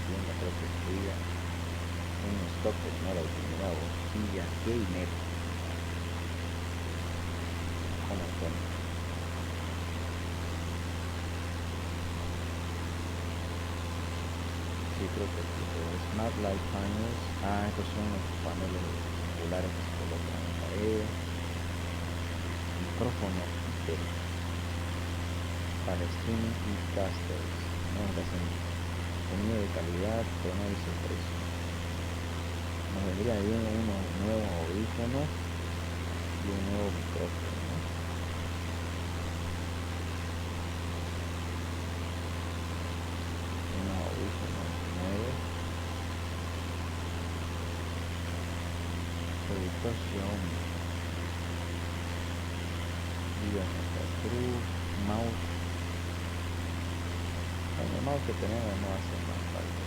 tienda, creo que fría. Un stock que no lo utilizaba, silla gamer. ¿Cómo suena? Sí, creo que sí, pero Smart Light Panels. Ah, estos son los paneles celulares que se colocan en la pared. Micrófono ITEL para streaming y casters. No, que hacen sonido de calidad, pero no dice el precio. Nos vendría bien unos nuevos audífonos y un nuevo micrófono, ¿no? Unos audífonos nuevos. Productor Xiaomi. Viva nuestra cruz. Mouse. Bueno, el mouse que tenemos no hace más falta.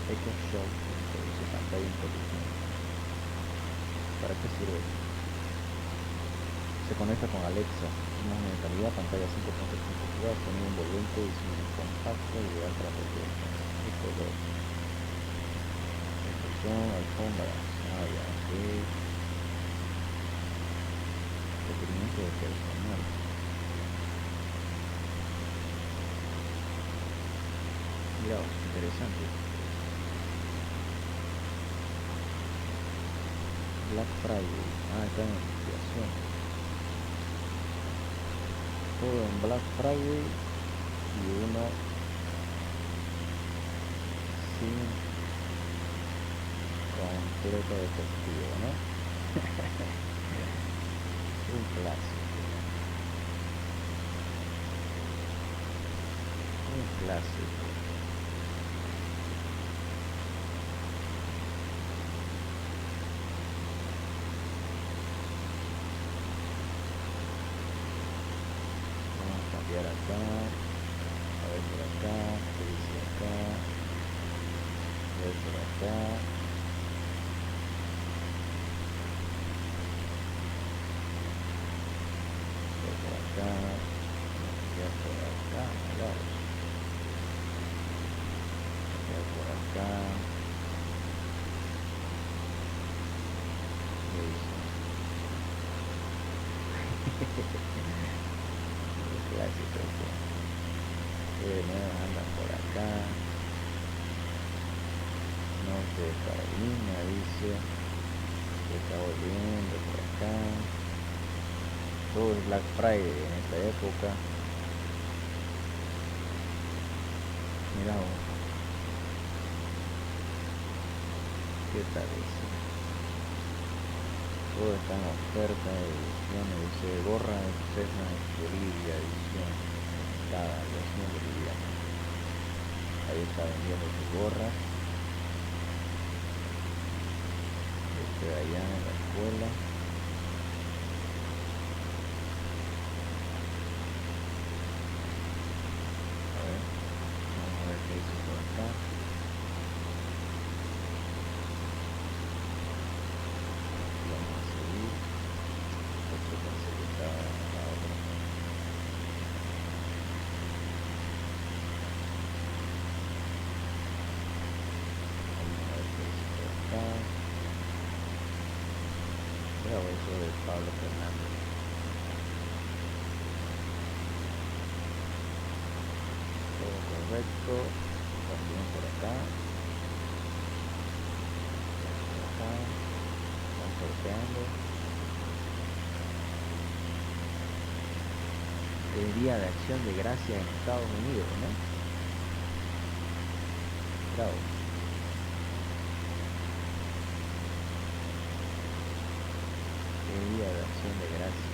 Echo Show, introduce pantalla inteligente. ¿Para qué sirve? Se conecta con Alexa, imagen de calidad, pantalla 5.5 pulgadas, sonido envolvente, diseño compacto, ideal para cualquier color. Instrucción, alfombras, ya, ok. Requerimiento de personal. Mira, interesante. Black Friday. Está en investigación. Todo en Black Friday y uno sin completo de festivo, ¿no? Un clásico. Un clásico. Acá, a ver por acá, ¿qué dice acá? A ver por acá. A ver por acá. Ya por acá, vamos. Ya por acá. ¿Qué dice? Clásico, andan por acá. Norte de Carolina, dice. Se está volviendo por acá. Todo es Black Friday en esta época. Mira vos. ¿Qué tal eso? Todo está en oferta de ediciones, dice gorra de Cessna Bolivia, edición limitada, versión boliviana. Ahí está vendiendo su gorra. Este de allá en la escuela. A ver, vamos a ver qué dice por acá. Vamos a seguir. Esto pensé que estaba la otra. Vamos a ver qué dice por acá. Mira eso de Pablo Fernández. Todo correcto. También por acá. Por acá. Están sorteando. El Día de Acción de Gracias en Estados Unidos, ¿no? Bravo. El Día de Acción de Gracias.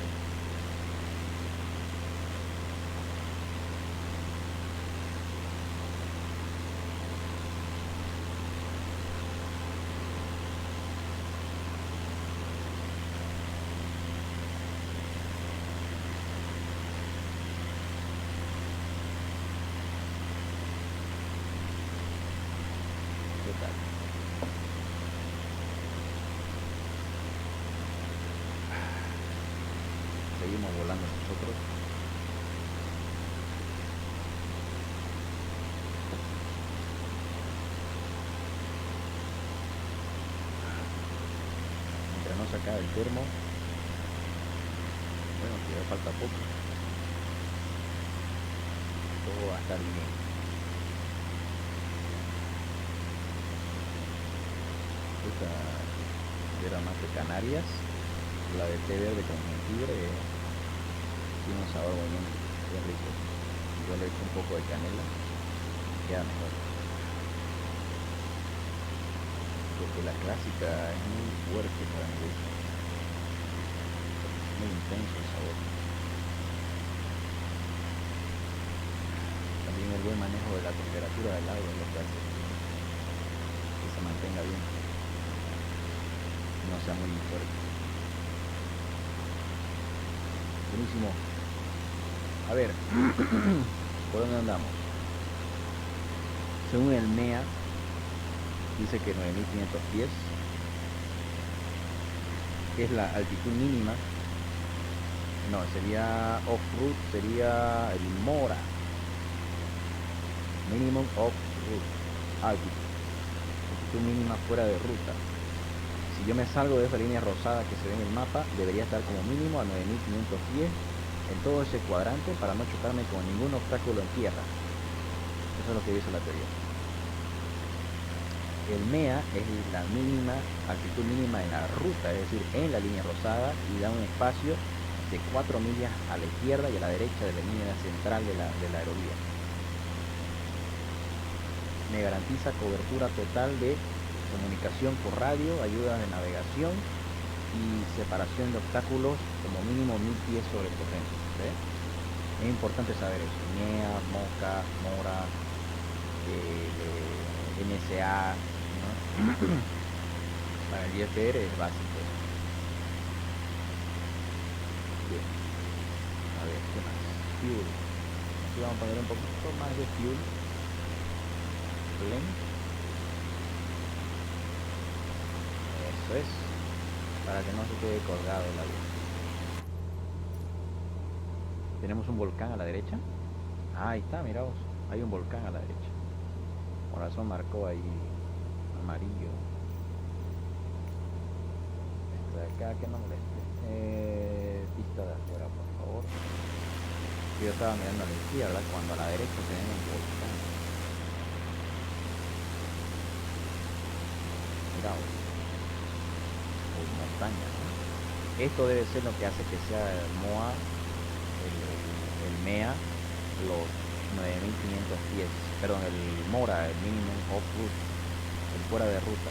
¿Qué tal? Seguimos volando nosotros. sacaba el termo. Bueno, todavía falta poco. Todo va a estar bien. Esta era más de Canarias. La de té verde con jengibre tiene un sabor muy bien rico. Yo le echo un poco de canela, queda mejor. Porque la clásica es muy fuerte para mi gusto. Muy intenso el sabor. También el buen manejo de la temperatura del agua es lo que hace que se mantenga bien, no sea muy fuerte. Buenísimo. A ver, ¿por dónde andamos? Según el MEA, dice que 9.500 pies es la altitud mínima. No, sería off-route, sería el Mora. Minimum off-route, altitud mínima fuera de ruta. Si yo me salgo de esa línea rosada que se ve en el mapa, debería estar como mínimo a 9.500 pies en todo ese cuadrante para no chocarme con ningún obstáculo en tierra. Eso es lo que dice la teoría. El MEA es la mínima, altitud mínima en la ruta, es decir, en la línea rosada, y da un espacio de 4 millas a la izquierda y a la derecha de la línea central de la aerovía. Me garantiza cobertura total de comunicación por radio, ayudas de navegación y separación de obstáculos como mínimo 1000 pies sobre el terreno. ¿Sí? Es importante saber eso. MEA, MOCA, MORA, NSA, ¿no? Para el IFR es básico. Bien. A ver, ¿qué más? Fuel. Aquí vamos a poner un poquito más de fuel. Blend. Eso es, para que no se quede colgado el avión. Tenemos un volcán a la derecha. Ah, ahí está, miraos, hay un volcán a la derecha. Por razón marcó ahí amarillo. Esta de acá que no moleste. Pista de afuera, por favor. Yo estaba mirando a la izquierda cuando a la derecha tenemos un volcán. Miraos. Montaña, ¿no? Esto debe ser lo que hace que sea el MOA, el MEA, los 9.500 pies, perdón, el MORA, el minimum off-route, el fuera de ruta.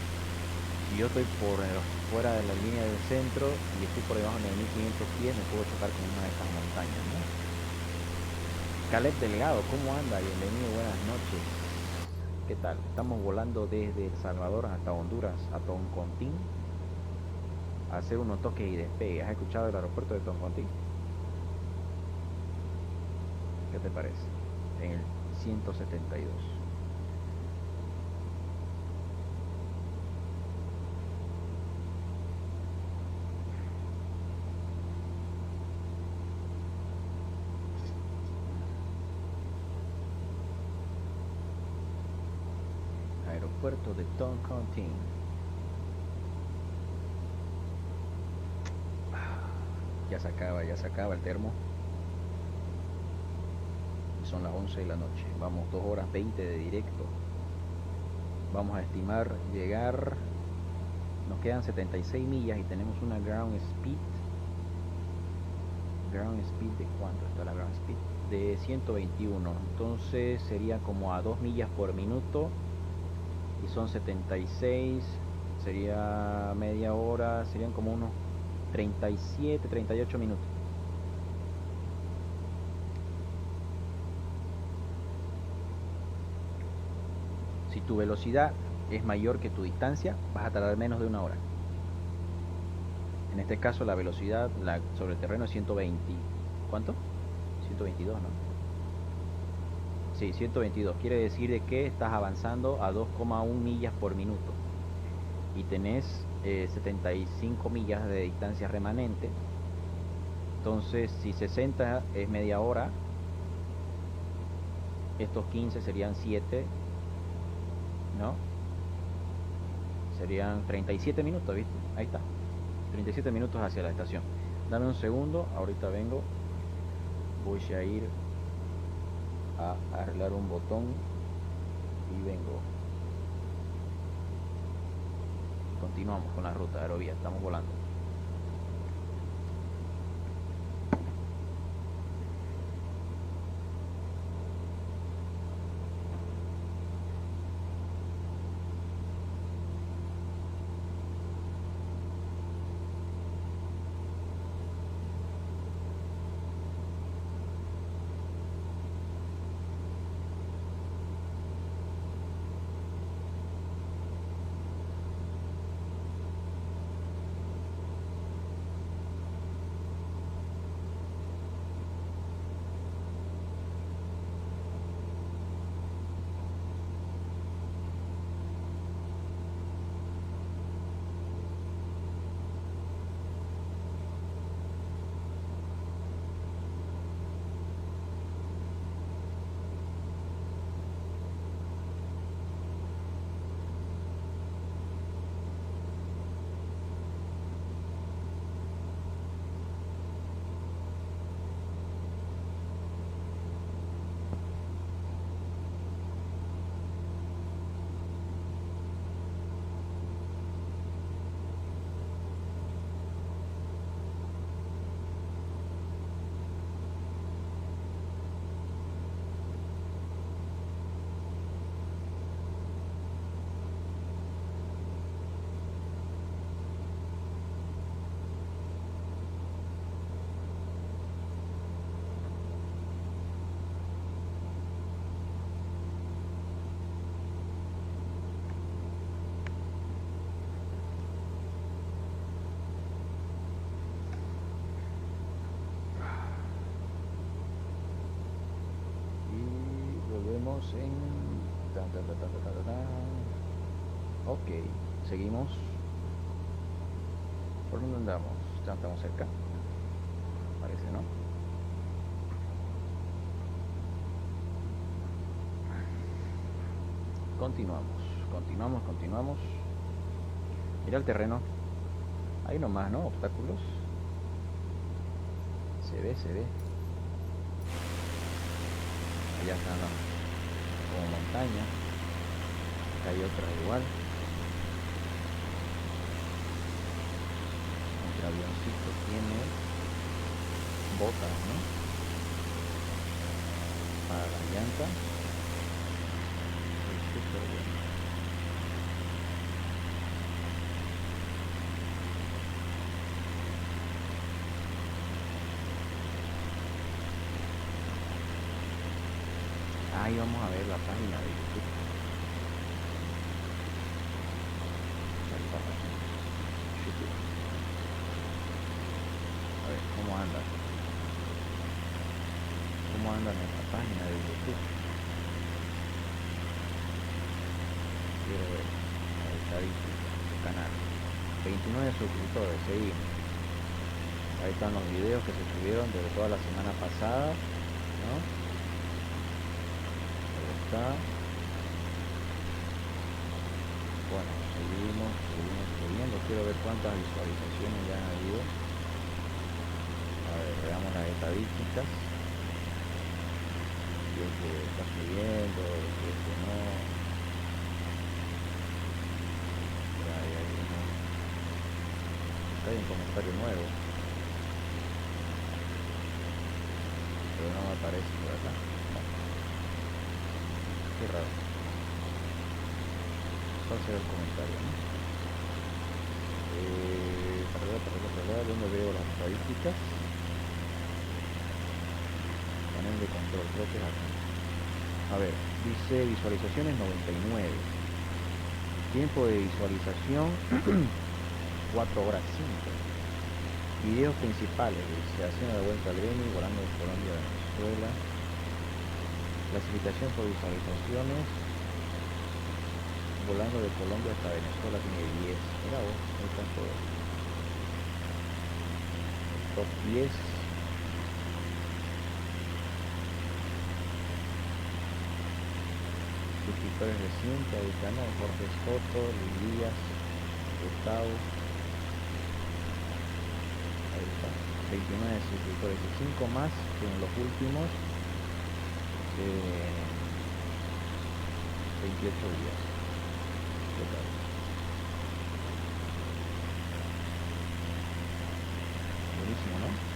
Si yo estoy fuera de la línea del centro y estoy por debajo de 9.500 pies, me puedo chocar con una de estas montañas, ¿no? Caleb Delgado, ¿cómo anda? Bienvenido, buenas noches. ¿Qué tal? Estamos volando desde El Salvador hasta Honduras, a Toncontín, a hacer unos toques y despegues. ¿Has escuchado el aeropuerto de Toncontín? ¿Qué te parece? En el 172. Aeropuerto de Toncontín. Ya se acaba el termo. Son las 11 de la noche. Vamos 2 horas 20 de directo. Vamos a estimar llegar. Nos quedan 76 millas y tenemos una ground speed. ¿Ground speed de cuánto está la ground speed? De 121. Entonces sería como a 2 millas por minuto. Y son 76. Sería media hora. Serían como unos 37, 38 minutos. Si tu velocidad es mayor que tu distancia, vas a tardar menos de 1 hora. En este caso la velocidad sobre el terreno es 120. ¿Cuánto? 122, ¿no? Sí, 122. Quiere decir de que estás avanzando a 2,1 millas por minuto. Y tenés 75 millas de distancia remanente. Entonces, si 60 es media hora, estos 15 serían 7, ¿no? Serían 37 minutos, ¿viste? Ahí está. 37 minutos hacia la estación. Dame un segundo, ahorita vengo. Voy a ir a arreglar un botón y vengo. Continuamos con la ruta aerovía, estamos volando. En ok, seguimos. ¿Por dónde andamos? Ya estamos cerca, parece, ¿no? Continuamos. Mira el terreno, ahí nomás, ¿no? Obstáculos, se ve. Allá están como montaña. Acá hay otra igual. El avioncito tiene botas, ¿no? Para la llanta. Es súper bueno. Ahí vamos a ver la página de YouTube. A ver, ¿cómo anda? ¿Cómo anda nuestra página de YouTube? Quiero ver la estadística del canal. 29 suscriptores, seguimos. Ahí están los videos que se subieron desde toda la semana pasada, ¿no? Está. Bueno, seguimos subiendo. Quiero ver cuántas visualizaciones ya han habido. A ver, veamos las estadísticas. Si es que está subiendo, si es que no. Ya hay un comentario nuevo, pero no me aparece por acá. Qué raro. ¿Cuál será el comentario, no? Para ¿dónde veo las estadísticas? Panel de control, creo que es aquí. A ver, dice visualizaciones 99. Tiempo de visualización 4 horas 5. Videos principales, se hace una vuelta al Beni, volando de Colombia a Venezuela. Clasificación por visualizaciones. Volando de Colombia hasta Venezuela tiene 10. Mira vos, ahí están todos. Top 10. Suscriptores recientes, ahí están, ¿no? Jorge Soto, Luis Díaz, Gustavo. 29 suscriptores y 5 más que en los últimos 28 días. ¿Qué tal? Buenísimo, ¿no?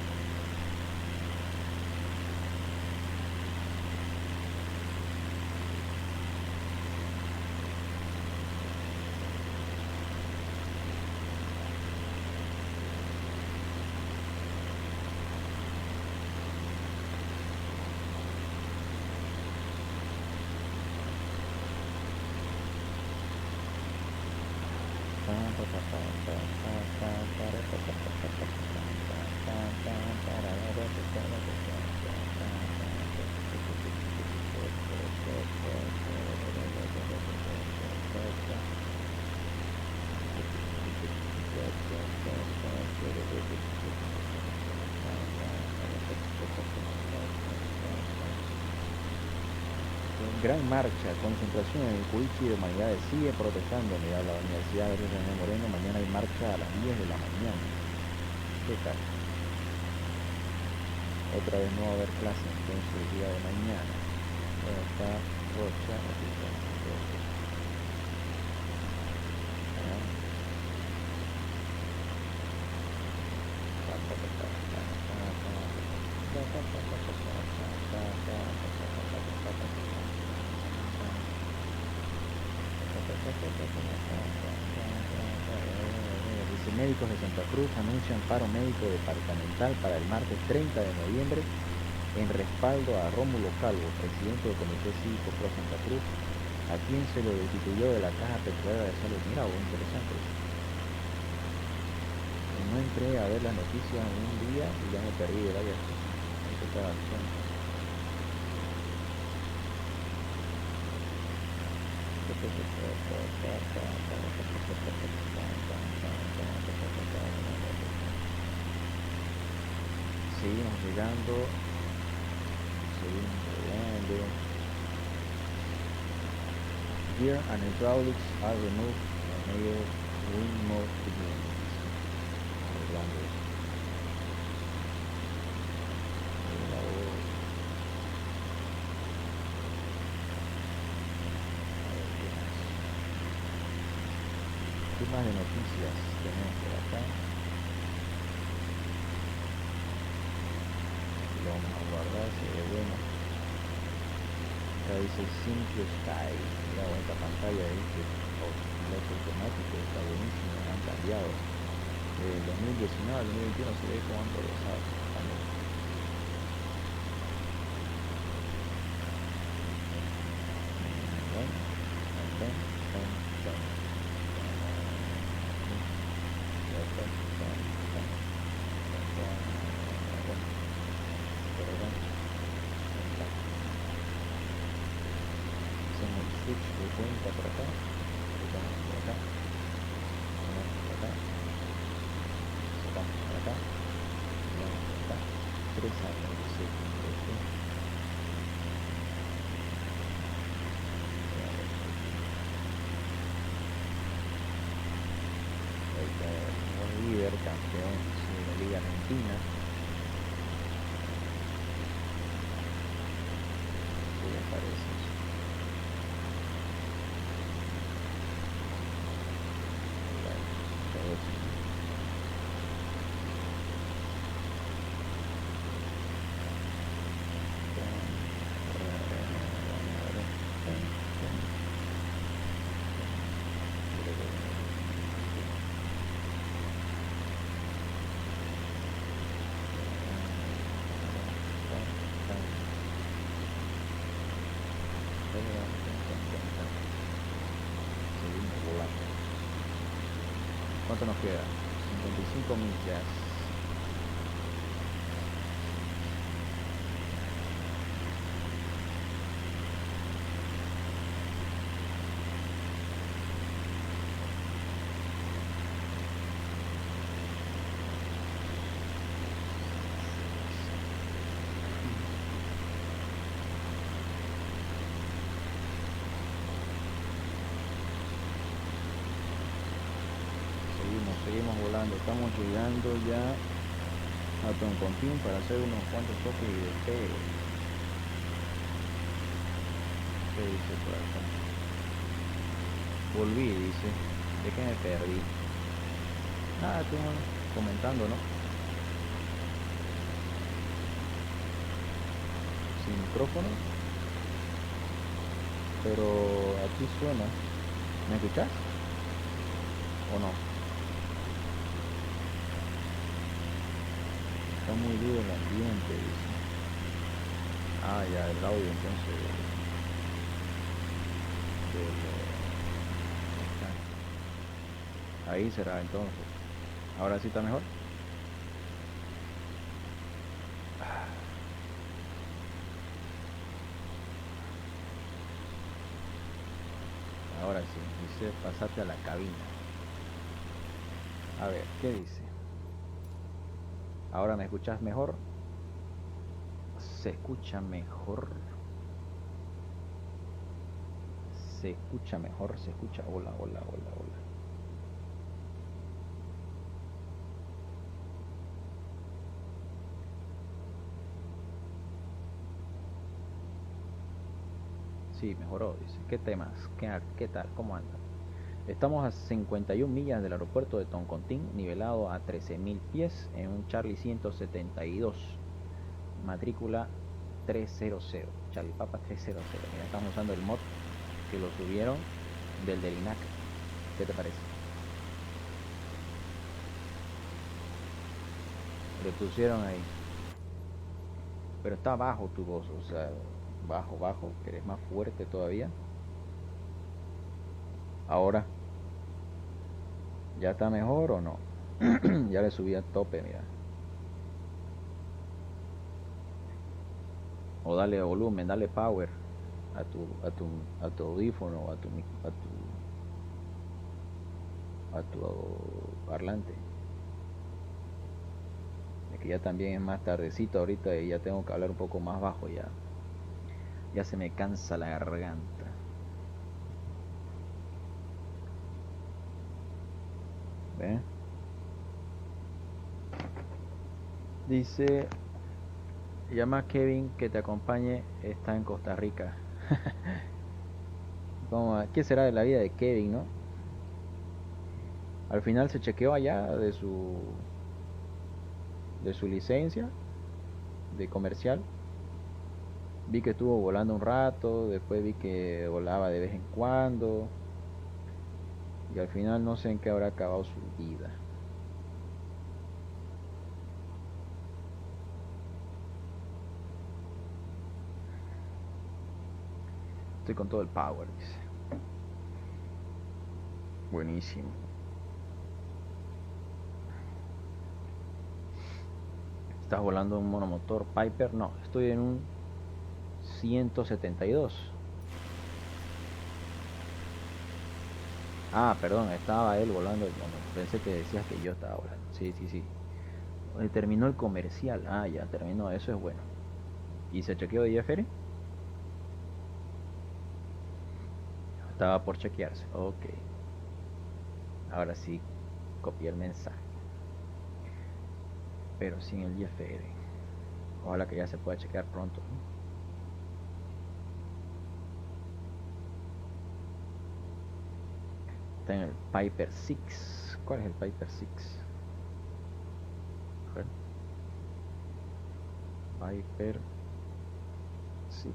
Gran marcha, concentración en el Cuichi de Humanidades sigue protestando. Mira, la Universidad de René Moreno, mañana hay marcha a las 10 de la mañana. ¿Qué tal? Otra vez no va a haber clase entonces el día de mañana. Bueno, está Rocha, aquí está Rocha. Dice, médicos de Santa Cruz anuncian paro médico departamental para el martes 30 de noviembre en respaldo a Rómulo Calvo, presidente del Comité Cívico Pro Santa Cruz, a quien se lo destituyó de la Caja Petrolera de Salud. Mira, muy interesante. No entré a ver las noticias un día y ya me perdí de varias cosas. Eso está bastante. Seguimos llegando. Gear and hydraulics are removed and mayor wing mode begins. ¿Qué más de noticias tenemos por acá? Lo vamos a guardar, se ve bueno. Acá dice Simple Sky. Mira, esta pantalla dice piloto automático, está buenísimo, han cambiado. Del 2019 al 2021 se ve cómo han progresado. Switch de cuenta por acá, sacamos por acá, sacamos por acá, sacamos por acá, sacamos por acá, 3 años de seco, Bolívar, campeón de la Liga Argentina. ¿Qué les parece eso? ¿Cuánto nos queda? 55 millas. Seguimos volando, estamos llegando ya a Toncontín para hacer unos cuantos toques y despegue. ¿Qué dice por acá? Volví, dice. ¿De qué me perdí? Nada, estoy comentando, ¿no? Sin micrófono. Pero aquí suena. ¿Me escuchás? ¿O no? Está muy duro el ambiente, dice. Ah, ya, el audio entonces. Ahí será entonces. Ahora sí está mejor. Ahora sí, dice pasate a la cabina. A ver, ¿qué dice? Ahora me escuchas mejor. Se escucha mejor. Se escucha mejor, se escucha. Hola, hola, hola, hola. Sí, mejoró, dice. ¿Qué temas? ¿Qué tal? ¿Cómo anda? Estamos a 51 millas del aeropuerto de Toncontín, nivelado a 13.000 pies en un Charlie 172, matrícula 300, Charlie Papa 300. Mira, estamos usando el mod que lo subieron del INAC. ¿Qué te parece? Le pusieron ahí. Pero está bajo tu voz, o sea, bajo, que eres más fuerte todavía. Ahora, ¿ya está mejor o no? Ya le subí a tope, mira. O dale volumen, dale power a tu audífono, a tu parlante. Es que ya también es más tardecito ahorita y ya tengo que hablar un poco más bajo ya. Ya se me cansa la garganta. ¿Ven? Dice, llama a Kevin que te acompañe, está en Costa Rica. ¿Qué será de la vida de Kevin, no? Al final se chequeó allá de su licencia de comercial. Vi que estuvo volando un rato, después vi que volaba de vez en cuando. Y al final no sé en qué habrá acabado su vida. Estoy con todo el power, dice. Buenísimo. ¿Estás volando un monomotor Piper? No, estoy en un 172. Ah, perdón, estaba él volando. Pensé que decías que yo estaba volando. Sí, sí, sí. Terminó el comercial. Ah, ya terminó, eso es bueno. ¿Y se chequeó de Jeffrey? Estaba por chequearse. Ok. Ahora sí, copié el mensaje. Pero sin el IFR. Ojalá que ya se pueda chequear pronto, ¿no? Está en el Piper 6. ¿Cuál es el Piper 6? A ver. Piper 6.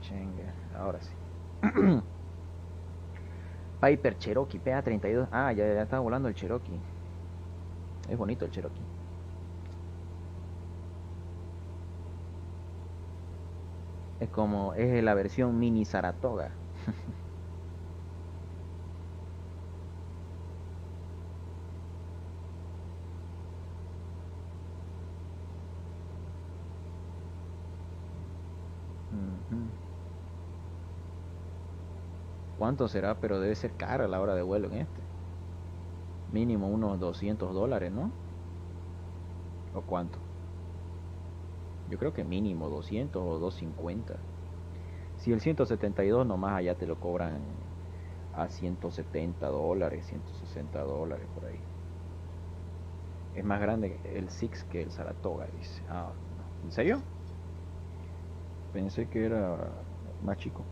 Chenga. Ahora sí. Piper Cherokee PA32. Ah, ya está volando el Cherokee. Es bonito el Cherokee. Es la versión mini Saratoga. ¿Cuánto será? Pero debe ser cara la hora de vuelo en este. Mínimo unos $200, ¿no? ¿O cuánto? Yo creo que mínimo 200 o 250. Si el 172 nomás allá te lo cobran a $170, $160 por ahí. Es más grande el Six que el Saratoga, dice. Ah, no. ¿En serio? Pensé que era más chico.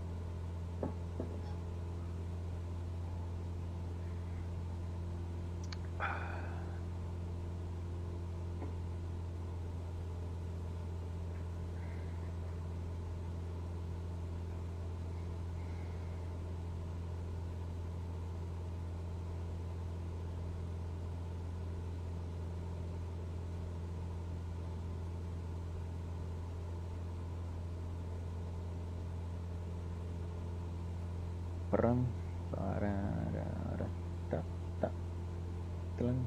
Pram, pararara, ta, ta, tlan,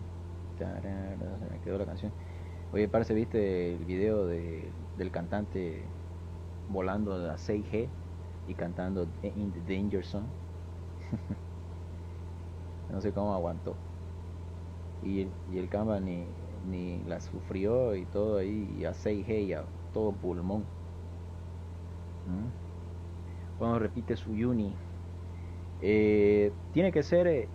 tarara, se me quedó la canción. Oye, parce, ¿viste el video del cantante volando a 6G y cantando In the Danger Zone? No sé cómo aguantó. Y el Canva ni la sufrió y todo ahí, y a 6G y a todo pulmón. Cuando repite su uni. Tiene que ser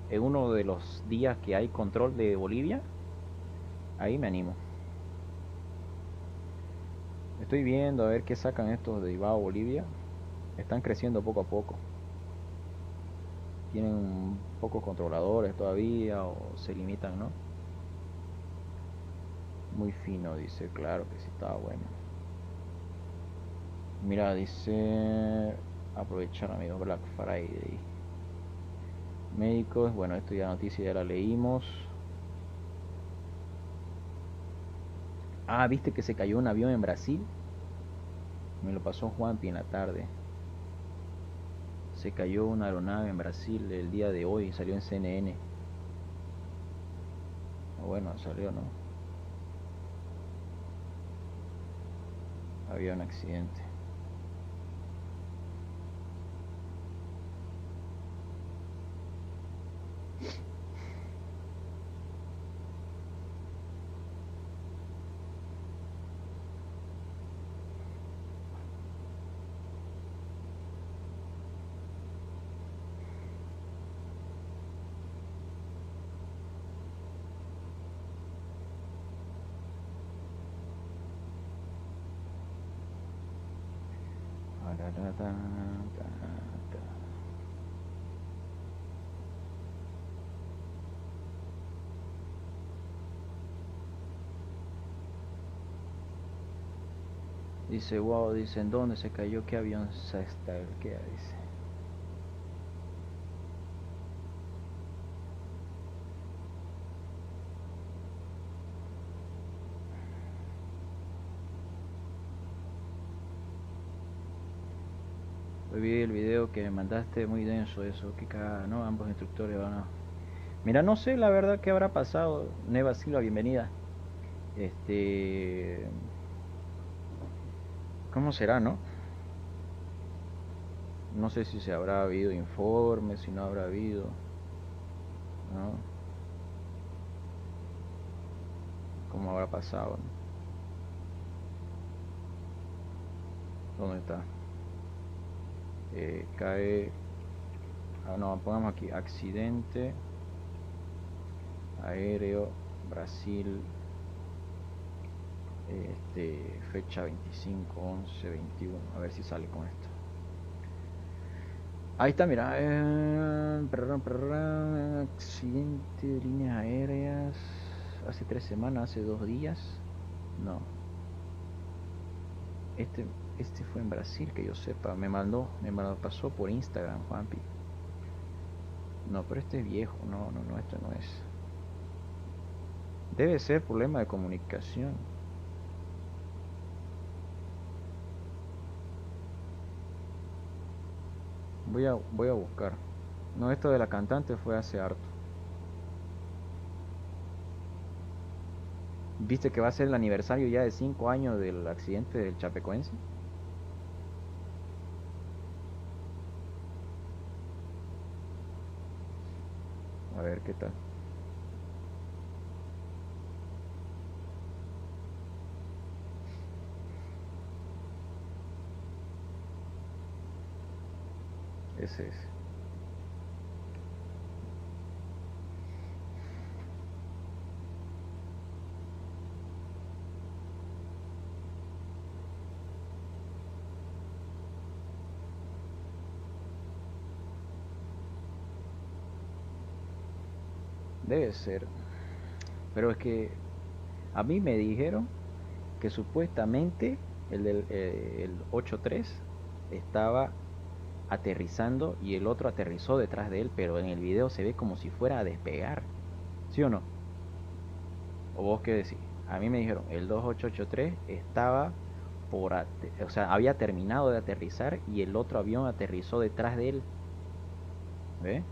en uno de los días que hay control de Bolivia. Ahí me animo. Estoy viendo a ver qué sacan estos de Ibao Bolivia. Están creciendo poco a poco. Tienen pocos controladores todavía o se limitan, ¿no? Muy fino, dice. Claro que sí, estaba bueno. Mira, dice aprovechar, amigos, Black Friday. Médicos, bueno, esto ya noticia ya la leímos. Ah, ¿viste que se cayó un avión en Brasil? Me lo pasó Juanpi en la tarde. Se cayó una aeronave en Brasil el día de hoy, salió en CNN. Bueno, salió, ¿no? Había un accidente. Dice, wow, dice, ¿en dónde se cayó? ¿Qué avión se está? ¿Qué dice? Hoy vi el video que me mandaste, muy denso eso, que cagada, ¿no? Ambos instructores van a... Mira, no sé la verdad qué habrá pasado. Neva Silva, bienvenida. ¿Cómo será, no? No sé si se habrá habido informes, si no habrá habido, ¿no? ¿Cómo habrá pasado, ¿no? ¿Dónde está? Cae... Ah, no, pongamos aquí, accidente aéreo, Brasil, fecha 25/11/21, a ver si sale con esto. Ahí está, mira, accidente de líneas aéreas, hace 3 semanas, hace 2 días, no, este fue en Brasil, que yo sepa, me pasó por Instagram, Juanpi. No, pero este es viejo, no, esto no es. Debe ser problema de comunicación. Voy a buscar. No, esto de la cantante fue hace harto. ¿Viste que va a ser el aniversario ya de 5 años del accidente del Chapecoense? A ver qué tal. Ese es. Debe ser. Pero es que a mí me dijeron que supuestamente el 8-3 estaba aterrizando y el otro aterrizó detrás de él, pero en el video se ve como si fuera a despegar. ¿Sí o no? ¿O vos qué decís? A mí me dijeron, el 2883 estaba o sea, había terminado de aterrizar y el otro avión aterrizó detrás de él. ¿Ve?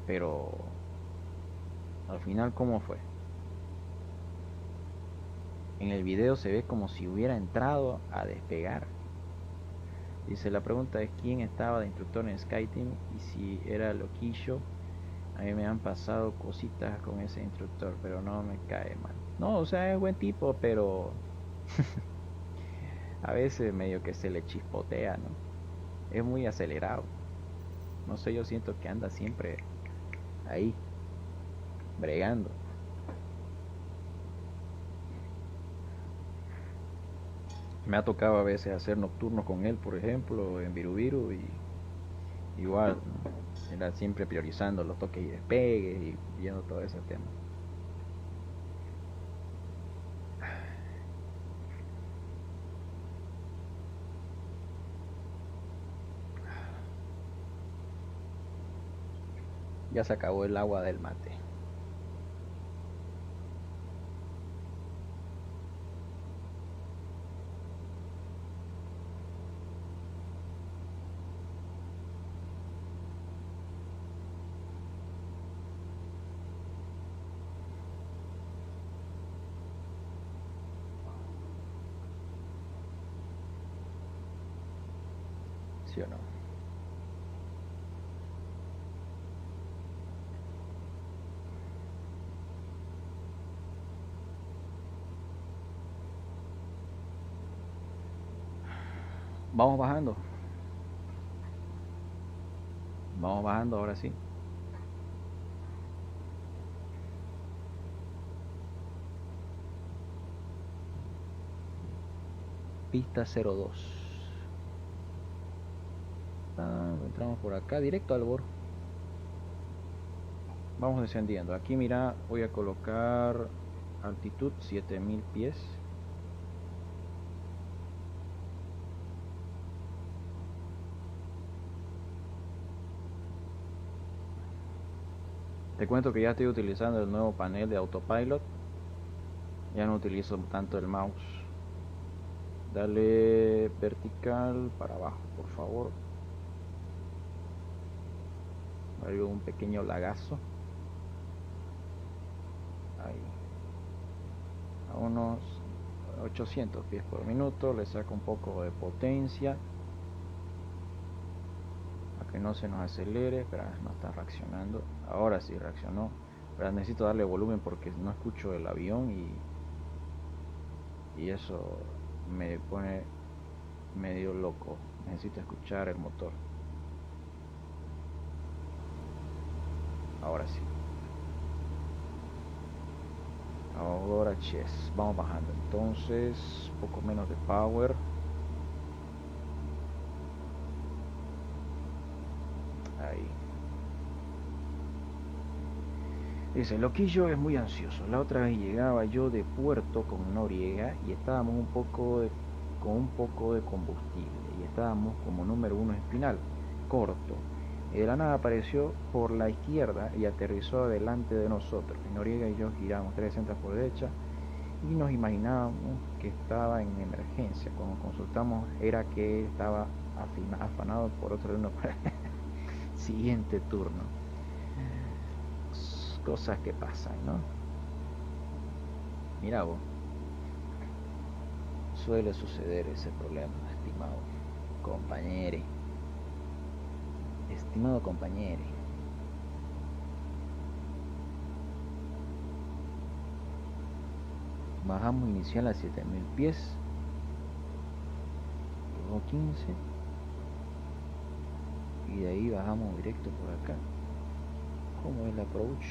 Pero al final, ¿cómo fue? En el video se ve como si hubiera entrado a despegar. Dice, la pregunta es quién estaba de instructor en SkyTeam y si era loquillo. A mí me han pasado cositas con ese instructor, pero no me cae mal. No, o sea, es buen tipo, pero a veces medio que se le chispotea, ¿no? Es muy acelerado. No sé, yo siento que anda siempre ahí, bregando. Me ha tocado a veces hacer nocturnos con él, por ejemplo, en Virubiru y igual, ¿no? Era siempre priorizando los toques y despegues y viendo todo ese tema. Ya se acabó el agua del mate. ¿Sí o no? Vamos bajando. Vamos bajando ahora sí. Pista 02. Entramos por acá, directo al bor. Vamos descendiendo. Aquí mira, voy a colocar altitud 7000 pies. Te cuento que ya estoy utilizando el nuevo panel de autopilot. Ya no utilizo tanto el mouse. Dale vertical para abajo, por favor. Hay un pequeño lagazo. Ahí. A unos 800 pies por minuto. Le saco un poco de potencia. A que no se nos acelere. Espera, no está reaccionando. Ahora sí reaccionó. Pero necesito darle volumen porque no escucho el avión y eso me pone medio loco. Necesito escuchar el motor. Ahora sí. Ahora chess. Vamos bajando. Entonces, poco menos de power. Ahí. Dice, Loquillo es muy ansioso. La otra vez llegaba yo de Puerto con Noriega y estábamos con un poco de combustible y estábamos como número 1 espinal, corto. Y de la nada apareció por la izquierda y aterrizó delante de nosotros. Y Noriega y yo giramos 360 por derecha y nos imaginábamos que estaba en emergencia. Cuando consultamos era que estaba afanado por otro uno para el siguiente turno. Cosas que pasan, ¿no? Mira vos, suele suceder ese problema, estimado compañero. Estimado compañero. Bajamos inicial a 7000 pies. Luego 15. Y de ahí bajamos directo por acá. ¿Cómo es el approach?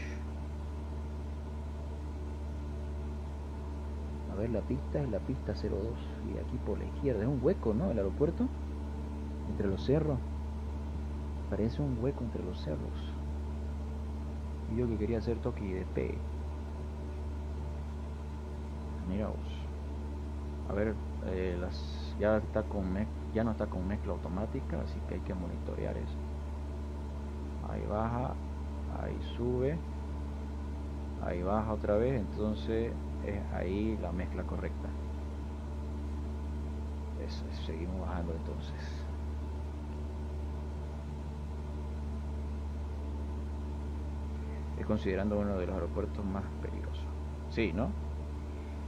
A ver, la pista es la pista 02 y aquí por la izquierda es un hueco, ¿no? El aeropuerto entre los cerros, parece un hueco entre los cerros. Y yo que quería hacer toque y despegue. Mira vos. A ver, ya está ya no está con mezcla automática, así que hay que monitorear eso. Ahí baja, ahí sube, ahí baja otra vez, entonces es ahí la mezcla correcta. Eso, seguimos bajando entonces. Es considerando uno de los aeropuertos más peligrosos. Sí, ¿no?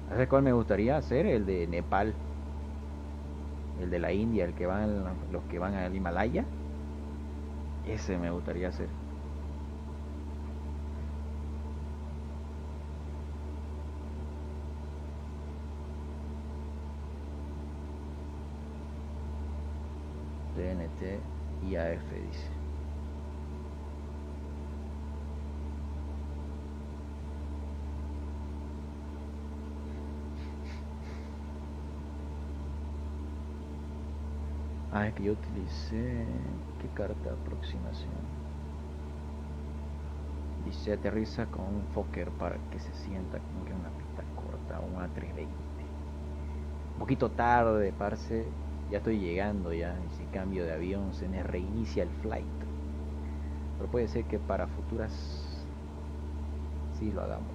¿Sabes cuál me gustaría hacer? El de Nepal. El de la India, el que van, los que van al Himalaya. Ese me gustaría hacer. TNT IAF dice. Ah, es que yo utilicé... ¿Qué carta de aproximación? Dice aterriza con un Fokker para que se sienta como que una pista corta, un A320. Un poquito tarde, parce. Ya estoy llegando ya. Y si cambio de avión se me reinicia el flight. Pero puede ser que para futuras sí lo hagamos.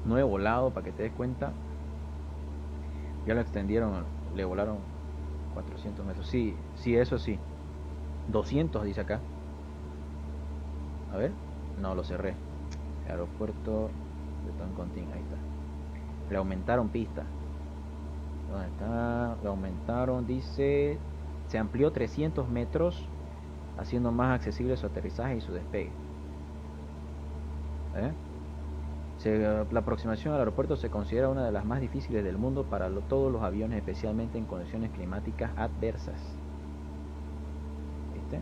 No he volado, para que te des cuenta. Ya lo extendieron, le volaron 400 metros. Sí, sí, eso sí. 200 dice acá. A ver. No, lo cerré. Aeropuerto de Toncontín, ahí está. Le aumentaron pista. ¿Dónde está? Le aumentaron, dice... Se amplió 300 metros, haciendo más accesible su aterrizaje y su despegue. La aproximación al aeropuerto se considera una de las más difíciles del mundo para todos los aviones, especialmente en condiciones climáticas adversas. ¿Viste?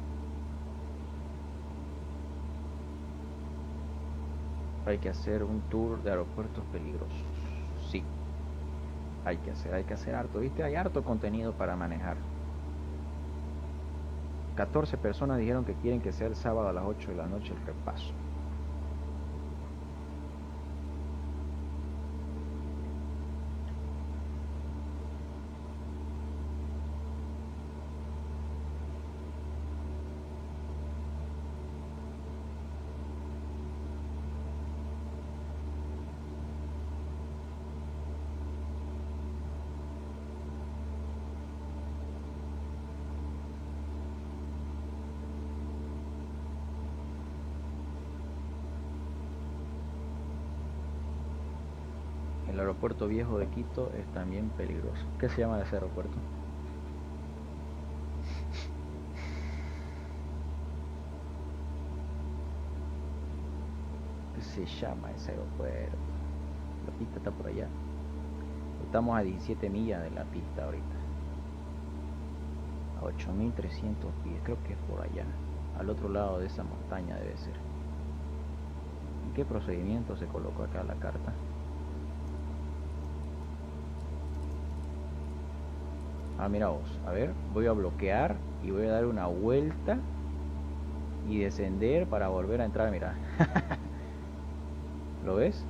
Hay que hacer un tour de aeropuertos peligrosos. Sí. Hay que hacer harto, ¿viste? Hay harto contenido para manejar. 14 personas dijeron que quieren que sea el sábado a las 8 de la noche el repaso. El aeropuerto viejo de Quito es también peligroso. ¿Qué se llama ese aeropuerto? ¿Qué se llama ese aeropuerto? La pista está por allá. Estamos a 17 millas de la pista ahorita. A 8300 pies, creo que es por allá. Al otro lado de esa montaña debe ser. ¿En qué procedimiento se colocó acá la carta? Ah, mira vos, a ver, voy a bloquear y voy a dar una vuelta y descender para volver a entrar, mira. ¿Lo ves?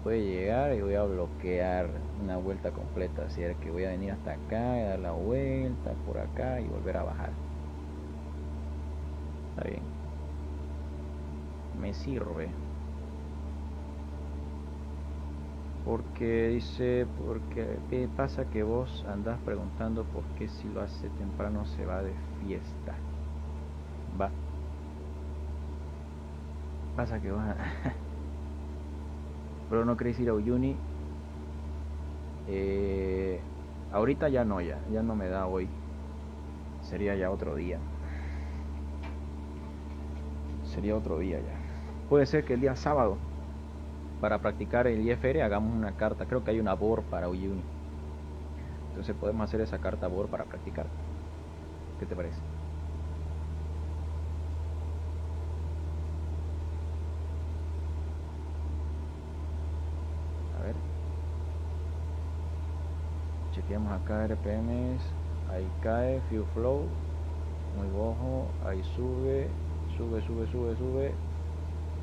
Voy a llegar y voy a bloquear una vuelta completa, así que voy a venir hasta acá, y dar la vuelta por acá y volver a bajar. Está bien. Me sirve. Porque dice, ¿qué pasa que vos andás preguntando por qué si lo hace temprano se va de fiesta? Va. Pasa que vas a... Pero no querés ir a Uyuni. Ahorita ya no, ya no me da hoy. Sería ya otro día. Sería otro día ya. Puede ser que el día sábado, para practicar el IFR, hagamos una carta. Creo que hay una BOR para Uyuni. Entonces podemos hacer esa carta BOR para practicar. ¿Qué te parece? A ver. Chequeamos acá RPMs. Ahí cae, Fuel Flow. muy bajo, ahí sube, sube,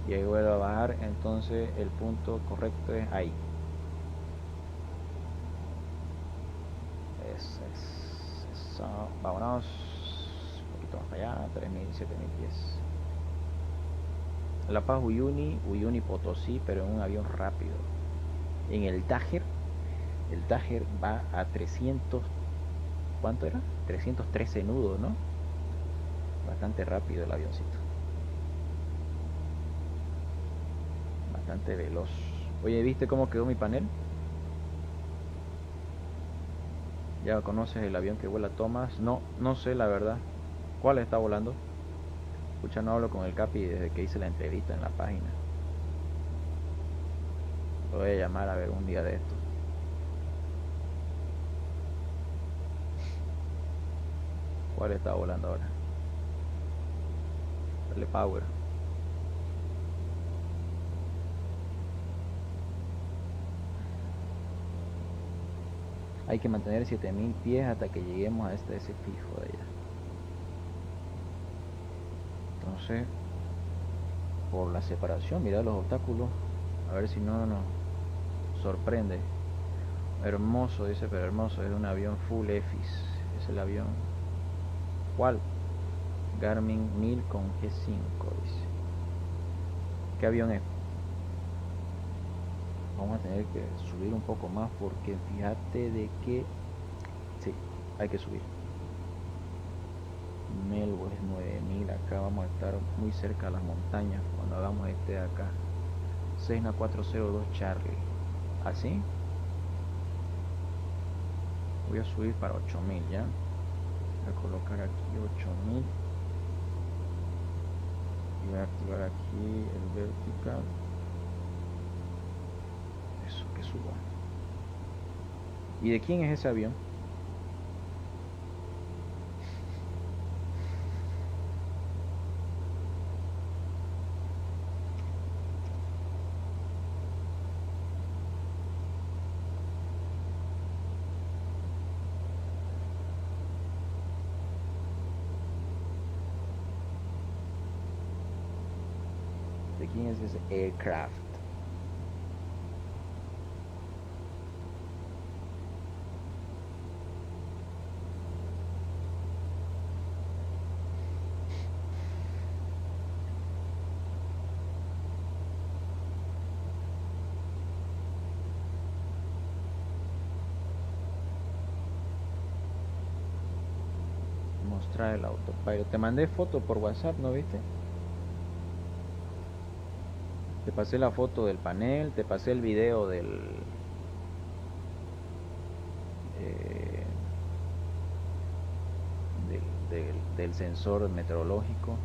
y ahí vuelve a bajar. Entonces el punto correcto es ahí. Eso. Vámonos un poquito más para allá, 3000, 7000 pies. La Paz, Uyuni Potosí, pero en un avión rápido. En el Tájer va a 300, ¿cuánto era? 313 nudos, ¿no? Bastante rápido el avioncito. Bastante veloz. Oye, ¿viste cómo quedó mi panel? ¿Ya conoces el avión que vuela Thomas? No sé la verdad. ¿Cuál está volando? Escucha, no hablo con el Capi desde que hice la entrevista en la página. Lo voy a llamar a ver un día de esto. ¿Cuál está volando ahora? Dale power. Hay que mantener 7000 pies hasta que lleguemos a ese fijo de allá. Entonces, por la separación, mira los obstáculos. A ver si no nos sorprende. Hermoso, dice, pero hermoso. Es un avión full EFIS. Es el avión. ¿Cuál? Garmin 1000 con G5, dice. ¿Qué avión es? Vamos a tener que subir un poco más porque fíjate de que sí, hay que subir. Melbourne 9000, acá vamos a estar muy cerca de las montañas cuando hagamos este de acá. Cessna 402 Charlie. ¿Así? Voy a subir para 8000 ya. Voy a colocar aquí 8000 y voy a activar aquí el vertical. Eso, que suba. ¿Y de quién es ese avión? ¿De quién es ese aircraft? Mostrar el autopilot. Te mandé foto por WhatsApp, ¿no viste? Te pasé la foto del panel, te pasé el video eh, del sensor meteorológico.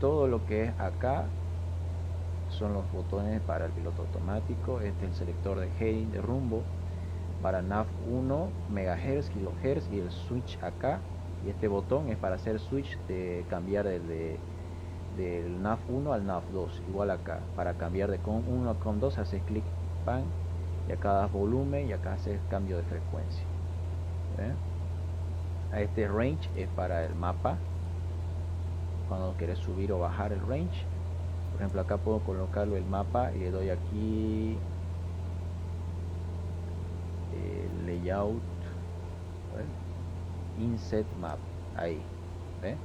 Todo lo que es acá son los botones para el piloto automático. Este es el selector de heading, de rumbo, para nav 1, megahertz, kilohertz, y el switch acá. Y este botón es para hacer switch, de cambiar del nav 1 al nav 2, igual acá. Para cambiar de COM 1 a COM 2 haces clic, pan, y acá das volumen y acá haces cambio de frecuencia. A este range es para el mapa, cuando quieres subir o bajar el range. Por ejemplo, acá puedo colocarlo el mapa y le doy aquí layout, inset map, ahí, ¿ve?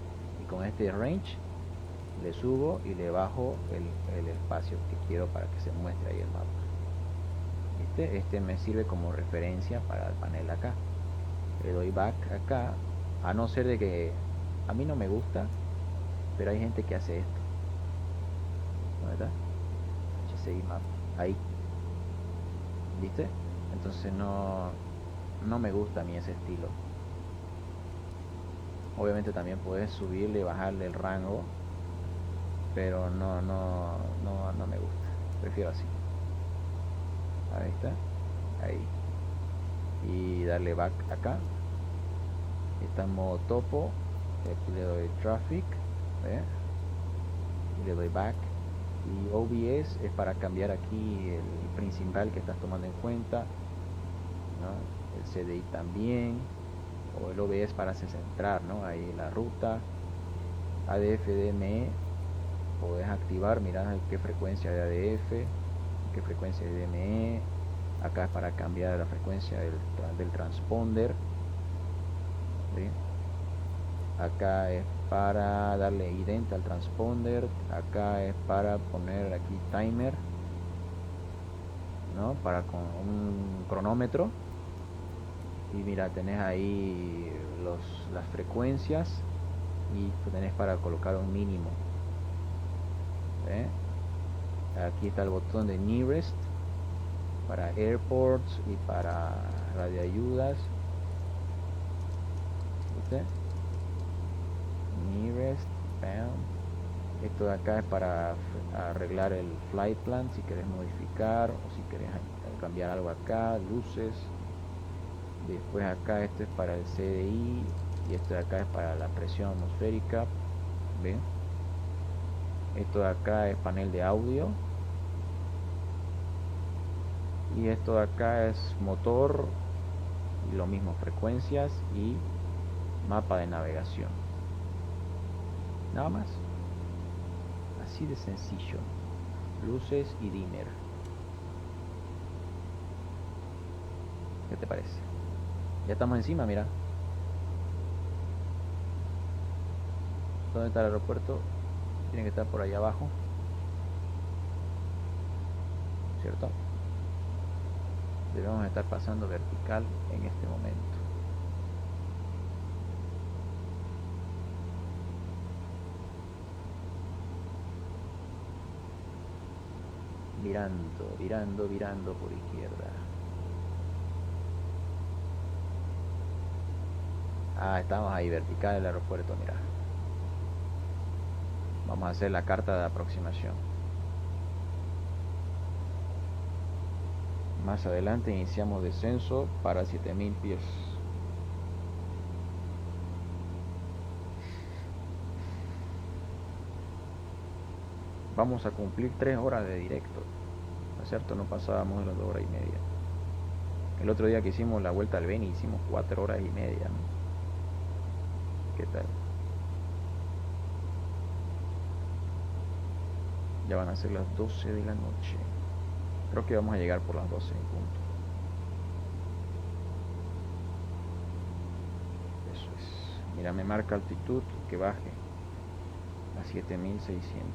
Y con este range le subo y le bajo el espacio que quiero para que se muestre ahí el mapa. Este me sirve como referencia para el panel acá. Le doy back acá, a no ser de que a mí no me gusta, pero hay gente que hace esto. ¿Dónde está? HCI map, ahí, ¿viste? Entonces no me gusta a mí ese estilo. Obviamente también puedes subirle y bajarle el rango, pero no me gusta. Prefiero así. Ahí está, ahí. Y darle back acá. Está en modo topo. Aquí le doy traffic, ¿ve? Y le doy back. Y OBS es para cambiar aquí el principal que estás tomando en cuenta, ¿no? el CDI también, o el OBS para centrar, ¿no? Ahí la ruta, ADF, DME, podés activar, mirad qué frecuencia de ADF, qué frecuencia de DME, acá es para cambiar la frecuencia del transponder, ¿sí? Acá es para darle ident al transponder, acá es para poner aquí timer, ¿no? Para con un cronómetro. Y mira, tenés ahí las frecuencias y tenés para colocar un mínimo. ¿Ve? Aquí está el botón de nearest para airports y para radioayudas. ¿Viste? Nearest, bam. Esto de acá es para arreglar el flight plan si querés modificar o si querés cambiar algo acá, luces. Después acá esto es para el CDI y esto de acá es para la presión atmosférica. ¿Ven? Esto de acá es panel de audio y esto de acá es motor y lo mismo, frecuencias y mapa de navegación. Nada más, así de sencillo. Luces y dimmer. ¿Qué te parece? Ya estamos encima, mira. ¿Dónde está el aeropuerto? Tiene que estar por ahí abajo, ¿cierto? Debemos estar pasando vertical en este momento. Virando por izquierda. Ah, estamos ahí vertical el aeropuerto, mira. Vamos a hacer la carta de aproximación. Más adelante iniciamos descenso para 7000 pies. Vamos a cumplir 3 horas de directo, ¿no es cierto? No pasábamos de las 2 horas y media. El otro día que hicimos la vuelta al Beni hicimos 4 horas y media, ¿no? ¿Qué tal? Ya van a ser las 12 de la noche. Creo que vamos a llegar por las 12 en punto. Eso es. Mira, me marca altitud que baje a 7600.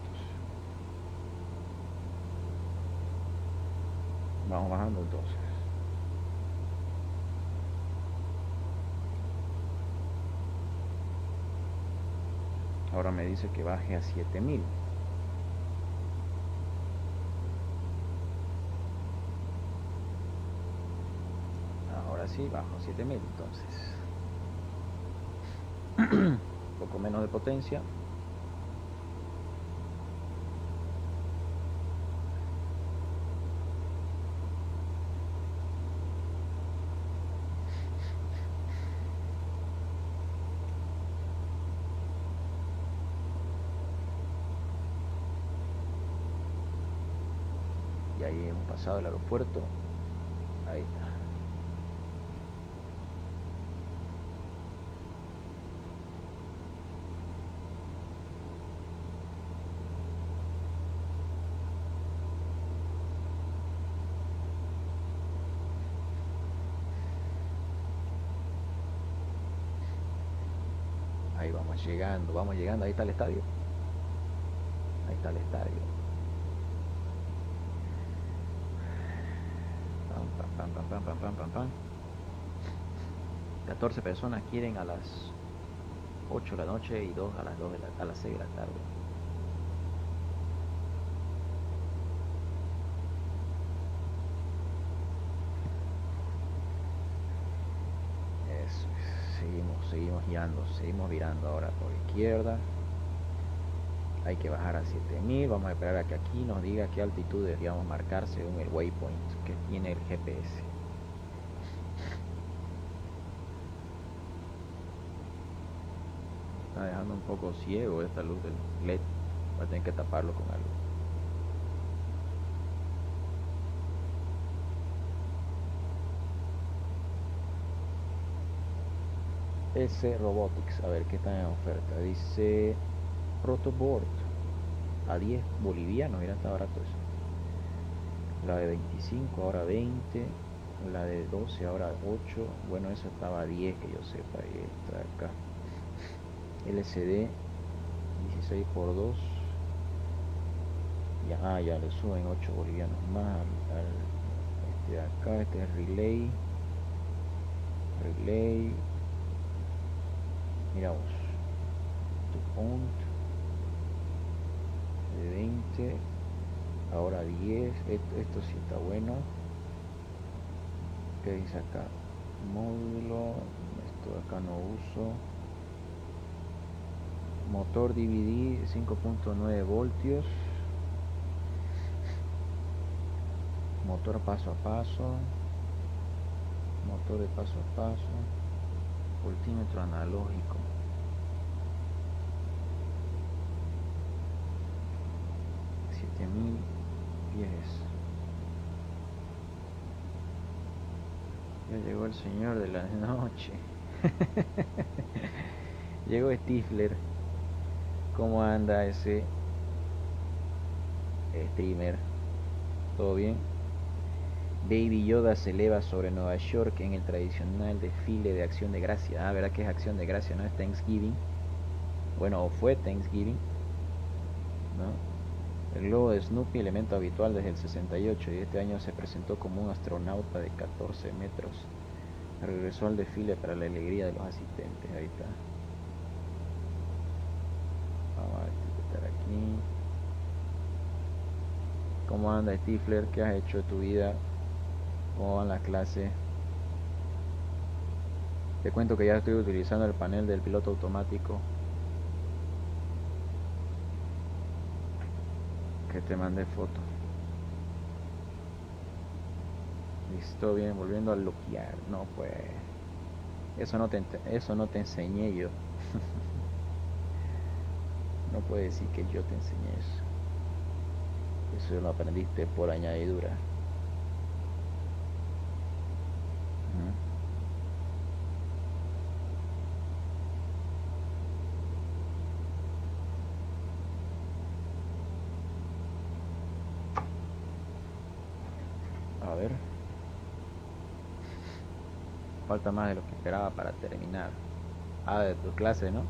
Vamos bajando entonces. Ahora me dice que baje a 7000. Ahora sí, bajo 7000 entonces. Un poco menos de potencia. Y ahí hemos pasado el aeropuerto. Ahí está. Ahí vamos llegando, ahí está el estadio. Ahí está el estadio. Pam. 14 personas quieren a las 8 de la noche y 2 a las 6 de la tarde. Eso, seguimos guiando, seguimos virando ahora por izquierda. Hay que bajar a 7000. Vamos a esperar a que aquí nos diga qué altitud deberíamos marcar según el waypoint que tiene el GPS. Está dejando un poco ciego esta luz del LED. Va a tener que taparlo con algo. S Robotics, a ver qué está en oferta. Dice Protoboard a 10 bolivianos, mira, está barato eso. La de 25 ahora 20, la de 12 ahora 8. Bueno, esa estaba a 10 que yo sepa, y esta de acá. LCD 16 por 2. Ya le suben 8 bolivianos más este de acá. Este es relay. Miramos DuPont de 20 ahora 10. Esto sí está bueno. ¿Qué dice acá? Módulo, esto de acá no uso. Motor DVD 5.9 voltios. Motor paso a paso. Motor de paso a paso. Voltímetro analógico. 7000 pies. Ya llegó el señor de la noche. Llegó Stifler. ¿Cómo anda ese streamer? ¿Todo bien? Baby Yoda se eleva sobre Nueva York en el tradicional desfile de Acción de Gracia. Ah, ¿verdad que es Acción de Gracia, no? Es Thanksgiving. Bueno, o fue Thanksgiving, ¿no? El globo de Snoopy, elemento habitual desde el 68, y este año se presentó como un astronauta de 14 metros. Regresó al desfile para la alegría de los asistentes. Ahí está. Vamos a ver si estar aquí. ¿Cómo anda Stifler? ¿Qué has hecho de tu vida? ¿Cómo van las clases? Te cuento que ya estoy utilizando el panel del piloto automático que te mandé foto. Listo, bien, volviendo a loquear. No, pues eso no te enseñé yo. No puedes decir que yo te enseñé eso. Eso lo aprendiste por añadidura. A ver. Falta más de lo que esperaba para terminar. Ah, de tu clase, ¿no?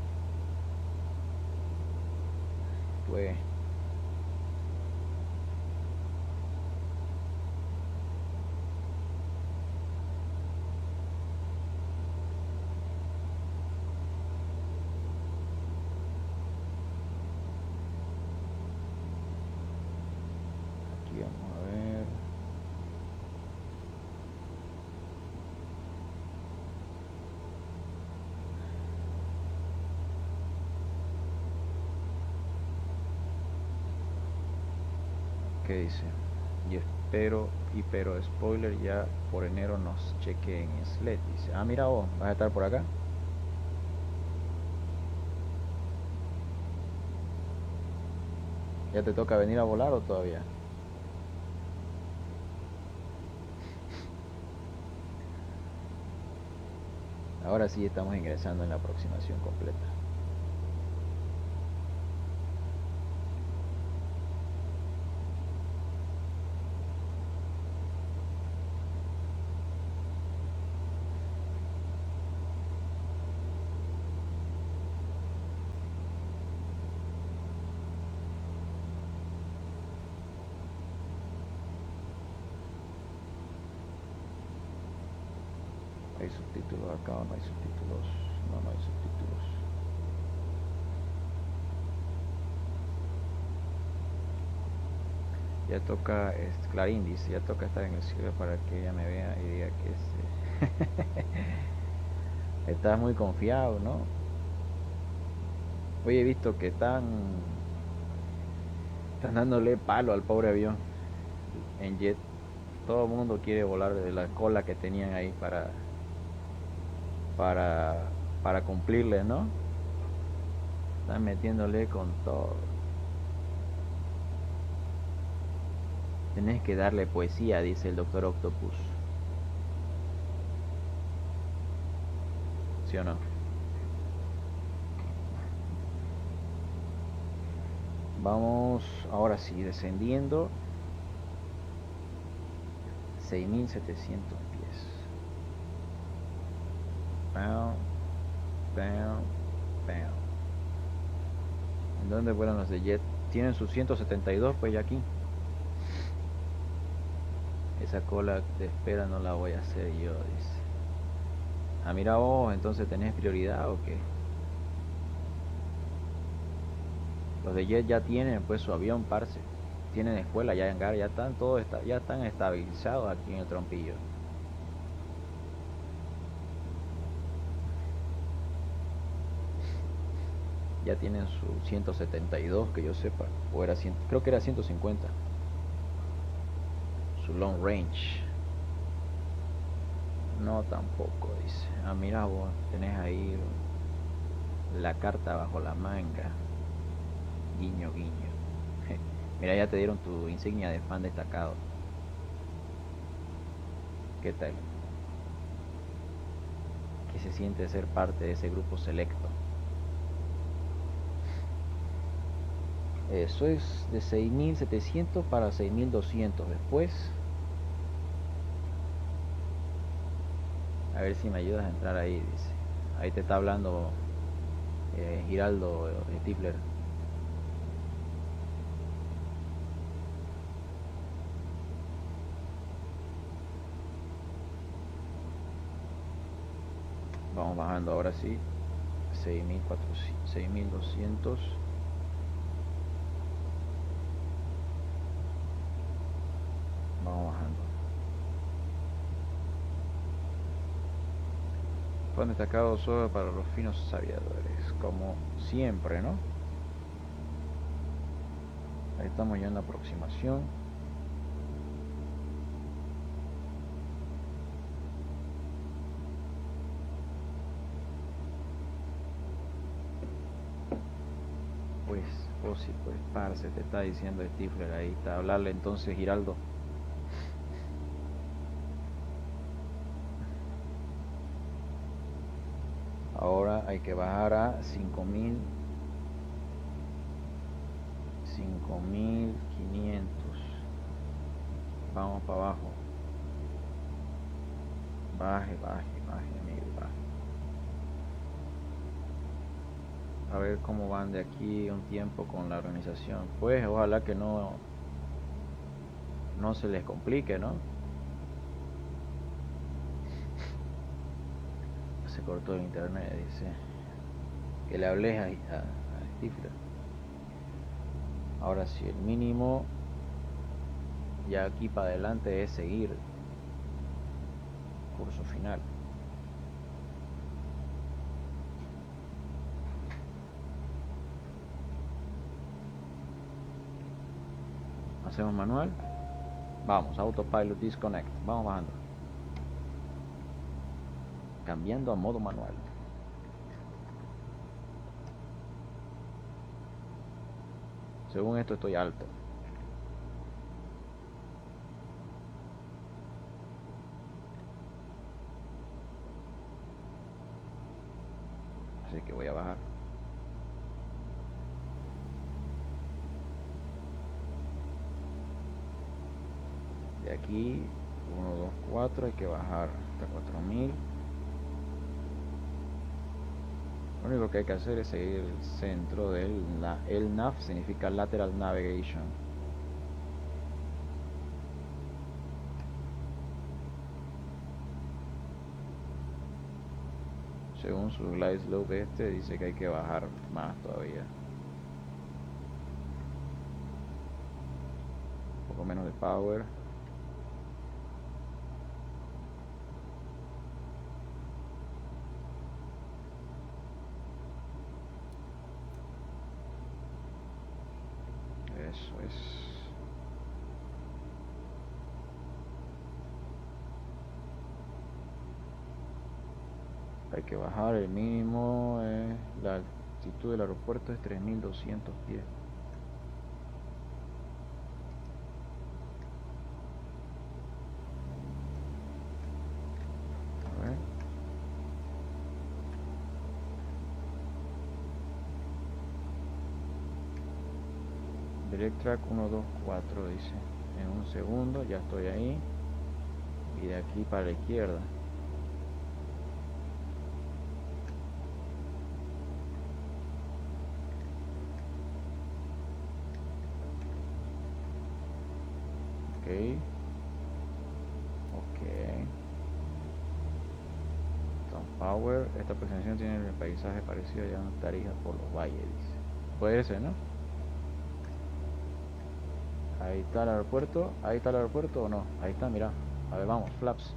Pues aquí vamos a ver. ¿Qué dice? Y espero, pero spoiler, ya por enero nos cheque en SLED. Dice, ah, mira vos, ¿vas a estar por acá? ¿Ya te toca venir a volar o todavía? Ahora sí estamos ingresando en la aproximación completa. ¿Hay subtítulos acá o no hay subtítulos? No, no hay subtítulos. Ya toca, Clarín dice, ya toca estar en el cielo para que ella me vea y diga que estás muy confiado, ¿no? Hoy he visto que están dándole palo al pobre avión en jet. Todo el mundo quiere volar de la cola que tenían ahí para cumplirle, ¿no? Están metiéndole con todo. Tenés que darle poesía, dice el Doctor Octopus. ¿Sí o no? Vamos ahora sí, descendiendo 6700 pies. Bam, bam, bam. ¿En dónde vuelan los de Jet? Tienen sus 172 pues ya aquí. Esa cola de espera no la voy a hacer yo, dice. Ah, mira vos, entonces tenés prioridad o qué. Los de Jet ya tienen pues su avión, parce. Tienen escuela, ya hangar, ya están todos, ya están estabilizados aquí en el trompillo. Ya tienen su 172 que yo sepa, o era 100, creo que era 150. Su long range. No, tampoco, dice. Ah, mira vos, tenés ahí la carta bajo la manga. Guiño, guiño. Mira, ya te dieron tu insignia de fan destacado. ¿Qué tal? ¿Qué se siente ser parte de ese grupo selecto? Eso es de 6700 para 6200. Después, a ver si me ayudas a entrar ahí, dice. Ahí te está hablando Giraldo Stifler. Vamos bajando ahora sí. 6400, 6200. Vamos bajando. Fan destacado solo para los finos aviadores, como siempre, ¿no? Ahí estamos ya en la aproximación. Pues sí, pues parce, te está diciendo Stifler ahí, está hablarle entonces Giraldo. Ahora hay que bajar a 5000, 5500. Vamos para abajo. Baje, amigo, baje. A ver cómo van de aquí un tiempo con la organización. Pues ojalá que no se les complique, ¿no? Se cortó el internet, dice. Que le hables a Stifler. Ahora sí, el mínimo ya aquí para adelante es seguir curso final. Hacemos manual. Vamos, autopilot disconnect. Vamos bajando. Cambiando a modo manual. Según esto estoy alto. Así que voy a bajar. De aquí 1, 2, 4, hay que bajar hasta 4000. Lo único que hay que hacer es seguir el centro del LNAV, significa Lateral Navigation. Según su glide slope dice que hay que bajar más todavía. Un poco menos de power. Eso es. Hay que bajar el mínimo. La altitud del aeropuerto es 3200 pies. A ver. Select track 1, 2, 4 dice. En un segundo, ya estoy ahí. Y de aquí para la izquierda. Ok. Power, esta presentación tiene el paisaje parecido a una Tarija por los valles, dice. Puede ser, ¿no? Ahí está el aeropuerto o no, ahí está, mira. A ver, vamos, flaps.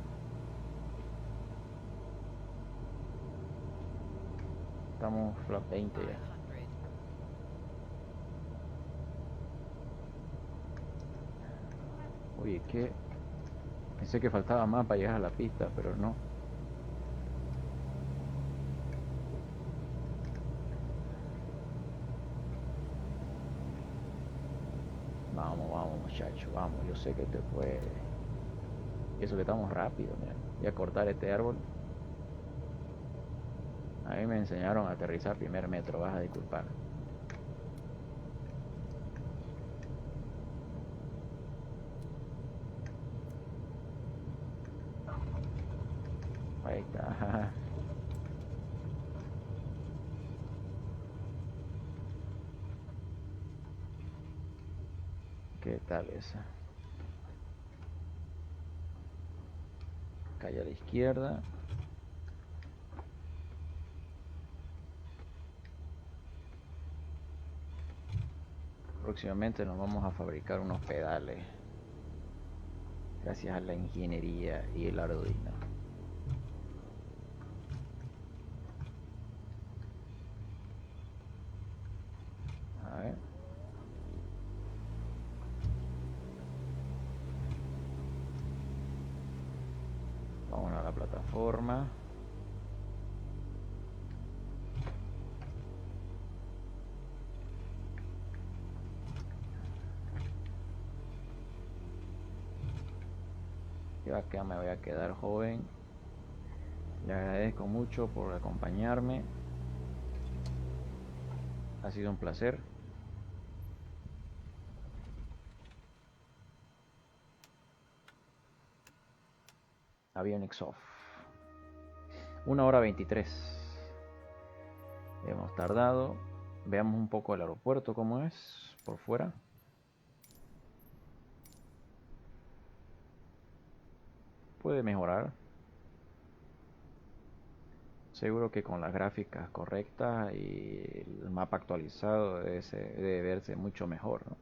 Estamos flap 20 ya. Oye, ¿qué? Pensé que faltaba más para llegar a la pista, pero no. Vamos muchachos, vamos, yo sé que te puede. Y eso que estamos rápido, mira. Voy a cortar este árbol. A mí me enseñaron a aterrizar primer metro, vas a disculpar. Ahí está. ¿Qué tal esa? Calle a la izquierda. Próximamente nos vamos a fabricar unos pedales. Gracias a la ingeniería y el Arduino. A ver. Vamos a la plataforma. Yo acá me voy a quedar, joven. Le agradezco mucho por acompañarme. Ha sido un placer. Avionics off. 1:23. Hemos tardado. Veamos un poco el aeropuerto como es por fuera. Puede mejorar. Seguro que con las gráficas correctas y el mapa actualizado debe verse mucho mejor, ¿no?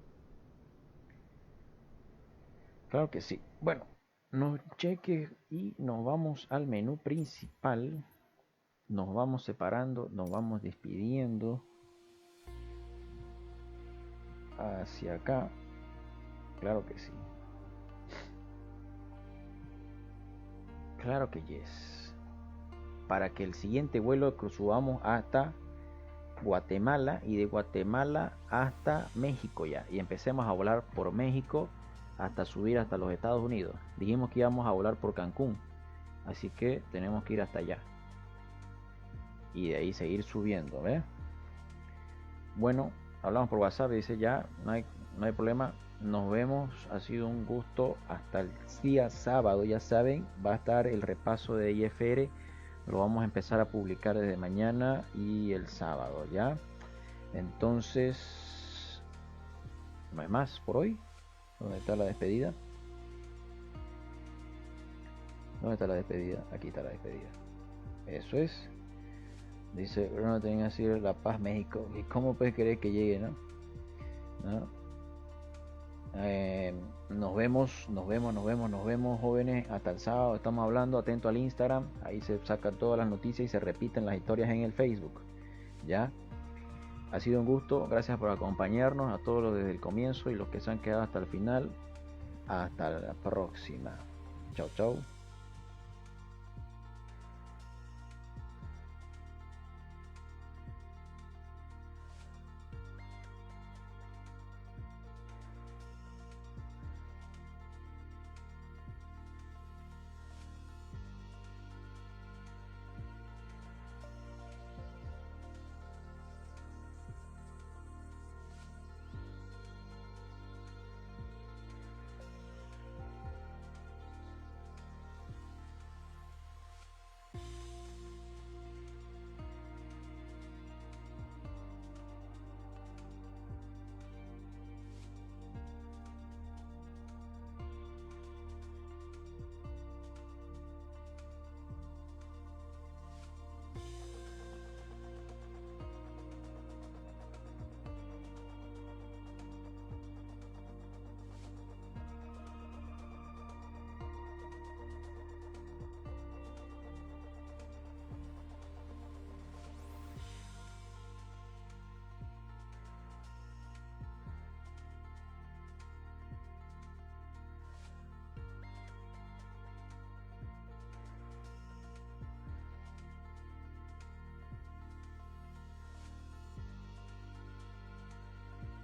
Claro que sí. Bueno, nos cheque y nos vamos al menú principal. Nos vamos separando, nos vamos despidiendo hacia acá. Claro que sí. Claro que yes. Para que el siguiente vuelo subamos hasta Guatemala y de Guatemala hasta México ya. Y empecemos a volar por México hasta subir hasta los Estados Unidos. Dijimos que íbamos a volar por Cancún. Así que tenemos que ir hasta allá. Y de ahí seguir subiendo, ¿ves? Bueno, hablamos por WhatsApp, dice ya, no hay problema. Nos vemos, ha sido un gusto. Hasta el día sábado, ya saben, va a estar el repaso de IFR. Lo vamos a empezar a publicar desde mañana y el sábado, ¿ya? Entonces, no hay más por hoy. ¿Dónde está la despedida? ¿Dónde está la despedida? Aquí está la despedida. Eso es. Dice, Bruno tenía que ir La Paz, México. ¿Y cómo puedes querer que llegue, no? Nos vemos, jóvenes, hasta el sábado. Estamos hablando, atento al Instagram. Ahí se sacan todas las noticias y se repiten las historias en el Facebook. ¿Ya? Ha sido un gusto. Gracias por acompañarnos a todos los desde el comienzo y los que se han quedado hasta el final. Hasta la próxima. Chau, chau.